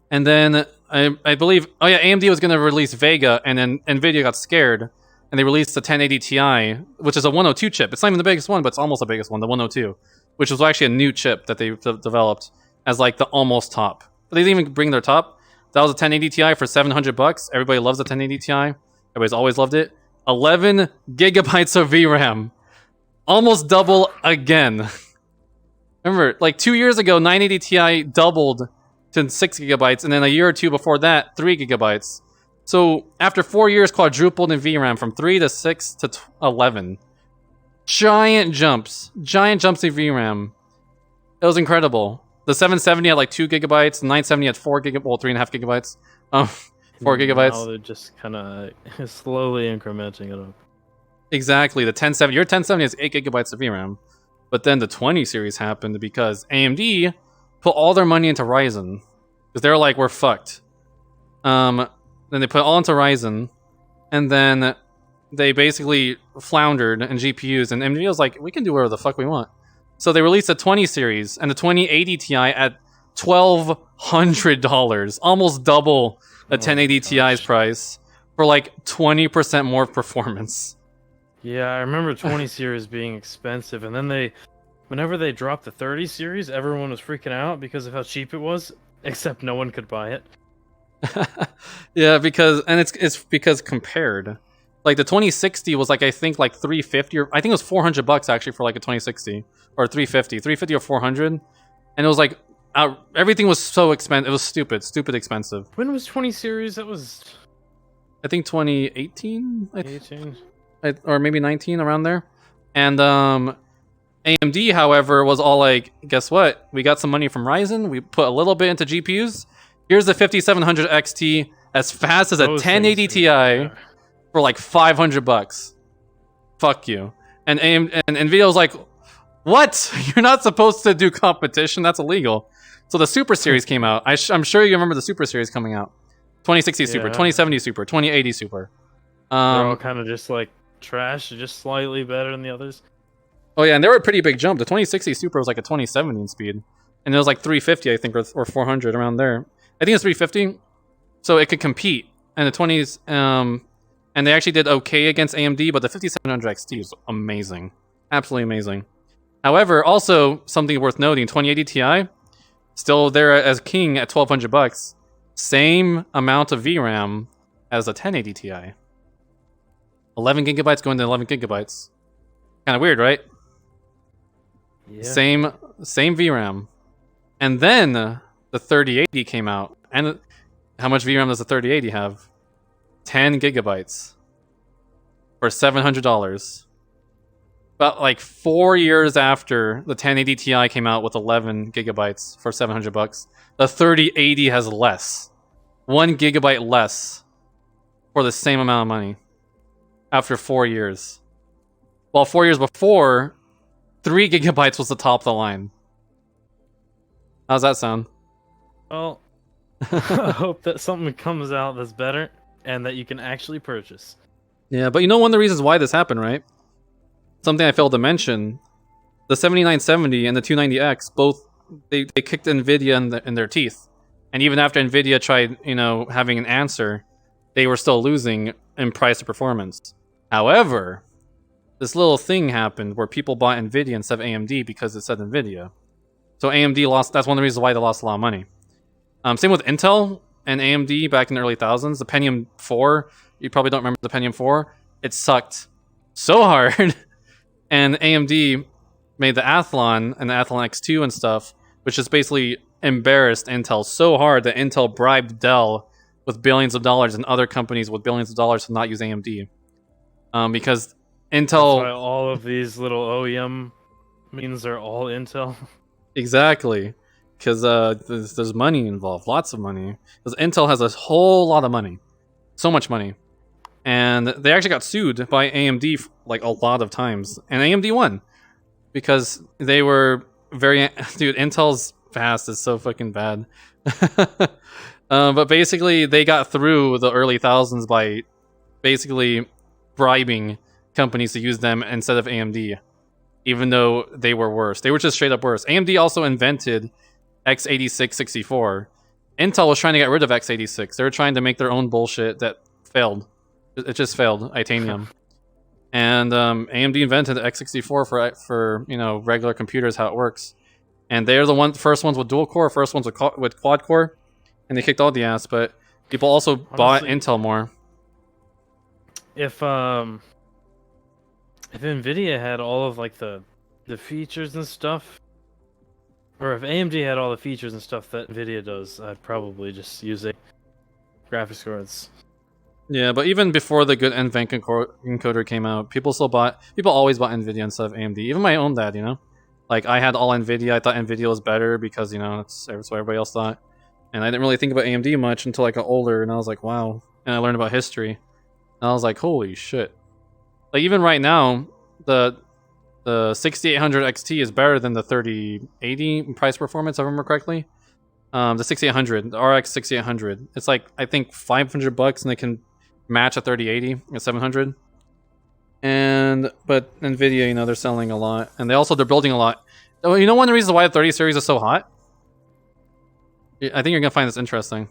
And then I believe, oh yeah, AMD was going to release Vega, and then Nvidia got scared. And they released the 1080 Ti, which is a 102 chip. It's not even the biggest one, but it's almost the biggest one, the 102, which was actually a new chip that they developed as like the almost top. But they didn't even bring their top. That was a 1080 Ti for $700. Everybody loves the 1080 Ti. Everybody's always loved it. 11 gigabytes of VRAM. Almost double again. Remember, like 2 years ago, 980 Ti doubled to 6 gigabytes, and then a year or two before that, 3 gigabytes. So, after 4 years, quadrupled in VRAM from 3 to 6 to 11. Giant jumps in VRAM. It was incredible. The 770 had like 2 gigabytes, the 970 had 4 gigabytes, well, 3.5 gigabytes. 4 gigabytes. Now they're just kind of slowly incrementing it up. Exactly, the 1070, your 1070 has 8 gigabytes of VRAM. But then the 20 series happened because AMD put all their money into Ryzen. Because they're like, we're fucked. Then they put it all into Ryzen, and then they basically floundered in GPUs, and NVIDIA was like, we can do whatever the fuck we want. So they released a 20 series, and the 2080 Ti at $1,200, almost double the 1080 Ti's price, for like 20% more performance. Yeah, I remember 20 series being expensive, and then whenever they dropped the 30 series, everyone was freaking out because of how cheap it was, except no one could buy it. Yeah, because it's because compared, like the 2060 was like I think like 350 or I think it was $400 actually for like a 2060 or 350 or 400, and it was like everything was so expensive. It was stupid expensive. When was 20 series? That was I think 2018, 18 or maybe 19 around there. And AMD, however, was all like, guess what? We got some money from Ryzen. We put a little bit into GPUs. Here's the 5700 XT as fast as a 1080 Ti for like $500. Fuck you. And Nvidia was like, what? You're not supposed to do competition. That's illegal. So the Super Series came out. I'm sure you remember the Super Series coming out. 2060 Super, 2070 Super, 2080 Super. They're all kind of just like trash, just slightly better than the others. Oh yeah, and they were a pretty big jump. The 2060 Super was like a 2070 in speed. And it was like 350, I think, or 400 around there. I think it's 350, so it could compete. And the 20s, and they actually did okay against AMD, but the 5700 XT is amazing. Absolutely amazing. However, also, something worth noting, 2080 Ti, still there as king at $1,200. Same amount of VRAM as a 1080 Ti. 11 gigabytes going to 11 gigabytes. Kind of weird, right? Yeah. Same VRAM. And then the 3080 came out. And how much VRAM does the 3080 have? 10 gigabytes for $700. About like 4 years after the 1080 Ti came out with 11 gigabytes for $700, the 3080 has less. 1 gigabyte less for the same amount of money after 4 years. While 4 years before, 3 gigabytes was the top of the line. How's that sound? Well, I hope that something comes out that's better and that you can actually purchase. Yeah, but you know one of the reasons why this happened, right? Something I failed to mention. The 7970 and the 290X, both, they kicked NVIDIA in their teeth. And even after NVIDIA tried, having an answer, they were still losing in price to performance. However, this little thing happened where people bought NVIDIA instead of AMD because it said NVIDIA. So AMD lost, that's one of the reasons why they lost a lot of money. Same with Intel and AMD back in the early thousands. The Pentium 4, you probably don't remember the Pentium 4. it sucked so hard. And AMD made the Athlon and the Athlon X2 and stuff, which is basically embarrassed Intel so hard that Intel bribed Dell with billions of dollars and other companies with billions of dollars to not use AMD. Because Intel... That's why all of these little OEM means they're all Intel. Exactly. Because there's money involved, lots of money. Because Intel has a whole lot of money. So much money. And they actually got sued by AMD like a lot of times. And AMD won. Because they were very... Dude, Intel's fast is so fucking bad. But basically, they got through the early thousands by basically bribing companies to use them instead of AMD. Even though they were worse. They were just straight up worse. AMD also invented x86 64. Intel was trying to get rid of x86. They were trying to make their own bullshit that failed. It just failed. Itanium. And AMD invented x64 for you know, regular computers, how it works. And they're the first ones with dual core, first ones with quad core, and they kicked all the ass. But people also bought Intel more. If Nvidia had all of like the features and stuff, or if AMD had all the features and stuff that Nvidia does, I'd probably just use a graphics cards. Yeah, but even before the good NVENC encoder came out, people always bought Nvidia instead of AMD. Even my own dad, you know, like I had all Nvidia. I thought Nvidia was better because, you know, that's what everybody else thought, and I didn't really think about AMD much until I got older, and I was like, wow. And I learned about history, and I was like, holy shit. Like even right now, the 6800 XT is better than the 3080 in price performance, if I remember correctly. The 6800, the RX 6800, it's like I think $500, and they can match a 3080 at 700. But Nvidia, you know, they're selling a lot, and they're building a lot. You know, one of the reasons why the 30 series is so hot. I think you're gonna find this interesting.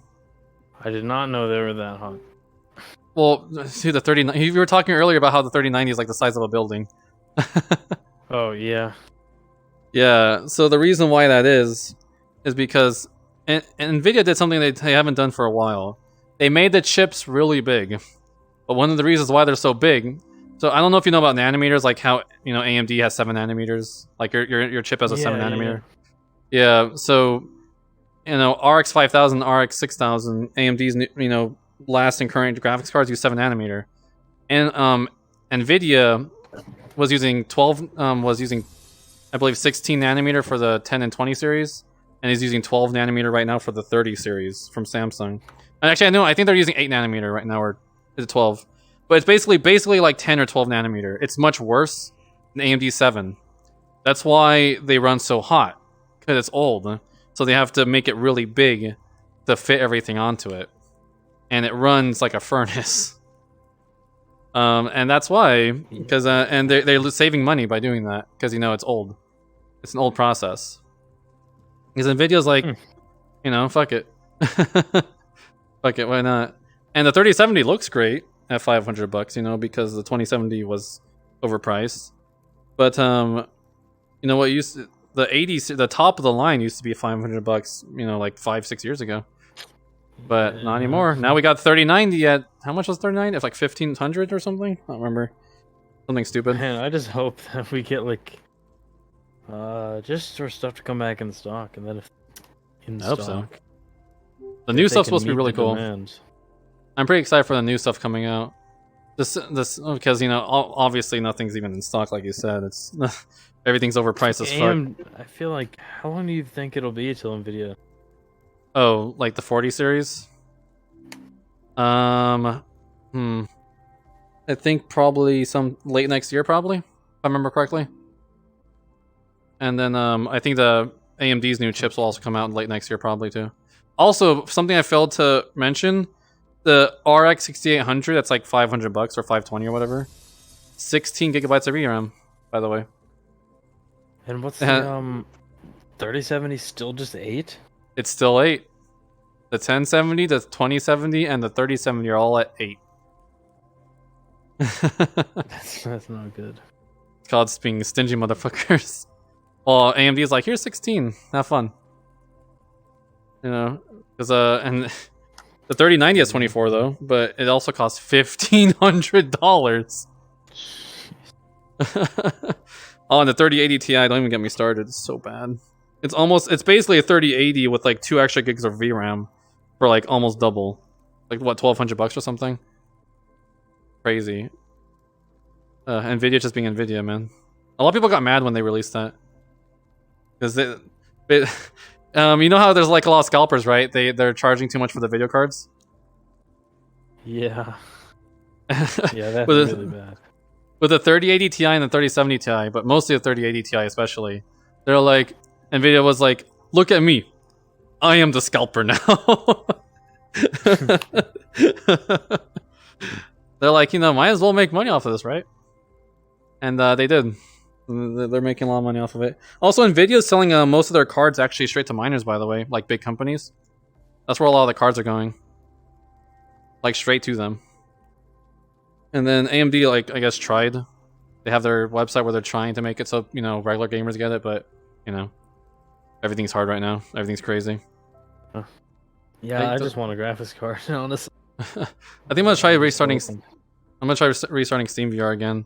I did not know they were that hot. Well, see the 30. You were talking earlier about how the 3090 is like the size of a building. Oh yeah. Yeah. So the reason why that is because Nvidia did something they haven't done for a while. They made the chips really big, but one of the reasons why they're so big. So I don't know if you know about nanometers, like how, you know, AMD has 7 nanometers. Like your chip has a 7 nanometer. Yeah. So, you know, RX 5000, RX 6000, AMD's, you know, last and current graphics cards use 7 nanometer, and Nvidia was using I believe 16 nanometer for the 10 and 20 series, and is using 12 nanometer right now for the 30 series from Samsung. And actually, I think they're using 8 nanometer right now, or is it 12? But it's basically like 10 or 12 nanometer. It's much worse than AMD 7. That's why they run so hot, because it's old. So they have to make it really big to fit everything onto it. And it runs like a furnace. And that's why, because and they're saving money by doing that, because, you know, it's old. It's an old process. Because Nvidia's like, you know, fuck it. Fuck it, why not? And the 3070 looks great at $500, you know, because the 2070 was overpriced. But you know what the top of the line used to be $500, you know, like 5-6 years ago. But not anymore. Now we got 3090 at, how much was 3090? It's like 1500 or something? I don't remember. Something stupid. Man, I just hope that we get like just for stuff to come back in stock, and then if in I hope stock. So. The new stuff's supposed to be really cool. Demand. I'm pretty excited for the new stuff coming out. This because, you know, obviously nothing's even in stock, like you said. It's everything's overpriced as fuck. I feel like, how long do you think it'll be till Nvidia? Oh, like the 40 series? I think probably some late next year, probably, if I remember correctly. And then I think the AMD's new chips will also come out late next year, probably too. Also, something I failed to mention, the RX 6800, that's like $500 or $520 or whatever. 16 gigabytes of VRAM, by the way. And what's the 3070 still just 8? It's still 8. The 1070, the 2070, and the 3070 are all at 8. That's not good. It's called being stingy motherfuckers. Well, AMD is like, here's 16. Have fun. You know, because The 3090 has 24 though, but it also costs $1,500. Oh, and the 3080 Ti, don't even get me started. It's so bad. It's basically a 3080 with like 2 extra gigs of VRAM for like almost double. Like what, $1,200 or something? Crazy. Nvidia just being Nvidia, man. A lot of people got mad when they released that. Because you know how there's like a lot of scalpers, right? They're charging too much for the video cards? Yeah. Yeah, that's really bad. With the 3080 Ti and the 3070 Ti, but mostly the 3080 Ti especially, they're like, Nvidia was like, look at me. I am the scalper now. They're like, might as well make money off of this, right? And they did. They're making a lot of money off of it. Also, Nvidia is selling most of their cards actually straight to miners, by the way, like big companies. That's where a lot of the cards are going. Like straight to them. And then AMD, like, I guess tried. They have their website where they're trying to make it so, regular gamers get it, but, everything's hard right now. Everything's crazy. Huh. Yeah, I just want a graphics card, honestly. I think I'm gonna try restarting. I'm gonna try restarting SteamVR again.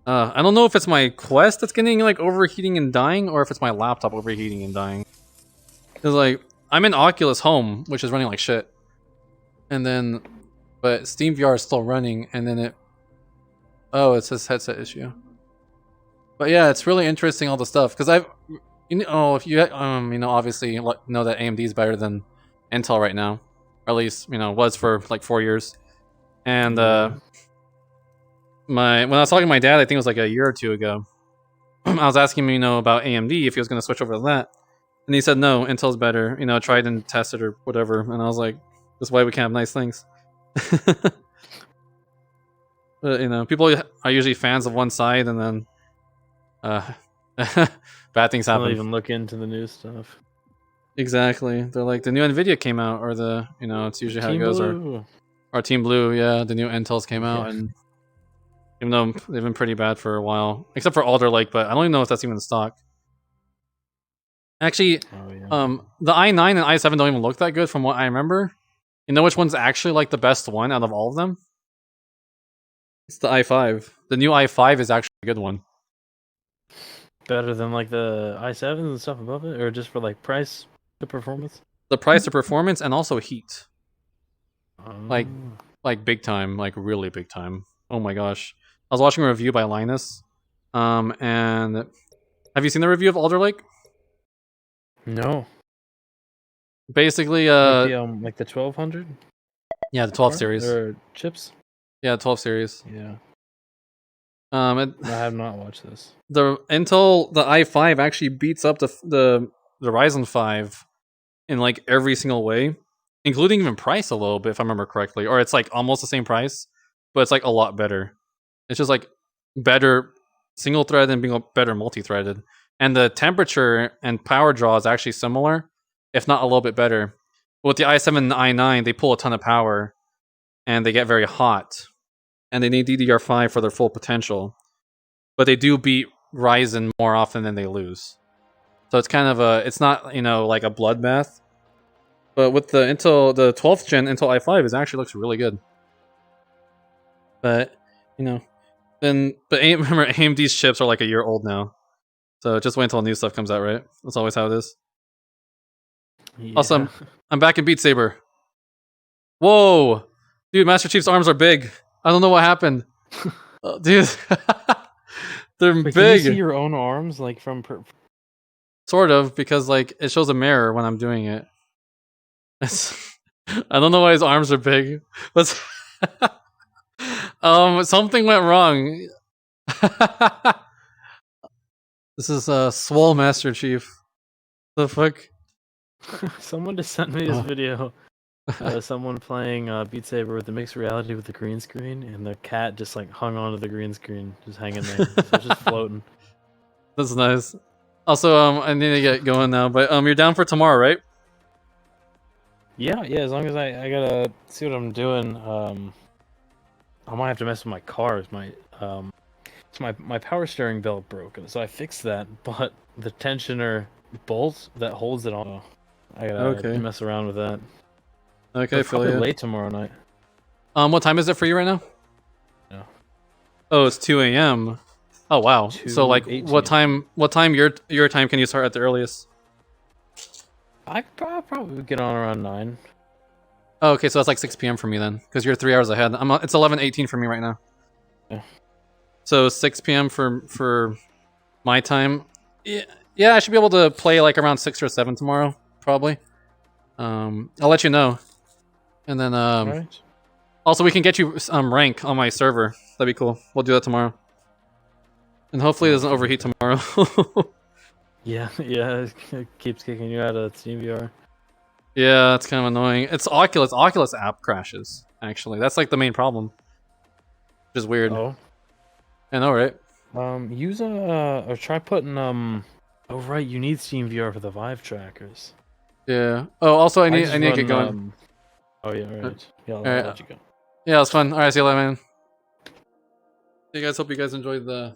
I don't know if it's my Quest that's getting like overheating and dying, or if it's my laptop overheating and dying. Cause like I'm in Oculus Home, which is running like shit, and then, but SteamVR is still running, and then it. Oh, it says headset issue. But yeah, it's really interesting all the stuff because if you obviously know that AMD is better than Intel right now, or at least was for like 4 years, and when I was talking to my dad, I think it was like a year or two ago, I was asking him about AMD if he was going to switch over to that, and he said no, Intel's better. Tried and tested or whatever, and I was like, that's why we can't have nice things. But people are usually fans of one side, and then bad things happen. Don't even look into the new stuff. Exactly. They're like, the new Nvidia came out, or it's usually how it goes, or Team Blue, yeah, the new Intels came out, and even though they've been pretty bad for a while, except for Alder Lake, but I don't even know if that's even in stock. Actually, the i9 and i7 don't even look that good from what I remember. You know which one's actually like the best one out of all of them? It's the i5. The new i5 is actually a good one. Better than like the i7s and stuff above it, or just for like price to performance? The price to performance and also heat. Like big time, like really big time. Oh my gosh. I was watching a review by Linus. And have you seen the review of Alder Lake? No. Basically, like the 1200? Yeah, the 12 series. Or chips? Yeah, 12 series. Yeah. I have not watched this. The i5 actually beats up the Ryzen 5 in like every single way, including even price a little bit, if I remember correctly. Or it's like almost the same price, but it's like a lot better. It's just like better single thread and being better multi-threaded. And the temperature and power draw is actually similar, if not a little bit better. With the i7 and the i9, they pull a ton of power, and they get very hot. And they need DDR5 for their full potential. But they do beat Ryzen more often than they lose. So it's kind of it's not, like a bloodbath. But with the 12th gen Intel i5, it actually looks really good. But, remember AMD's chips are like a year old now. So just wait until new stuff comes out, right? That's always how it is. Yeah. Awesome. I'm back in Beat Saber. Whoa! Dude, Master Chief's arms are big. I don't know what happened. Dude. They're big. Can you see your own arms, like from... Sort of, because like it shows a mirror when I'm doing it. I don't know why his arms are big. But something went wrong. This is Swole Master Chief. The fuck? Someone just sent me this video. Someone playing Beat Saber with the mixed reality with the green screen, and the cat just like hung onto the green screen, just hanging there, so just floating. That's nice. Also, I need to get going now, but you're down for tomorrow, right? Yeah, as long as I gotta see what I'm doing. I might have to mess with my cars. My power steering belt broke, so I fixed that, but the tensioner bolt that holds it on, I gotta mess around with that. Okay, It's feel probably you. late tomorrow night. What time is it for you right now? Yeah. Oh, it's 2 a.m. Oh wow. So like, 2:18. what time your time can you start at the earliest? I could probably get on around 9. Oh, okay, so that's like 6 p.m. for me then, because you're 3 hours ahead. It's 11:18 for me right now. Yeah. So 6 p.m. for my time. Yeah, I should be able to play like around 6 or 7 tomorrow, probably. I'll let you know, and then Alright. also we can get you rank on my server. That'd be cool. We'll do that tomorrow, and hopefully it doesn't overheat tomorrow. Yeah, yeah, it keeps kicking you out of TeamVR. Yeah, that's kind of annoying. It's Oculus. Oculus app crashes. Actually, that's like the main problem, which is weird. Oh. I know, right? Use or try putting Oh right, you need SteamVR for the Vive trackers. Yeah. Oh, also I need just to get run, going. Oh yeah, right. Yeah, I'll Alright. let you go. Yeah, it was fun. All right, see you later, man. Hey guys, hope you guys enjoyed the